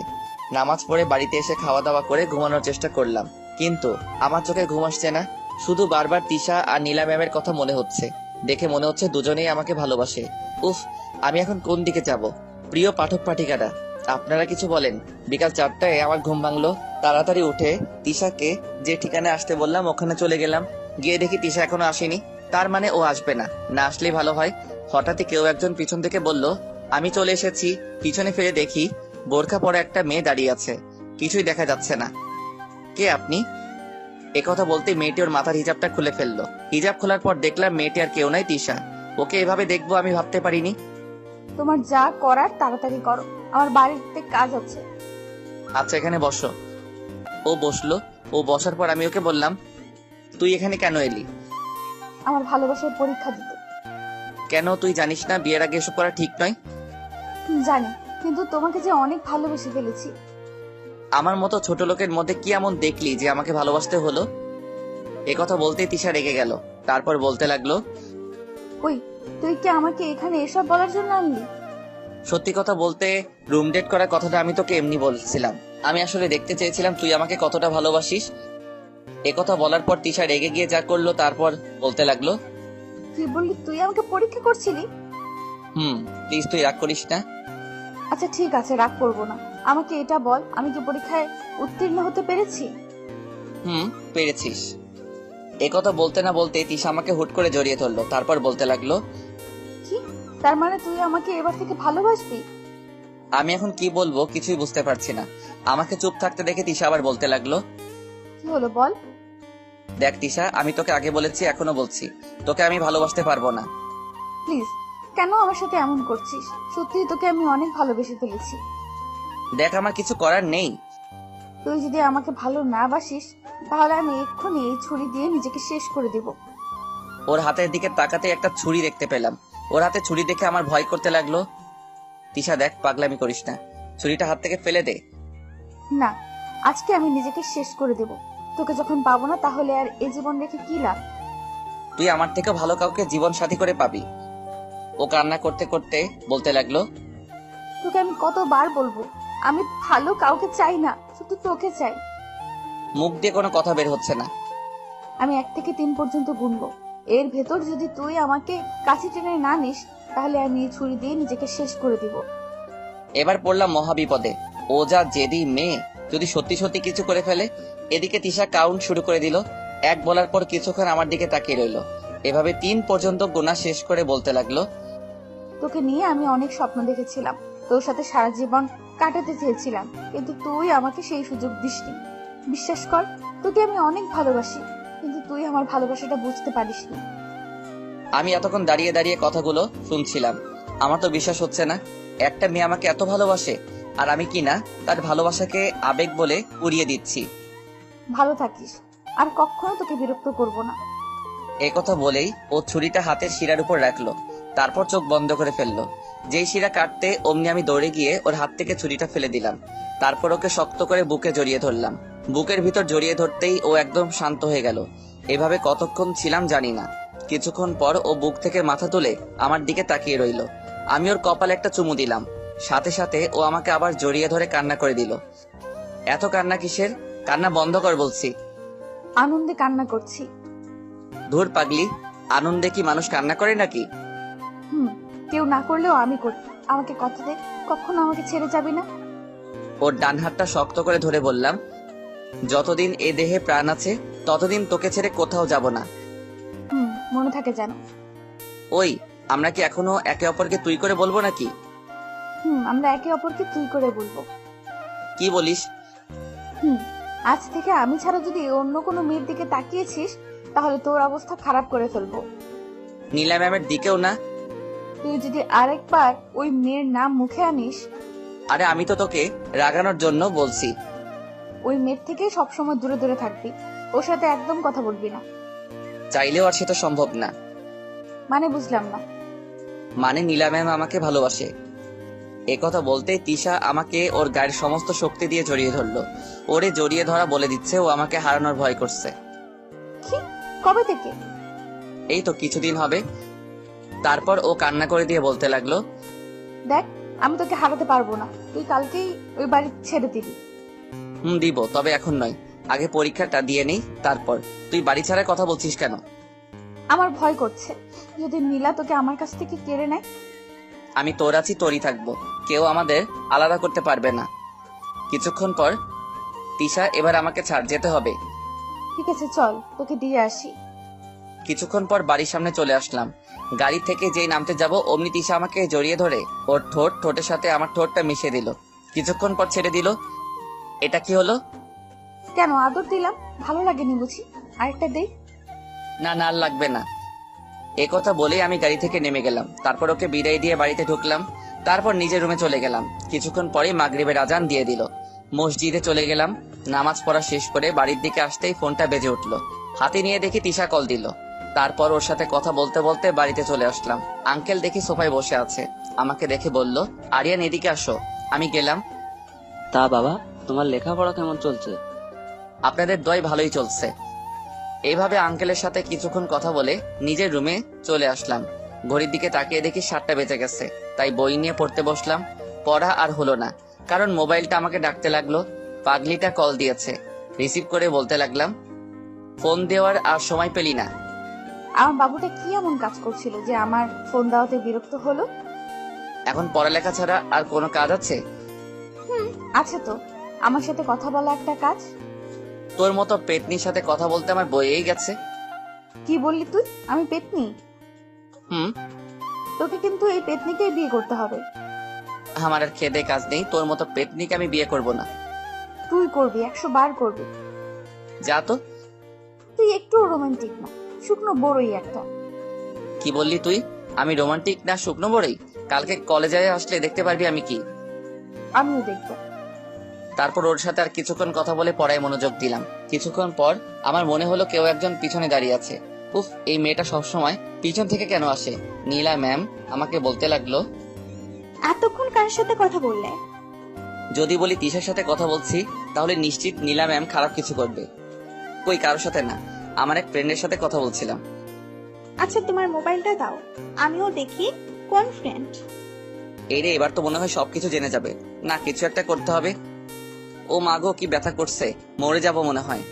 নামাজ পড়ে বাড়িতে এসে খাওয়া দাওয়া করে ঘুমানোর চেষ্টা করলাম, কিন্তু আমার চোখে ঘুম আসছে না। শুধু বারবার তিশা আর নীলা ম্যামের কথা মনে হচ্ছে। দেখে মনে হচ্ছে দুজনেই আমাকে ভালোবাসে। উফ, আমি এখন কোন দিকে যাব? প্রিয় পাঠক পাঠিকারা, আপনারা কিছু বলেন। বিকাল 4টায় আমার ঘুম ভাঙলো। তাড়াতাড়ি উঠে তিশাকে যে ঠিকানায় আসতে বললাম ওখানে চলে গেলাম। গিয়ে দেখি তিশা এখনো আসেনি। তার মানে ও আসবে না, না আসলেই ভালো হয়। হঠাৎই কেউ একজন পিছন থেকে বলল, আমি চলে এসেছি। পিছনে ফিরে দেখি বোরকা পরে একটা মেয়ে দাঁড়িয়ে আছে। কিছুই দেখা যাচ্ছে না। কে আপনি? একথা বলতে মেয়েটি ওর মাথার হিজাবটা খুলে ফেললো। হিজাব খোলার পর দেখলাম মেয়েটি আর কেউ নাই, তিশা। ওকে এভাবে দেখবো আমি ভাবতে পারিনি।
তোমার যা করার তাড়াতাড়ি করো, আমার বাড়িতে কাজ আছে।
আচ্ছা, এখানে বসো। ও বসলো। ও বসার পর আমি ওকে বললাম, তুই এখানে কেন এলি?
আমার ভালোবাসার পরীক্ষা দিতে।
কেন, তুই জানিস না বিয়ের আগে এসব করা ঠিক নয়?
জানি, কিন্তু তোমাকে যে অনেক ভালোবেসে ফেলেছি।
আমার মতো ছোট লোকের মধ্যে কি এমন দেখলি যে আমাকে ভালোবাসতে হলো? একথা বলতেই তিশা রেগে গেল। তারপর বলতে লাগলো,
ওই, তুই কি আমাকে এখানে এসব বলার জন্য আনলি?
সত্যি কথা বলতে রুম ডেট করার কথাটা আমি তোকে এমনি বলছিলাম। আমি আসলে দেখতে চেয়েছিলাম তুই আমাকে কতটা ভালোবাসিস। একথা বলার পর তিশা রেগে গিয়ে যা করলো তারপর বলতে লাগলো,
তুই বললি তুই আমাকে পরীক্ষা করছিলি?
প্লিজ তুই রাগ করিস না।
আচ্ছা ঠিক আছে, রাগ করবো না। আমাকে এটা বল, আমি কি পরীক্ষায় উত্তীর্ণ হতে পেরেছি?
পেরেছিস। একথা বলতে না বলতে তিশা আমাকে হুট করে জড়িয়ে ধরলো। তারপর বলতে লাগলো,
কি? তার মানে তুই আমাকে এবার থেকে ভালোবাসবি?
আমি এখন কি বলবো কিছুই বুঝতে পারছি না। আমাকে চুপ থাকতে দেখে তিশা আবার বলতে লাগলো,
কি হলো বল?
দেখ তিশা, আমি তোকে আগে বলেছি, এখনো বলছি, তোকে আমি ভালোবাসতে পারবো না।
প্লিজ, কেন আমার সাথে এমন করছিস? সত্যি তোকে আমি অনেক ভালোবেসে ফেলেছি।
দেখ, আমার কিছু করার নেই।
তুই যদি আমাকে ভালো না বাসিস তাহলে আমি এক্ষুনি এই ছুরি দিয়ে নিজেকে শেষ করে দেব।
ওর হাতের দিকে তাকাতে একটা ছুরি দেখতে পেলাম। ওর হাতে ছুরি দেখে আমার ভয় করতে লাগলো। তিশা দেখ, পাগলামি করিস না, ছুরিটা হাত থেকে ফেলে দে।
না, আজকে আমি নিজেকে শেষ করে দেব। তোকে যখন পাবো না তাহলে আর এই জীবন রেখে কি লাভ?
তুই আমার থেকে ভালো কাউকে জীবন সাথী করে পাবি। ও কান্না করতে করতে বলতে লাগলো,
তোকে আমি কতবার বলবো, আমি ভালো কাউকে চাই না, শুধু তোকে চাই।
মুখ দিয়ে কোনো কথা বের হচ্ছে না।
আমি 1 থেকে 3 পর্যন্ত গুনবো। এর ভেতর যদি তুই আমাকে কাছে টেনে না নিস তাহলে আমি এই ছুরি দিয়ে নিজেকে শেষ করে দিব।
এবার পড়লাম মহাবিপদে। ও যা জেদি মেয়ে, যদি সত্যি সত্যি কিছু করে ফেলে। এদিকে তিশা কাউন্ট শুরু করে দিল। এক বলার পর কিছুক্ষণ আমার দিকে তাকিয়ে রইল। এভাবে 3 পর্যন্ত গোনা শেষ করে বলতে লাগলো,
তোকে নিয়ে আমি অনেক স্বপ্ন দেখেছিলাম, তোর সাথে সারা জীবন কাটাতে চেয়েছিলাম, কিন্তু তুই আমাকে সেই সুযোগ দিসনি। বিশ্বাস কর, তোকে আমি অনেক ভালোবাসি, কিন্তু তুই আমার ভালোবাসাটা বুঝতে পারিসনি।
আমি এতক্ষণ দাঁড়িয়ে দাঁড়িয়ে কথাগুলো শুনছিলাম। আমার তো বিশ্বাস হচ্ছে না, একটা মেয়ে আমাকে এত ভালোবাসে, আর আমি কি না তার ভালোবাসাকে আবেগ বলে উড়িয়ে দিচ্ছি।
ভালো থাকিস, আর কখনো তোকে বিরক্ত করব না।
এ কথা বলেই ও ছুরিটা হাতের শিরার উপর রাখলো, তারপর চোখ বন্ধ করে ফেললো। যেই শিরা কাটতে অমনি আমি দৌড়ে গিয়ে ওর হাত থেকে ছুরিটা ফেলে দিলাম। তারপর ওকে শক্ত করে বুকে জড়িয়ে ধরলাম। বুকের ভিতর জড়িয়ে ধরতেই ও একদম শান্ত হয়ে গেল। এভাবে কতক্ষণ ছিলাম জানি না। কিছুক্ষণ পর ও বুক থেকে মাথা তুলে আমার দিকে তাকিয়ে রইল। আমি ওর কপালে একটা চুমু দিলাম। সাথে সাথে ও আমাকে আবার জড়িয়ে ধরে কান্না করে দিল। এত কান্না কিসের? কান্না বন্ধ কর বলছি।
আনন্দে কান্না করছি।
ধুর পাগলি, আনন্দে কি মানুষ কান্না করে নাকি?
কেউ না করলেও আমি করি। আমাকে কথা দে, কখনো আমাকে ছেড়ে যাবি না।
ওর ডান হাতটা শক্ত করে ধরে বললাম, যতদিন এ দেহে প্রাণ আছে ততদিন তোকে ছেড়ে কোথাও যাব না।
মনে থাকে যেন।
ওই, আমরা কি এখনো একে অপরকে তুই করে বলবো নাকি?
আমরা একে অপরকে তুই করে বলবো।
কি বলিস?
আজ থেকে আমি ছাড়া যদি অন্য কোনো মেয়ের দিকে তাকিয়েছিস, তাহলে তোর অবস্থা খারাপ করে ফেলবো।
নীলা ম্যামের দিকেও না।
তুই যদি আরেকবার ওই মেয়ের নাম মুখে আনিস।
আরে আমি তো তোকে রাগানোর জন্য বলছি।
ওই মেয়ের থেকে সবসময় দূরে দূরে থাকবি, ওর সাথে একদম কথা বলবি না।
চাইলেও আর সেটা সম্ভব না।
মানে বুঝলাম না।
মানে নীলা ম্যাম আমাকে ভালোবাসে। এ কথা বলতে তিশা আমাকে ওর গায়ের সমস্ত শক্তি দিয়ে জড়িয়ে ধরলো। ওরে জড়িয়ে ধরা বলে দিচ্ছে ও আমাকে হারানোর ভয় করছে।
কি? কবে থেকে?
এই তো কিছুদিন হবে। তারপর ও কান্না করে দিয়ে বলতে লাগলো,
দেখ, আমি তোকে হারাতে পারবো না, তুই কালকেই ওই বাড়ি ছেড়ে দিবি।
দিব, তবে এখন নয়, আগে পরীক্ষাটা দিয়ে নেই তারপর। তুই বাড়ি ছাড়ার কথা বলছিস কেন?
আমার ভয় করছে, যদি নীলা তোকে আমার কাছ থেকে কেড়ে নেয়।
আমি তোর আছি, তোরই থাকবো, কেউ আমাদের আলাদা করতে পারবে না। কিছুক্ষণ পর, তিশা এবার আমাকে ছাড়, যেতে হবে।
ঠিক আছে, চল তোকে দিয়ে আসি।
কিছুক্ষণ পর বাড়ির সামনে চলে আসলাম। গাড়ি থেকে যেই নামতে যাব অমনি তিশা আমাকে জড়িয়ে ধরে ওর ঠোঁটের সাথে আমার ঠোঁটটা মিশিয়ে দিল। কিছুক্ষণ পর ছেড়ে দিল। এটা কি হলো?
কেন আদর দিলাম, ভালো লাগেনি বুঝি? আরেকটা দেই?
না না, আর লাগবে না। এ কথা বলেই আমি গাড়ি থেকে নেমে গেলাম। তারপর ওকে বিদায় দিয়ে বাড়িতে ঢুকলাম। তারপর নিজের রুমে চলে গেলাম। কিছুক্ষণ পরেই মাগরিবের আজান দিয়ে দিল। মসজিদে চলে গেলাম। নামাজ পড়া শেষ করে বাড়ির দিকে আসতেই ফোনটা বেজে উঠলো। হাতে নিয়ে দেখি তিশা কল দিল। তারপর ওর সাথে কথা বলতে বলতে বাড়িতে চলে আসলাম। আঙ্কেল দেখি সোফায় বসে আছে। আমাকে দেখে বলল, আরিয়ান এদিকে আসো। আমি গেলাম।
তা বাবা, তোমার লেখাপড়া কেমন চলছে?
আপনাদের দয় ভালোই চলছে। এইভাবে আঙ্কেলের সাথে কিছুক্ষণ কথা বলে নিজের রুমে চলে আসলাম। ঘড়ির দিকে তাকিয়ে দেখি 7টা বেজে গেছে। তাই বই নিয়ে পড়তে বসলাম। পড়া আর হলো না, কারণ মোবাইলটা আমাকে ডাকতে লাগলো। পাগলিটা কল দিয়েছে। রিসিভ করে বলতে লাগলাম, ফোন দেওয়ার আর সময় পেলি না?
আমার বাবুটা কি এমন কাজ করছিল যে আমার ফোন দেওয়াতে বিরক্ত হলো?
এখন পড়ালেখা ছাড়া আর কোনো কাজ আছে?
আছে তো, আমার সাথে কথা বলা একটা কাজ।
তোর মতো পেতনির সাথে কথা বলতে আমার বইয়েই গেছে।
কি বললি তুই? আমি পেতনি? তোকে কিন্তু এই পেতনিকেই বিয়ে করতে হবে।
আমার আর খেদে কাজ নেই, তোর মতো পেতনিকে আমি বিয়ে করব না।
তুই করবি, 100 বার করবি।
যা তো।
তুই একটু রোমান্টিক না, শুকনো বড়ই একটা।
কি বললি তুই? আমি রোমান্টিক না শুকনো বড়ই? কালকে কলেজে আসলে দেখতে পারবি আমি কি।
আমিও দেখবো।
তারপর ওর সাথে আর কিছুক্ষণ কথা বলে পড়ায় মনোযোগ দিলাম। কিছুক্ষণ পর আমার মনে হলো কেউ একজন পিছনে দাঁড়িয়ে আছে। উফ, এই মেয়েটা সবসময় পিছন থেকে কেন আসে? নীলা ম্যাম আমাকে বলতে লাগলো,
এতক্ষণ কার সাথে কথা বললে?
যদি বলি তিশার সাথে কথা বলছি তাহলে নিশ্চিত নীলা ম্যাম খারাপ কিছু করবে। কই, কারোর সাথে না, আমার এক ফ্রেন্ডের সাথে কথা বলছিলাম।
আচ্ছা, তোমার মোবাইলটা দাও, আমিও দেখি কোন ফ্রেন্ড।
এই রে, এবার তো মনে হয় সবকিছু জেনে যাবে। না, কিছু একটা করতে হবে। ও মাগো, কি ব্যথা করছে, মরে যাব মনে হয়।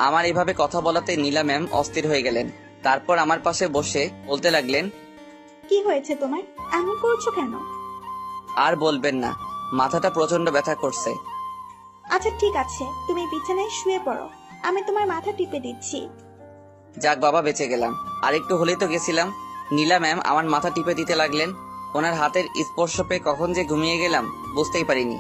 আমার এইভাবে কথা বলাতে নীলা ম্যাম অস্থির হয়ে গেলেন। তারপর আমার পাশে বসে বলতে লাগলেন,
কি হয়েছে তোমার, এমন করছো কেন?
আর বলবেন না, মাথাটা প্রচন্ড ব্যথা করছে।
আচ্ছা ঠিক আছে, তুমি বিছানায় শুয়ে পড়ো, আমি তোমার মাথা টিপে দিচ্ছি।
যাক বাবা, বেঁচে গেলাম। আর একটু হলেই তো গেছিলাম। নীলা ম্যাম আমার মাথা টিপে দিতে লাগলেন। ওনার হাতের স্পর্শ পেয়ে কখন যে ঘুমিয়ে গেলাম বুঝতেই পারিনি।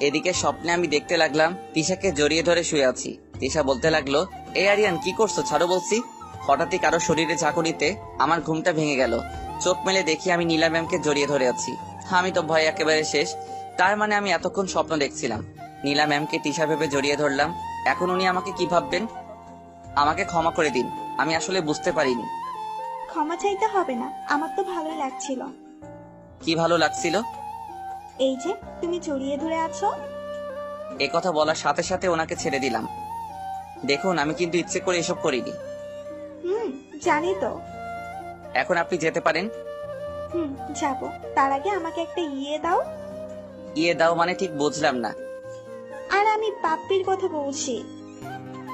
এদিকে স্বপ্নে আমি দেখতে লাগলাম তিশাকে জড়িয়ে ধরে শুয়ে আছি। তিশা বলতে লাগলো, এই আরিয়ান কি করছো, ছাড়ো বলছি। হঠাৎই কারো শরীরে ঝাঁকুনিতে আমার ঘুমটা ভেঙে গেল। চোখ মেলে দেখি আমি নীলা ম্যামকে জড়িয়ে ধরে আছি। আমি তো ভয় একেবারে শেষ। তার মানে আমি এতক্ষণ স্বপ্ন দেখছিলাম। নীলা ম্যামকে তিশা ভেবে জড়িয়ে ধরলাম। এখন উনি আমাকে কি ভাববেন? আমাকে ক্ষমা করে দিন, আমি আসলে বুঝতে পারিনি।
ক্ষমা চাইতে হবে না, আমার তো ভালোই লাগছিল।
কি ভালো লাগছিল?
এই যে তুমি জড়িয়ে ধরে আছো।
এ কথা বলার সাথে সাথে ওনাকে ছেড়ে দিলাম। দেখুন, আমি কিন্তু ইচ্ছে করে এসব করিনি।
জানি তো।
এখন আপনি যেতে পারেন।
যাবো, তার আগে আমাকে একটা ইয়ে দাও।
ইয়ে দাও মানে ঠিক বুঝলাম না।
আর আমি পাপ্পির কথা বলছি।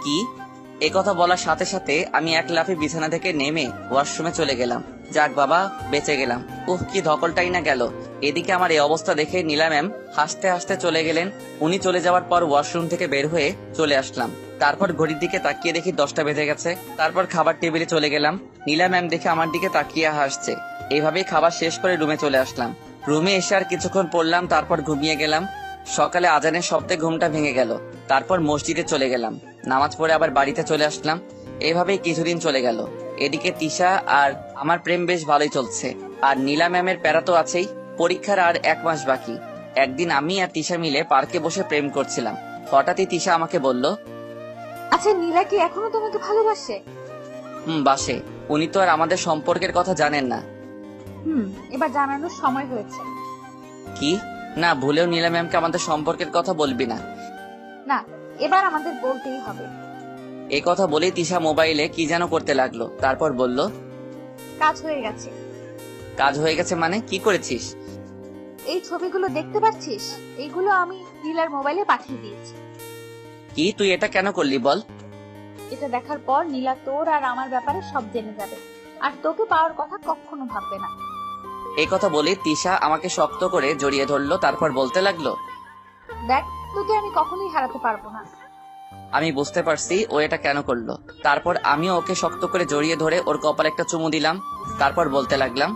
কি? এ কথা বলার সাথে সাথে আমি এক লাফে বিছানা থেকে নেমে ওয়াশরুমে চলে গেলাম। যাক বাবা, বেঁচে গেলাম। কি ধকলটাই না গেল। এদিকে আমার এই অবস্থা দেখে নীলা ম্যাম হাসতে হাসতে চলে গেলেন। উনি চলে যাওয়ার পর ওয়াশরুম থেকে বের হয়ে চলে আসলাম। তারপর ঘড়ির দিকে তাকিয়ে দেখি 10টা বেজে গেছে। তারপর খাবার টেবিলে চলে গেলাম। নীলা ম্যাম দেখে আমার দিকে তাকিয়ে হাসছে। এইভাবেই খাবার শেষ করে রুমে চলে আসলাম। রুমে এসে আর কিছুক্ষণ পড়লাম, তারপর ঘুমিয়ে গেলাম। সকালে আজানের শব্দে ঘুমটা ভেঙে গেল। তারপর মসজিদে চলে গেলাম, নামাজ পড়ে আবার বাড়িতে চলে আসলাম। এভাবেই কিছুদিন চলে গেল। এদিকে তিশা আর আমার প্রেম বেশ ভালোই চলছে। আর নীলা ম্যামের প্যারা তো আছেই। পরীক্ষার আর 1 মাস বাকি। একদিন আমি আর তিশা মিলে পার্কে বসে প্রেম করছিলাম। হঠাৎই তিশা আমাকে বলল,
আচ্ছা নীলা কি এখনো তোমাকে ভালোবাসে?
বাসে। উনি তো আর আমাদের সম্পর্কের কথা জানেন না।
এবার জানানোর সময় হয়েছে।
কি? না, ভুলেও নীলা ম্যামকে আমাদের সম্পর্কের কথা বলবি না।
না, এবার আমাদের বলতেই হবে।
এই কথা বলেই তিশা মোবাইলে কি যেন করতে লাগলো। তারপর বলল,
কাজ হয়ে গেছে।
কাজ হয়ে গেছে মানে? কি করেছিস?
এই ছবিগুলো দেখতে পাচ্ছিস, এইগুলো আমি নীলার মোবাইলে পাঠিয়ে দিয়েছি।
কি? তুই এটা কেন করলি বল?
এটা দেখার পর নীলা তোর আর আমার ব্যাপারে সব জেনে যাবে, আর তোকে পাওয়ার কথা কখনো ভাববে না।
এই কথা বলে তিশা আমাকে শক্ত করে জড়িয়ে ধরলো। তারপর বলতে লাগলো,
দেখ, তোকে আমি কখনোই হারাতে পারবো না।
আমি বুঝতে পারছি ও এটা কেন করলো। তারপর আমিও ওকে শক্ত করে জড়িয়ে ধরে ওর কপালে একটা চুমু দিলাম। তারপর বলতে লাগলাম,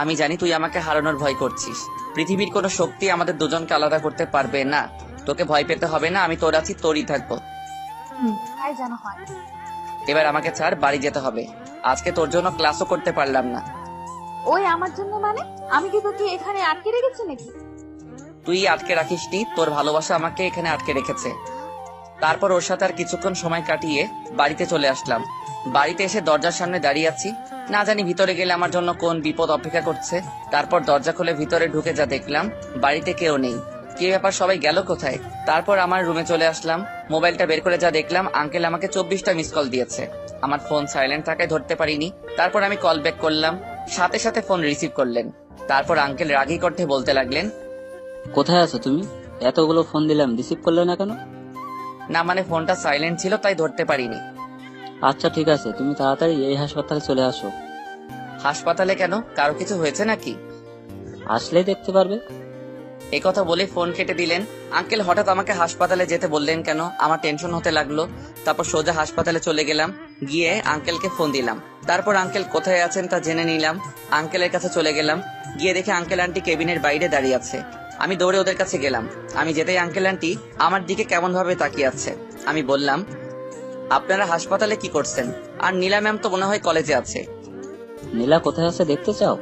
আমি জানি তুই আমাকে হারানোর ভয় করছিস। পৃথিবীর কোনো শক্তি আমাদের দুজনকে আলাদা করতে পারবে না। তোকে ভয় পেতে হবে না, আমি তোর আছি, তোরই থাকবো।
তাই যেন হয়।
এবার আমাকে ছাড়, বাড়ি যেতে হবে। আজকে তোর জন্য ক্লাসও করতে পারলাম না।
ওই আমার জন্য মানে? আমি কি তোকে এখানে আটকে রেখেছি নাকি?
তুই আটকে রাখিসনি, তোর ভালোবাসা আমাকে এখানে আটকে রেখেছে। তারপর ওর সাথে আর কিছুক্ষণ সময় কাটিয়ে বাড়িতে চলে আসলাম। বাড়িতে এসে দরজার সামনে দাঁড়িয়ে আছি। না জানি ভিতরে গেলে আমার জন্য কোন বিপদ অপেক্ষা করছে। তারপর দরজা খুলে ভিতরে ঢুকে যা দেখলাম, বাড়িতে কেউ নেই। কি ব্যাপার, সবাই গেল কোথায়? তারপর আমার রুমে চলে আসলাম। মোবাইলটা বের করে যা দেখলাম, আঙ্কেল আমাকে 24টা মিস কল দিয়েছে। আমার ফোন সাইলেন্ট থাকায় ধরতে পারিনি। তারপর আমি কল ব্যাক করলাম, সাথে সাথে ফোন রিসিভ করলেন। তারপর আঙ্কেল রাগী কণ্ঠে বলতে লাগলেন,
কোথায় আছো তুমি? এতগুলো ফোন দিলাম, রিসিভ করলে না কেন?
না মানে ফোনটা সাইলেন্ট ছিল, তাই ধরতে পারিনি।
আচ্ছা ঠিক আছে, তুমি তাড়াতাড়ি এই হাসপাতালে চলে আসো।
হাসপাতালে কেন? কারো কিছু হয়েছে নাকি?
আসলেই দেখতে পারবে।
এই কথা বলে ফোন কেটে দিলেন। আঙ্কেল হঠাৎ আমাকে হাসপাতালে যেতে বললেন কেন? আমার টেনশন হতে লাগলো। তারপর সোজা হাসপাতালে চলে গেলাম। গিয়ে আঙ্কেলকে ফোন দিলাম। তারপর আঙ্কেল কোথায় আছেন তা জেনে নিলাম। আঙ্কেলের কাছে চলে গেলাম। গিয়ে দেখে আঙ্কেল আন্টি কেবিনের বাইরে দাঁড়িয়ে আছে। আমি দৌড়ে ওদের কাছে গেলাম। আমি যেতেই আঙ্কেল আন্টি আমার দিকে কেমন ভাবে তাকিয়ে আছে। আমি বললাম, আপনারা হাসপাতালে কি করছেন? আর নীলা ম্যাম তো মনে হয় কলেজে আছে।
নীলা কোথায় আছে দেখতে চাও?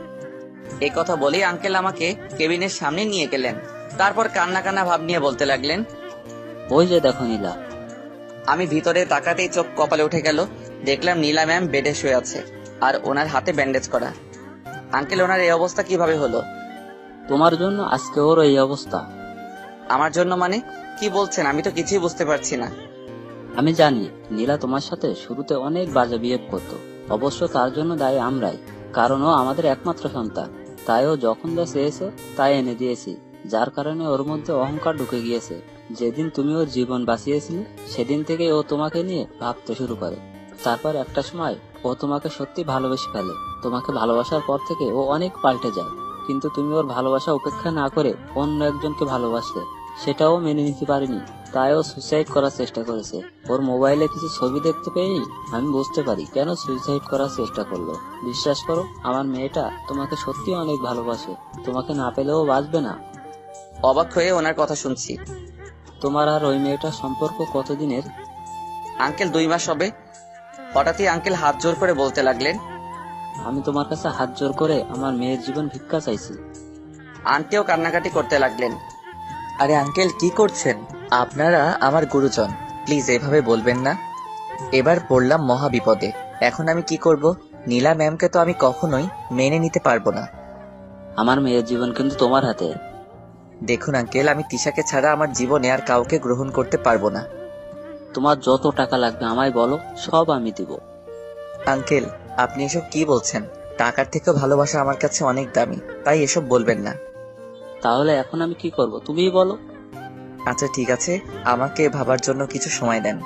এই কথা বলেই আঙ্কেল আমাকে কেবিনের সামনে নিয়ে গেলেন। তারপর কান্না কান্না ভাব নিয়ে বলতে লাগলেন,
ওই যে দেখো নীলা।
আমি ভিতরে তাকাতেই চোখ কপালে উঠে গেল। দেখলাম নীলা ম্যাম বেডে শুয়ে আছে, আর ওনার হাতে ব্যান্ডেজ করা। আঙ্কেল, ওনার এই অবস্থা কিভাবে হলো?
তোমার জন্য আজকে ওর এই অবস্থা।
আমার জন্য মানে? কি বলছেন? আমি তো কিছুই বুঝতে পারছি না।
আমি জানি নীলা তোমার সাথে শুরুতে অনেক বাজে বিহেভ করতো। অবশ্য তার জন্য দায়ী আমরাই, কারণ ও আমাদের একমাত্র সন্তান। তাই ও যখন যা চেয়েছে তাই এনে দিয়েছি, যার কারণে ওর মধ্যে অহংকার ঢুকে গিয়েছে। যেদিন তুমি ওর জীবন বাঁচিয়েছিলে সেদিন থেকে ও তোমাকে নিয়ে ভাবতে শুরু করে। তারপর একটা সময় ও তোমাকে সত্যি ভালোবেসে ফেলে। তোমাকে ভালোবাসার পর থেকে ও অনেক পাল্টে যায়, কিন্তু তুমি ওর ভালোবাসা উপেক্ষা না করে অন্য একজনকে ভালোবাসলে, সেটাও মেনে নিতে পারিনি, তাই ও সুইসাইড করার চেষ্টা করেছে। ওর মোবাইলে কিছু ছবি দেখতে পেয়েই আমি বুঝতে পারি কেন সুইসাইড করার চেষ্টা করলো। বিশ্বাস করো, আমার মেয়েটা তোমাকে সত্যি অনেক ভালোবাসে, তোমাকে না পেলেও বাঁচবে না।
অবাক হয়ে ওনার কথা শুনছি।
তোমার আর ওই মেয়েটার সম্পর্ক কতদিনের?
আঙ্কেল 2 মাস হবে। হঠাৎই আঙ্কেল হাত জোর করে বলতে লাগলেন,
আমি তোমার কাছে হাত জোর করে আমার মেয়ের জীবন ভিক্ষা চাইছি।
আন্টিও কান্নাকাটি করতে লাগলেন। আরে আঙ্কেল কি করছেন? আপনারা আমার গুরুজন, প্লিজ এভাবে বলবেন না। এবার পড়লাম মহা বিপদে। এখন আমি কি করব? নীলা ম্যামকে তো আমি কখনোই মেনে নিতে পারবো না।
আমার মেয়ের জীবন কিন্তু তোমার হাতে।
দেখুন আঙ্কেল, আমি তিশাকে ছাড়া আমার জীবনে আর কাউকে গ্রহণ করতে পারবো না।
তোমার যত টাকা লাগবে আমায় বলো, সব আমি দিব।
আঙ্কেল, আপনি এসব কি বলছেন? টাকার থেকেও ভালোবাসা আমার কাছে অনেক দামি, তাই এসব বলবেন না।
তাহলে এখন আমি কি করব তুমিই বলো।
আচ্ছা ঠিক আছে, আমাকে ভাবার জন্য কিছু সময় দেন।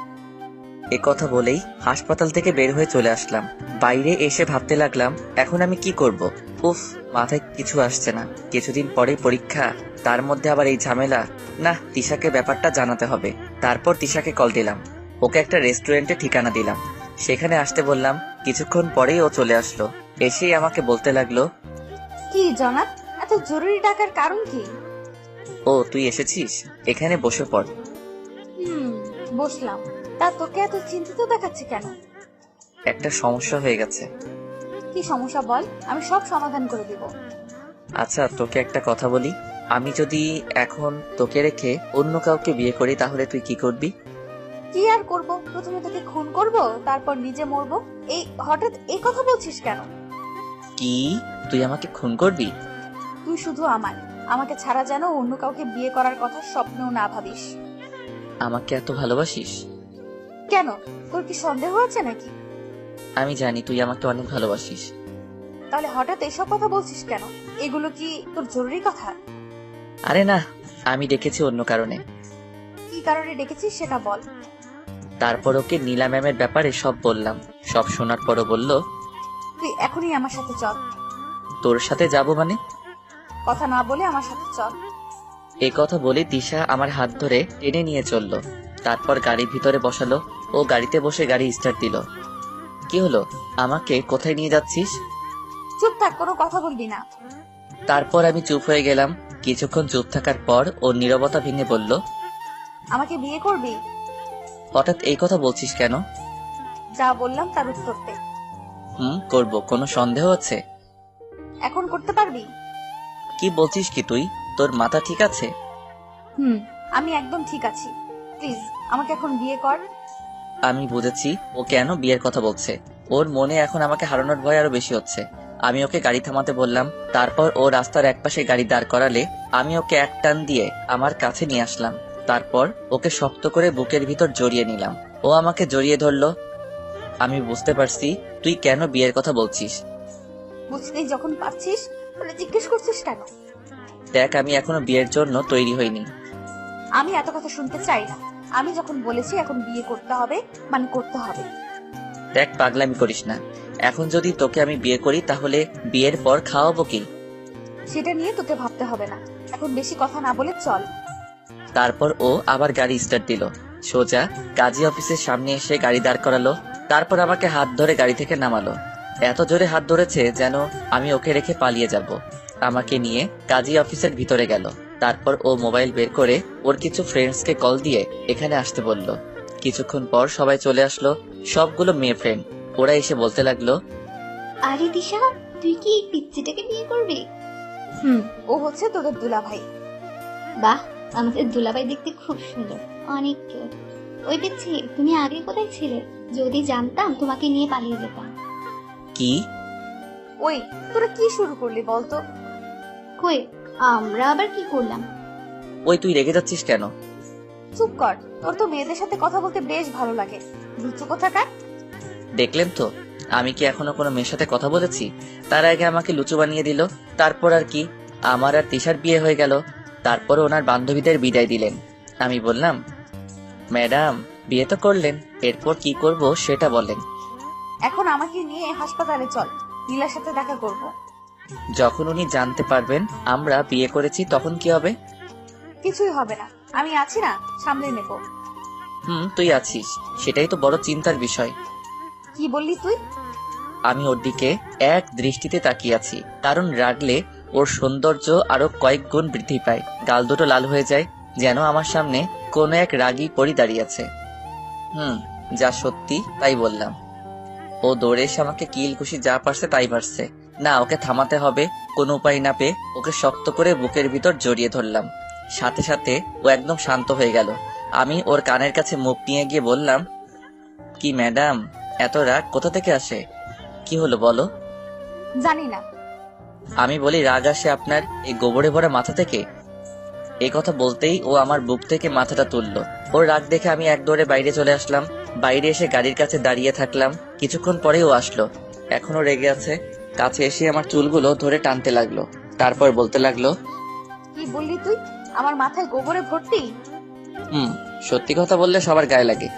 এ কথা বলেই হাসপাতাল থেকে বের হয়ে চলে আসলাম। বাইরে এসে ভাবতে লাগলাম এখন আমি কি করব। উফ, মাথায় কিছু আসছে না। কিছুদিন পরেই পরীক্ষা, তার মধ্যে আবার এই ঝামেলা। না, তিশাকে ব্যাপারটা জানাতে হবে। তারপর তিশাকে কল দিলাম, ওকে একটা রেস্টুরেন্টে ঠিকানা দিলাম, সেখানে আসতে বললাম। কিছুক্ষণ পরেই ও চলে আসলো। এসেই আমাকে বলতে লাগলো,
কি জনাব, এত জরুরি ডাকার কারণ কি?
ও তুই এসেছিস, এখানে বসে পড়।
বসলাম। তা তোকে এত চিন্তিত দেখাচ্ছে কেন?
একটা সমস্যা হয়ে গেছে।
কি সমস্যা বল, আমি সব সমাধান করে দিব।
আচ্ছা তোকে একটা কথা বলি, আমি যদি এখন তোকে রেখে অন্য কাউকে বিয়ে করি তাহলে তুই কি করবি?
কি আর করব, প্রথমে তোকে খুন করব, তারপর নিজে মরবো। এই হঠাৎ এই কথা বলছিস কেন?
কি, তুই আমাকে খুন করবি?
তুই শুধু আমাকে ছাড়া যেন অন্য কাউকে বিয়ে করার কথা স্বপ্নেও না ভাবিস।
আমাকে এত ভালোবাসিস?
কেন, তোর কি সন্দেহ আছে নাকি?
আমি জানি তুই আমাকে অনেক ভালোবাসিস।
তাহলে হঠাৎ এসব কথা বলছিস কেন? এগুলো কি তোর জরুরি কথা?
আরে না, আমি ডেকেছি অন্য কারণে।
কি কারণে ডেকেছিস সেটা বল।
তারপর ওকে নীলা ম্যামের ব্যাপারে সব বললাম। সব শোনার পরও বলল,
তুই এখনই আমার সাথে চল।
তোর সাথে যাব মানে?
কথা না বলে আমার সাথে চল।
এ কথা বলে দিশা আমার হাত ধরে টেনে নিয়ে চললো। তারপর গাড়ির ভিতরে বসালো। ও গাড়িতে বসে গাড়ি স্টার্ট দিল। কি হলো, আমাকে কোথায় নিয়ে যাচ্ছিস?
চুপ থাক, কোনো কথা বলবি না।
তারপর আমি চুপ হয়ে গেলাম। কিছুক্ষণ চুপ থাকার পর ও নীরবতা ভেঙে বলল,
আমাকে বিয়ে করবি?
হঠাৎ এই কথা বলছিস কেন?
যা বললাম তার উত্তর দে।
করব। কোনো সন্দেহ আছে?
এখন করতে পারবি?
কি বলছিস কি তুই? তোর মাথা ঠিক আছে?
আমি একদম ঠিক আছি। প্লিজ আমাকে এখন বিয়ে কর।
আমি বুঝেছি ও কেন বিয়ের কথা বলছে। ওর মনে এখন আমাকে হারানোর ভয় আরো বেশি হচ্ছে। আমি ওকে গাড়ি থামাতে বললাম। তারপর ও রাস্তার একপাশে গাড়ি দাঁড় করালে আমি ওকে এক টান দিয়ে আমার কাছে নিয়ে আসলাম। তারপর ওকে শক্ত করে বুকের ভিতর জড়িয়ে নিলাম। ও আমাকে জড়িয়ে ধরলো। আমি বুঝতে পারছি তুই কেন বিয়ের কথা বলছিস।
বুঝতেই যখন পারছিস তাহলে জিজ্ঞেস করছিস কেন?
দেখ, আমি এখনো বিয়ের জন্য তৈরি হইনি।
আমি এত কথা শুনতে চাই না। আমি যখন বলেছি এখন বিয়ে করতে হবে মানে করতে হবে।
দেখ, পাগলামি করিস না। এখন যদি তোকে আমি বিয়ে করি তাহলে বিয়ের পর খাওয়াবো কি?
সেটা নিয়ে তোকে ভাবতে হবে না। এখন বেশি কথা না বলে চল।
তারপর ও আবার গাড়ি স্টার্ট দিল। সোজা কাজী অফিসের সামনে এসে গাড়ি দাঁড় করালো। তারপর আমাকে হাত ধরে গাড়ি থেকে নামালো। এত জোরে হাত ধরেছে যেন আমি ওকে রেখে পালিয়ে যাব। আমাকে নিয়ে কাজী অফিসের ভিতরে গেল। তারপর ও মোবাইল বের করে ওর কিছু ফ্রেন্ডসকে কল দিয়ে এখানে আসতে বলল। কিছুক্ষণ পর সবাই চলে আসলো, সবগুলো মেয়ে ফ্রেন্ড। ওরা এসে বলতে লাগলো,
আরে দিশা, তুই কি এই পিচ্চিটাকে বিয়ে করবি?
ও হচ্ছে তোদের দুলাভাই।
বাহ, আমাদের দুলাভাই দেখতে খুব সুন্দর, অনেক কিউট। ওই পিচ্ছি, তুমি আগে কোথায় ছিলে? যদি জানতাম তোমাকে নিয়ে পালিয়ে যেতাম।
কি?
ওই তোরা কি শুরু করলি বলতো?
কই, আমরা আবার কি করলাম?
ওই তুই রেগে যাচ্ছিস কেন?
চুপ কর, তোর তো মেয়েদের সাথে কথা বলতে বেশ ভালো লাগে। লুচু কোথাকার।
দেখলেন তো, আমি কি এখনো কোনো মেয়ের সাথে কথা বলেছি? তার আগে আমাকে লুচু বানিয়ে দিল। তারপর আর কি, আমার আর তিশার বিয়ে হয়ে গেল। তারপর ওনার বান্ধবীদের বিদায় দিলেন। আমি বললাম, ম্যাডাম বিয়ে তো করলেন, এরপর কি করব সেটা বলেন।
এখন আমাকে নিয়ে হাসপাতালে চল, নীলার সাথে দেখা করব।
যখন উনি জানতে পারবেন আমরা বিয়ে করেছি তখন কি হবে?
কিছুই হবে না, আমি আছি না, সামলে নেব।
তুই আছিস, সেটাই তো বড় চিন্তার বিষয়।
কি বললি তুই?
আমি ওর দিকে এক দৃষ্টিতে তাকিয়ে আছি, কারণ রাগলে ওর সৌন্দর্য আরো কয়েক গুণ বৃদ্ধি পায়, গাল দুটো লাল হয়ে যায়, যেন আমার সামনে কোনো এক রাগী পরি দাঁড়িয়ে আছে। যা সত্যি তাই বললাম। ও দৌড়ে এসে আমাকে কিল ঘুষি যা পারছে তাই পারছে না, ওকে থামাতে হবে। কোনো উপায় না পেয়ে ওকে শক্ত করে বুকের ভিতর জড়িয়ে ধরলাম। সাথে সাথে ও একদম শান্ত হয়ে গেল। আমি ওর কানের কাছে মুখ নিয়ে গিয়ে বললাম, কি ম্যাডাম, এত রাগ কোথা থেকে আসে? কি হলো বলো?
জানি না।
আমি বলি, রাগ আসে আপনার এই গোবরে ভরা মাথা থেকে? এই কথা বলতেই ও আমার বুক থেকে মাথাটা তুললো। ওর রাগ দেখে আমি এক দৌড়ে বাইরে চলে আসলাম। বাইরে এসে গাড়ির কাছে দাঁড়িয়ে থাকলাম। কিছুক্ষণ পরে ও আসলো, এখনো রেগে আছে। কাছে এসে আমার চুলগুলো ধরে টানতে লাগলো, তারপর বলতে লাগলো,
কি বললি তুই? আমার মাথায় গোবরে ভর্তি?
সত্যি কথা বললে সবার গায়ে লাগে।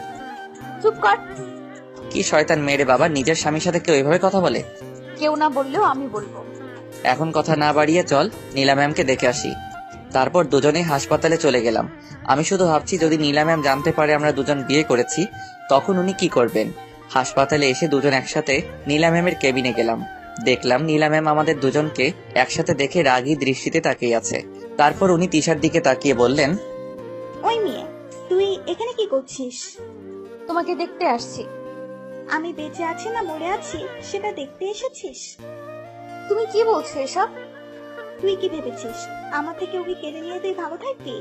চুপ কর।
কি শয়তান মেয়ে রে বাবা, নিজের স্বামীর সাথে কেউ এভাবে কথা বলে?
কেউ না বললেও আমি বলবো।
এখন কথা না বাড়িয়ে চল নীলা ম্যামকে দেখে আসি। তারপর দুজনেই হাসপাতালে চলে গেলাম। আমি শুধু ভাবছি, যদি নীলা ম্যাম জানতে পারে আমরা দুজন বিয়ে করেছি, তখন উনি কি করবেন। হাসপাতালে এসে দুজন একসাথে নীলা ম্যামের কেবিনে গেলাম। দেখলাম নীলা ম্যাম আমাদের দুজনকে একসাথে দেখে রাগী দৃষ্টিতে তাকিয়ে আছে। তারপর উনি তিশার দিকে তাকিয়ে বললেন,
ওই মেয়ে, তুই এখানে কি করছিস?
তোমাকে দেখতে আসছি।
আমি বেঁচে আছি না মরে আছি সেটা দেখতে এসেছিস?
তুমি কি বলছো এসব?
তুই কি ভেবেছিস আমার থেকে ওকে কেড়ে নিয়ে তুই ভালো থাকবি?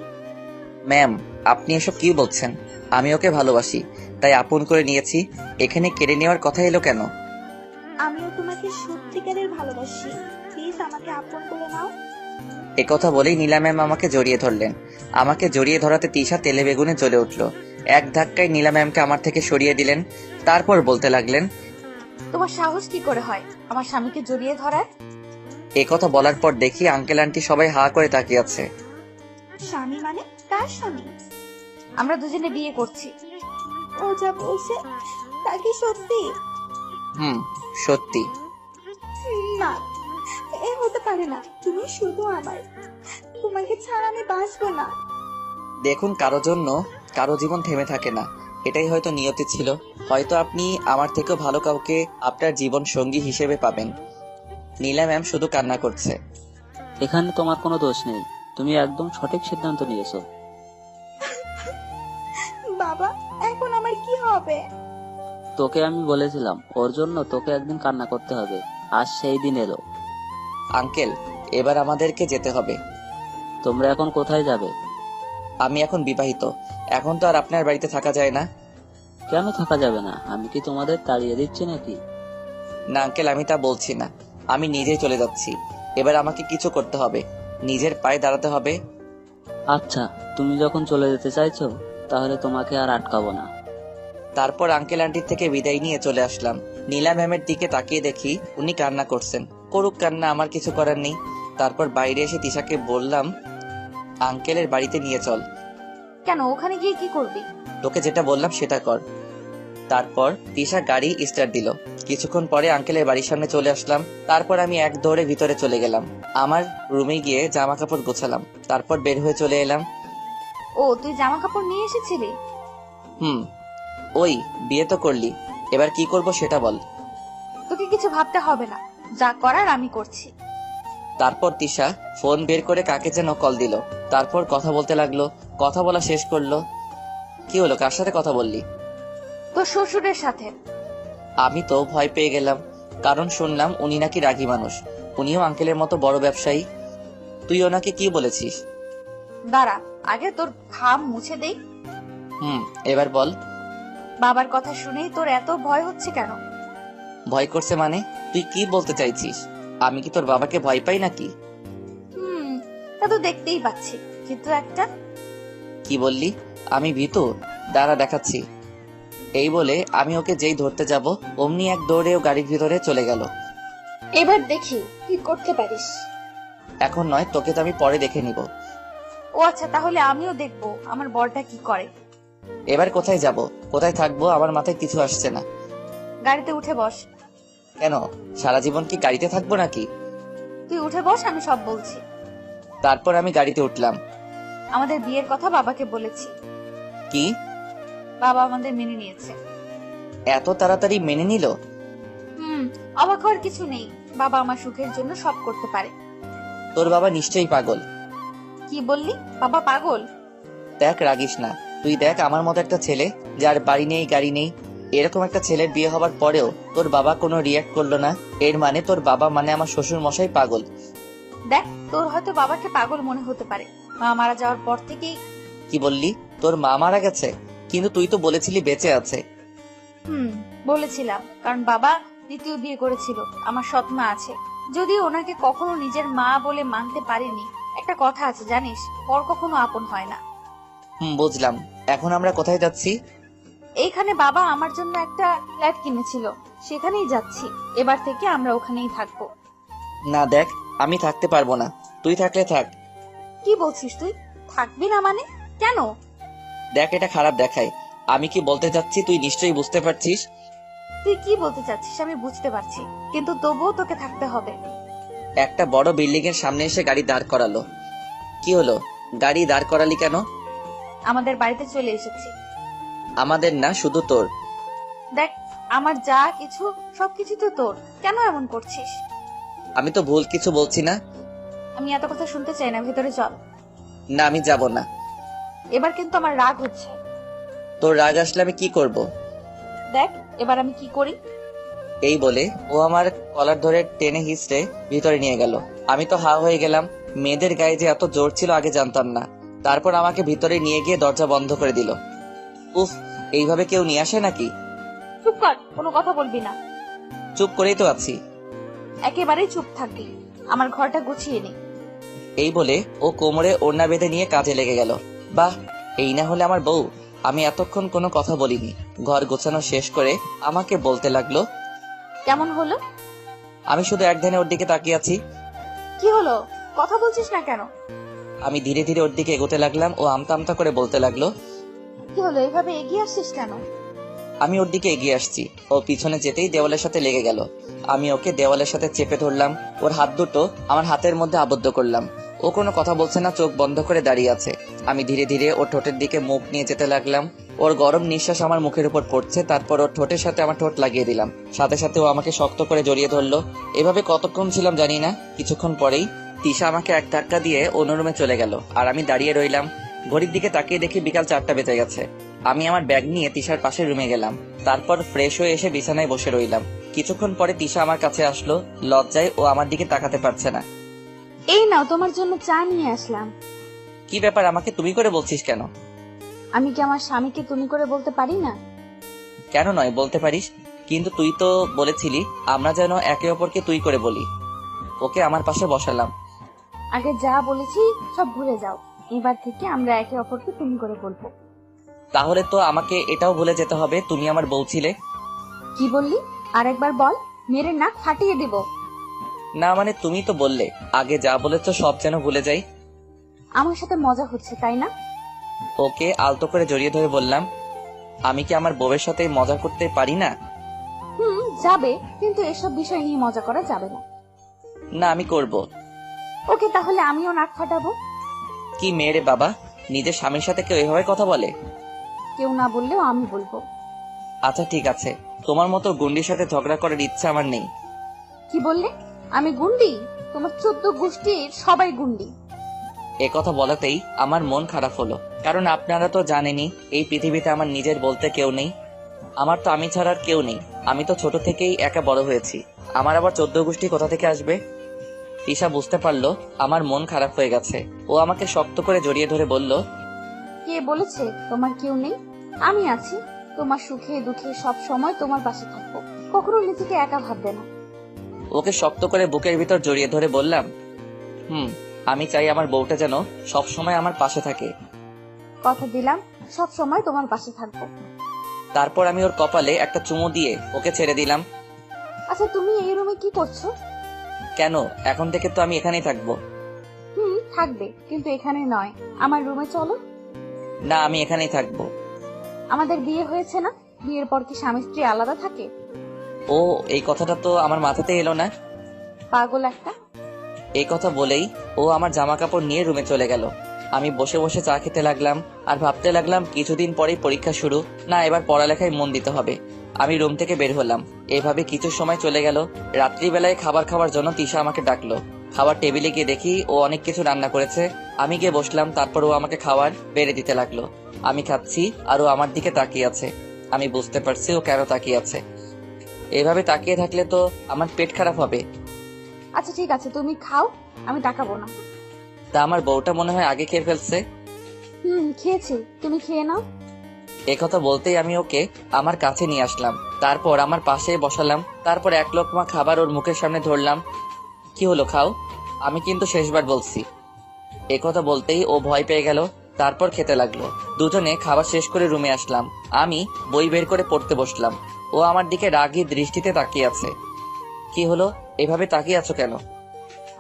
ম্যাম, আপনি এসব কি বলছেন? আমি ওকে ভালোবাসি, তাই আপন করে নিয়েছি। এখানে কেড়ে নেওয়ার কথা এলো কেন?
আমিও তোমাকে সত্যিকারের ভালোবাসি, প্লিজ আমাকে আপন করে নাও।
একথা বলেই নীলা ম্যাম আমাকে জড়িয়ে ধরলেন। আমাকে জড়িয়ে ধরাতে তিশা তেলে বেগুনে জ্বলে উঠল। এক ধাক্কায় নীলা ম্যামকে আমার থেকে সরিয়ে দিলেন। তারপর বলতে লাগলেন,
তোমার সাহস কি করে হয় আমার স্বামীকে জড়িয়ে ধরার?
একথা বলার পর দেখি আঙ্কেল আন্টি সবাই হা করে তাকিয়ে আছে।
স্বামী মানে? কার স্বামী?
আমরা দুজনে বিয়ে করছি।
ও যা বলছে তা কি সত্যি?
সত্যি।
না, এ হতে পারে না। তুমি শুধু আমার, তোমাকে ছাড়া আমি বাঁচবো না।
দেখুন, কারো জন্য কারো জীবন থেমে থাকে না, এটাই হয়তো নিয়তি ছিল। হয়তো আপনি আমার থেকেও ভালো কাউকে আপনার জীবন সঙ্গী হিসেবে পাবেন। নীলা ম্যাম শুধু কান্না করছে।
এখানে তোমার কোনো দোষ নেই, তুমি একদম সঠিক সিদ্ধান্ত নিয়েছো।
বাবা, এখন আমার কি হবে?
তোকে আমি বলেছিলাম ওর জন্য তোকে একদিন কান্না করতে হবে, আজ সেই দিন এলো।
আঙ্কেল, এবার আমাদেরকে যেতে হবে।
তোমরা এখন কোথায় যাবে?
আমি এখন বিবাহিত, এখন তো আর আপনার বাড়িতে থাকা যায় না।
কেন থাকা যাবে না? আমি কি তোমাদের তাড়িয়ে দিচ্ছি নাকি?
না আঙ্কেল, আমি তা বলছি না। আমি নিজেই চলে যাচ্ছি। এবার আমাকে কিছু করতে হবে, নিজের পায়ে দাঁড়াতে হবে।
আচ্ছা, তুমি যখন চলে যেতে চাইছো তাহলে তোমাকে আর আটকাবো না।
তারপর আঙ্কেল আন্টির থেকে বিদায় নিয়ে চলে আসলাম। নীলা ম্যামের দিকে তাকিয়ে দেখি উনি কান্না করছেন। করুক কান্না, আমার কিছু করার নেই। তারপর বাইরে এসে তিশাকে বললাম, আঙ্কেলের বাড়িতে নিয়ে চল।
কেন, ওখানে গিয়ে কি করবি?
তোকে যেটা বললাম সেটা কর। তারপর তিশা গাড়ি স্টার্ট দিল। কিছুক্ষণ পরে আঙ্কেলের বাড়ির সামনে চলে আসলাম। তারপর আমি এক দৌড়ে ভিতরে চলে গেলাম। আমার রুমে গিয়ে জামা কাপড় গোছালাম। তারপর বের হয়ে চলে এলাম।
ও, তুই জামা কাপড় নিয়ে এসেছিলি?
ওই বিয়ে তো করলি, এবার কি করব সেটা বল।
তোকে কিছু ভাবতে হবে না, যা করার আমি করছি।
তারপর তিশা ফোন বের করে কাকে যেন কল দিল। তারপর কথা বলতে লাগলো। কথা বলা শেষ করলো। কি হলো, কার সাথে কথা বললি?
তোর শ্বশুরের সাথে।
আমি তো ভয় পেয়ে গেলাম, কারণ শুনলাম উনি নাকি রাগী মানুষ। উনিও আঙ্কেলের মতো বড় ব্যবসায়ী। তুই ওনাকে কি বলেছিস?
দাঁড়া, আগে তোর ঘাম মুছে দেই।
এবার বল।
বাবার কথা শুনেই তোর এত ভয় হচ্ছে কেন?
ভয় করছে মানে? তুই কি বলতে চাইছিস? আমি কি তোর বাবাকে ভয় পাই নাকি?
তা তো দেখতেই পাচ্ছি, কিন্তু একটা।
কি বললি? আমি ভীতু? দাঁড়া দেখাচ্ছি। এই বলে আমি ওকে যেই ধরতে যাব, অমনি এক দৌড়ে ও গাড়ির ভিতরে চলে গেল।
এবার দেখি কি করতে পারিস।
এখন নয়, তোকে তো আমি পরে দেখে নিব।
ও আচ্ছা, তাহলে আমিও দেখবো আমার বরটা কি করে।
এবার কোথায় যাব, কোথায় থাকবো, আমার মাথায় কিছু আসছে না।
গাড়িতে উঠে বস।
কেন, সারা জীবন কি গাড়িতে থাকবো নাকি?
তুই উঠে বস, আমি সব বলছি।
তারপর আমি গাড়িতে উঠলাম।
আমাদের বিয়ের কথা বাবাকে বলেছি।
কি?
বাবা আমাদের মেনে নিয়েছে।
এত তাড়াতাড়ি মেনে নিল?
অবাক হওয়ার কিছু নেই, বাবা আমার সুখের জন্য সব করতে পারে।
তোর বাবা নিশ্চয়ই পাগল।
কি বললি? বাবা পাগল?
দেখ, রাগিস না। তুই দেখ, আমার মতো একটা ছেলে যার বাড়ি নেই গাড়ি নেই, এরকম একটা ছেলের বিয়ে হবার পরেও তোর বাবা কোনো রিয়াক্ট করলো না। এর মানে তোর বাবা মানে আমার শ্বশুর মশাই পাগল।
দেখ, তোর হয়তো বাবাকে পাগল মনে হতে পারে, মা মারা যাওয়ার পর থেকেই।
কি বললি? তোর মা মারা গেছে? কিন্তু তুই তো বলেছিলি বেঁচে আছে।
বলেছিলাম, কারণ বাবা দ্বিতীয় বিয়ে করেছিল। আমার সৎ মা আছে, যদিও ওনাকে কখনো নিজের মা বলে মানতে পারিনি। একটা কথা আছে জানিস, পর কখনো আপন হয় না।
বুঝলাম। এখন আমরা কোথায় যাচ্ছি?
এইখানে বাবা আমার জন্য একটা ফ্ল্যাট কিনেছিল, সেখানেই যাচ্ছি। এবার থেকে আমরা ওখানেই থাকবো।
না দেখ, আমি থাকতে পারবো না। তুই থাকলে থাক।
কি বলছিস তুই? থাকবি না মানে? কেন?
দেখ, এটা খারাপ দেখায়। আমি কি বলতে চাচ্ছি তুই নিশ্চয়ই বুঝতে পারছিস।
তুই কি বলতে চাচ্ছিস আমি বুঝতে পারছি, কিন্তু তবুও তোকে থাকতে হবে।
একটা বড় বিল্ডিং এর সামনে এসে গাড়ি দাঁড় করালো। কি হলো? গাড়ি দাঁড় করালি কেন?
আমাদের বাড়িতে চলে এসেছি।
আমাদের না, শুধু তোর।
দেখ, আমার যা কিছু সবকিছু তো তোর, কেন এমন করছিস?
আমি তো ভুল কিছু বলছি না।
আমি এত কথা শুনতে চাই না, ভেতরে চল।
না, আমি যাব না।
এবার কিন্তু আমার রাগ হচ্ছে।
তোর রাগ আসলে আমি কি করব?
দেখ এবার আমি কি করি।
এই বলে ও আমার কলার ধরে টেনে হিঁচড়ে ভিতরে নিয়ে গেল। আমি তো হা হয়ে গেলাম। মেয়েদের গায়ে যে এত জোর ছিল আগে জানতাম না। তারপর আমাকে ভিতরে নিয়ে গিয়ে দরজা বন্ধ করে দিল। উফ, এইভাবে কেউ নিয়ে আসে নাকি?
চুপ কর, কোনো কথা বলবি না।
চুপ করেই তো আছি।
একেবারেই চুপ থাকবি। আমার ঘরটা গুছিয়ে নে।
এই বলে ও কোমরে ওড়না বেঁধে নিয়ে কাজে লেগে গেল। বাহ, এই না হলে আমার বউ। আমি এতক্ষণ কোনো কথা বলিনি। ঘর গোছানো শেষ করে আমাকে বলতে লাগলো,
কেমন হলো?
আমি শুধু এক ধ্যানে ওর দিকে তাকিয়ে আছি।
কি হলো? কথা বলছিস না কেন?
আমি ধীরে ধীরে ওর দিকে এগোতে লাগলাম। ও আমতা আমতা করে বলতে লাগলো,
কি হলো? এভাবে এগিয়ে আসছিস কেন?
আমি ওর দিকে এগিয়ে আসছি। ও পিছনে যেতেই দেওয়ালের সাথে লেগে গেল। আমি ওকে দেওয়ালের সাথে চেপে ধরলাম। ওর হাত দুটো আমার হাতের মধ্যে আবদ্ধ করলাম। ও কোনো কথা বলছে না, চোখ বন্ধ করে দাঁড়িয়ে আছে। আমি ধীরে ধীরে ওর ঠোঁটের দিকে মুখ নিয়ে যেতে লাগলাম। ওর গরম নিঃশ্বাস আমার মুখের উপর পড়ছে। তারপর ওর ঠোঁটের সাথে আমার ঠোঁট লাগিয়ে দিলাম। সাথে সাথে ও আমাকে শক্ত করে জড়িয়ে ধরলো। এভাবে কতক্ষণ ছিলাম জানি না। কিছুক্ষণ পরেই তিশা আমাকে এক ধাক্কা দিয়ে অন্য রুমে চলে গেল। আর আমি দাঁড়িয়ে রইলাম। ঘড়ির দিকে তাকিয়ে দেখি বিকাল 4টা বেজে গেছে। আমি আমার ব্যাগ নিয়ে তিশার পাশে রুমে গেলাম। তারপর ফ্রেশ হয়ে এসে বিছানায় বসে রইলাম। কিছুক্ষণ পরে তিশা আমার কাছে আসলো। লজ্জায় ও আমার দিকে তাকাতে পারছে না।
এই নাও, তোমার জন্য চা নিয়ে আসলাম।
কি ব্যাপার, আমাকে তুমি করে বলছিস কেন?
আমি কি আমার স্বামীকে তুমি করে বলতে পারি না?
কেন নয়, বলতে পারিস। কিন্তু তুই তো বলেছিলি আমরা যেন একে অপরকে তুই করে বলি। ওকে আমার পাশে বসালাম।
আগে যা বলেছি সব ভুলে যাও। এবার থেকে আমরা একে অপরকে তুমি করে বলবো।
তাহলে তো আমাকে এটাও ভুলে যেতে হবে তুমি আমার বউ ছিলে।
কি বললি? আরেকবার বল, মেরে নাক ফাটিয়ে দেব।
না মানে তুমি তো বললে আগে যা বলেছো সব যেন ভুলে যাই।
আমার সাথে মজা হচ্ছে তাই না?
ওকে আলতো করে জড়িয়ে ধরে বললাম, আমি কি আমার বউয়ের সাথে মজা করতে পারি না?
যাবে, কিন্তু এসব বিষয় নিয়ে মজা করা যাবে না।
না, আমি করব।
ওকে, তাহলে আমিও নাক ফাটাবো।
কি মেয়ে রে বাবা, নিজের স্বামীর সাথে কেউ এভাবে কথা বলে?
কেউ না বললেও আমি বলবো।
আচ্ছা ঠিক আছে, তোমার মতো গুন্ডির সাথে ঝগড়া করার ইচ্ছা আমার নেই।
কি বললে? আমি গুন্ডি? তোমার 14 গোষ্ঠীর সবাই গুন্ডি।
এ কথা বলাতেই আমার মন খারাপ হলো। কারণ আপনারা তো জানেনই এই পৃথিবীতে আমার নিজের বলতে কেউ নেই। আমার তো আমি ছাড়া আর কেউ নেই। আমি তো ছোট থেকেই একা বড় হয়েছি। আমার আবার 14 গোষ্ঠী কোথা থেকে আসবে? তিশা বুঝতে পারলো আমার মন খারাপ হয়ে গেছে। ও আমাকে শক্ত করে জড়িয়ে ধরে বলল,
কে বলেছে তোমার কেউ নেই? আমি আছি। তোমার সুখে দুঃখে সব সময় তোমার পাশে থাকবো। কখনো নিজেকে একা ভাববে না।
ওকে শক্ত করে বুকের ভিতর জড়িয়ে ধরে বললাম, আমি চাই আমার বউটা যেন সব সময় আমার পাশে থাকে।
কথা দিলাম সব সময় তোমার পাশে থাকবো।
তারপর আমি ওর কপালে একটা চুমু দিয়ে ওকে ছেড়ে দিলাম।
আচ্ছা, তুমি এই রুমে কি করছো?
কেন, এখন থেকে তো আমি এখানেই থাকবো।
থাকবে, কিন্তু এখানে নয়। আমার রুমে চলো।
না, আমি এখানেই থাকবো।
আমাদের বিয়ে হয়েছে না? বিয়ের পর কি স্বামী স্ত্রী আলাদা থাকে?
ও, এই কথাটা তো আমার মাথাতে এলো না।
পাগল একটা।
এই কথা বলেই ও আমার জামা কাপড় নিয়ে রুমে চলে গেল। আমি বসে বসে চা খেতে লাগলাম আর ভাবতে লাগলাম কিছুদিন পরেই পরীক্ষা শুরু, না এবার পড়ালেখায় মন দিতে হবে। আমি রুম থেকে বের হলাম। এভাবে কিছু সময় চলে গেল। রাত্রিবেলায় খাবার খাওয়ার জন্য তিশা আমাকে ডাকলো। খাবার টেবিলে গিয়ে দেখি ও অনেক কিছু রান্না করেছে। আমি গিয়ে বসলাম, তারপর ও আমাকে খাবার বেড়ে দিতে লাগলো। আমি খাচ্ছি আর ও আমার দিকে তাকিয়ে আছে। আমি বুঝতে পারছি ও কেন তাকিয়ে আছে। এভাবে তাকিয়ে থাকলে তো আমার পেট খারাপ হবে।
আচ্ছা ঠিক আছে, তুমি খাও, আমি তাকাবো না।
তা আমার বউটা মনে হয় আগে খেয়ে ফেলছে।
খেয়েছি, তুমি খেয়ে নাও।
কথা বলতেই আমি ওকে আমার কাছে নিয়ে আসলাম, তারপর আমার পাশে বসালাম। তারপর এক লোকমা খাবার ওর মুখের সামনে ধরলাম। কি হলো, খাও, আমি কিন্তু শেষবার বলছি। কথা বলতেই ও ভয় পেয়ে গেল, তারপর খেতে লাগলো। দুজনে খাবার শেষ করে রুমে আসলাম। আমি বই বের করে পড়তে বসলাম। ও আমার দিকে রাগী দৃষ্টিতে তাকিয়ে আছে। কি হলো, এভাবে তাকিয়ে আছো কেন?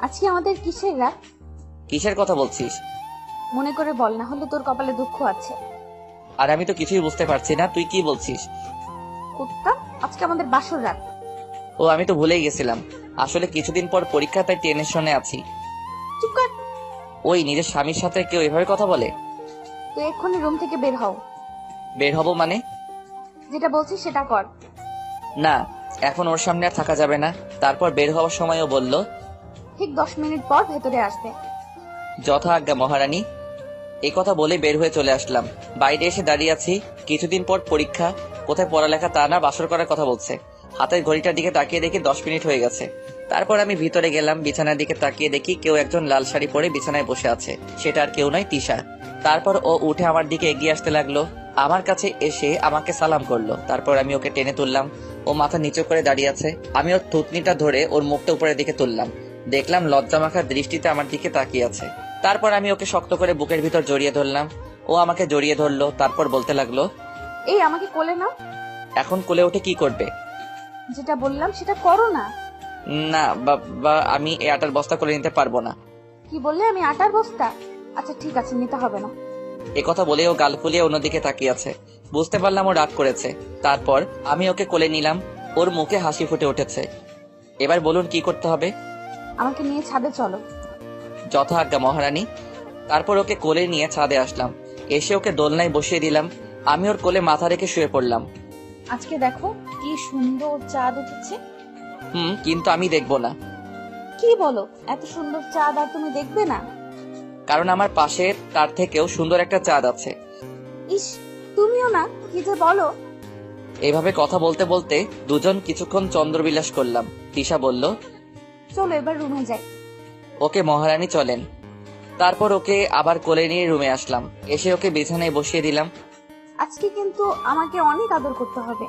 আজকে আমাদের কিসের রাত?
কিসের কথা বলছিস?
মনে করে বল, না হলে তোর কপালে দুঃখ আছে।
আর আমি তো কিছুই বুঝতে পারছি না, তুই কি বলছিস?
কুত্তা, আজকে আমাদের বাসর রাত।
ও আমি তো ভুলেই গেছিলাম, আসলে কিছুদিন পর পরীক্ষা, তাই টেনশনে আছি।
চুপ কর।
ওই নিজের স্বামীর সাথে কেউ এভাবে কথা বলে?
তুই এক্ষুনি রুম থেকে বের হও।
বের হব মানে?
যেটা বলছিস সেটা কর।
না, এখন ওর সামনে আর থাকা যাবে না। তারপর বের হওয়ার সময় ও বলল,
ঠিক 10 মিনিট পর ভেতরে আসবে।
যথা আজ্ঞা মহারানী। এই কথা বলে বের হয়ে চলে আসলাম। বাইরে এসে দাঁড়িয়ে আছি। কিছুদিন পর পরীক্ষা, কোথায় পড়ালেখা তা না, বাসর করার কথা বলছে। হাতের ঘড়িটার দিকে তাকিয়ে দেখি 10 মিনিট হয়ে গেছে। তারপর আমি ভিতরে গেলাম। বিছানার দিকে তাকিয়ে দেখি কেউ একজন লাল শাড়ি পরে বিছানায় বসে আছে। সেটা আর কেউ নয়, তিশা। তারপর ও উঠে আমার দিকে এগিয়ে আসতে লাগলো। আমার কাছে এসে আমাকে সালাম করলো। তারপর আমি ওকে টেনে তুললাম। ও মাথা নিচু করে দাঁড়িয়ে আছে। আমি ওর থুতনিটা ধরে ওর মুখটা উপরের দিকে তুললাম। দেখলাম লজ্জামাখা দৃষ্টিতে আমার দিকে তাকিয়ে আছে। তারপর আমি ওকে শক্ত করে বুকের ভিতর জড়িয়ে ধরলাম। ও আমাকে জড়িয়ে ধরলো। তারপর বলতে লাগলো,
এই আমাকে কোলে নাও।
এখন কোলে উঠে কি করবে?
যেটা বললাম সেটা করো না।
না বাবা, আমি এই আটার বস্তা করে নিতে পারবো না।
কি বললে? আমি আটার বস্তা? আচ্ছা ঠিক আছে, নিতে হবে না।
কথা বলে ও গাল ফুলিয়ে অন্যদিকে তাকিয়ে আছে। বুঝতে পারলাম ও রাগ করেছে। তারপর আমি ওকে কোলে নিলাম। ওর মুখে হাসি ফুটে উঠেছে। এবার বলুন কি করতে হবে?
আমাকে নিয়ে ছাদে চলো।
যথা আজ্ঞা মহারানী। তারপর ওকে কোলে নিয়ে ছাদে আসলাম। এসে ওকে দোলনায় বসিয়ে দিলাম। আমি ওর কোলে মাথা রেখে শুয়ে পড়লাম।
আজকে দেখো কি সুন্দর চাঁদ উঠেছে।
কিন্তু আমি দেখবো না।
কি বলো? এত সুন্দর চাঁদ আর তুমি দেখবে না?
কারণ আমার পাশে তার থেকেও সুন্দর একটা চাঁদ আছে।
ইস, তুমিও না, কি যে বলো।
এভাবে কথা বলতে বলতে দুজন কিছুক্ষণ চন্দ্রবিলাস করলাম। তিশা বলল,
চলো এবার রুমে যাই।
ওকে মহারানী চলেন। তারপর ওকে আবার কোলে নিয়ে রুমে আসলাম। এসে ওকে বিছানায় বসিয়ে দিলাম।
আজকে কিন্তু আমাকে অনেক আদর করতে হবে।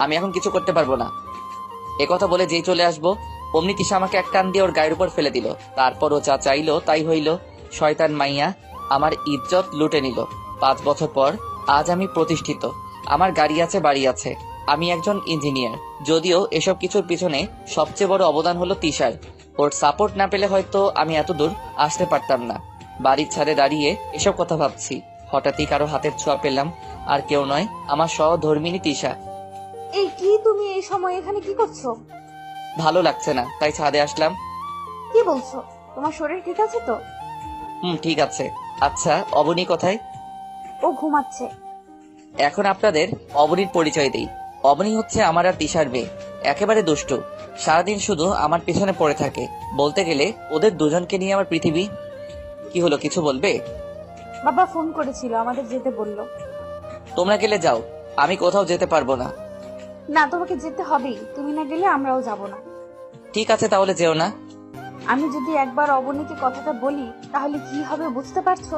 আমি এখন কিছু করতে পারবো না। কথা বলে যেই চলে আসবো অমনি তিশা আমাকে এক টান দিয়ে ওর গায়ের উপর ফেলে দিল। তারপর ও যা চাইলো তাই হইল। শয়তান মাইয়া আমার ইজ্জত লুটে নিল। 5 বছর পর আজ আমি প্রতিষ্ঠিত। আমার গাড়ি আছে, বাড়ি আছে। আমি একজন ইঞ্জিনিয়ার। যদিও এসব কিছুর পিছনে সবচেয়ে বড় অবদান হলো তিশার। ওর সাপোর্ট না পেলে হয়তো আমি এত দূর আসতে পারতাম না। বাড়ির ছাদে দাঁড়িয়ে এসব কথা ভাবছি। হঠাৎই কারো হাতের ছোঁয়া পেলাম। আর কেউ নয়, আমার সহধর্মিনী তিশা।
এই কি, তুমি এই সময় এখানে কি করছো?
ভালো লাগছে না, তাই ছাদে আসলাম।
কি বলছো? তোমার শরীর ঠিক আছে তো?
ঠিক আছে। আচ্ছা, অবনী কোথায়?
ও ঘুমাচ্ছে।
এখন আপনাদের অবনীর পরিচয় দেই। অবনী হচ্ছে আমার আর তিশার মেয়ে। একেবারে দুষ্টু। সারাদিন শুধু আমার পিছনে পড়ে থাকে। বলতে গেলে ওদের দুজনকে নিয়ে আমার পৃথিবী। কি হলো, কিছু বলবে?
বাবা ফোন করেছিল, আমাদের যেতে বললো।
তোমরা গেলে যাও, আমি কোথাও যেতে পারবো না।
না, তোমাকে যেতে হবেই, তুমি না গেলে আমরাও যাব না।
ঠিক আছে, তাহলে যেও না।
আমি যদি একবার অবনীকে কথাটা বলি তাহলে কি হবে বুঝতে পারছো?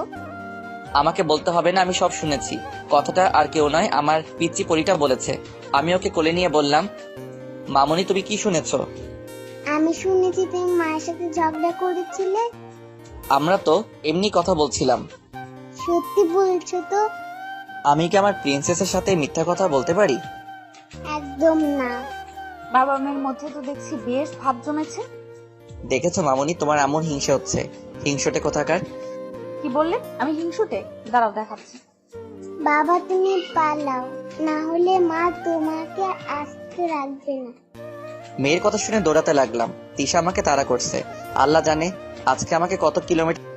আমাকে বলতে হবে না, আমি সব শুনেছি। কথাটা আর কেউ নয়, আমার পিচ্চি পরিটা বলেছে। আমি ওকে কোলে নিয়ে বললাম, মামনি তুমি কি শুনেছো?
আমি শুনেছি তুমি মায়ের সাথে ঝগড়া করেছিলে।
আমরা তো এমনি কথা বলছিলাম।
সত্যি বলছো তো?
আমি কি আমার প্রিন্সেসের সাথে মিথ্যা কথা বলতে পারি?
একদম না।
বাবা মেয়ের মধ্যে তো দেখছি বেশ ভাব জমেছে।
দেখেছো মামনি, তোমার এমন হিংসে হচ্ছে। হিংসটে কোথাকার।
কি বললে? আমি হিংসুটে? দাঁড়াও দেখাচ্ছি।
বাবা তুমি পালাও, না হলে মা তোমাকে আস্তে রাখবে না।
মেয়ের কথা শুনে দৌড়াতে লাগলাম। তিশা আমাকে তাড়া করছে। আল্লাহ জানে আজকে আমাকে কত কিলোমিটার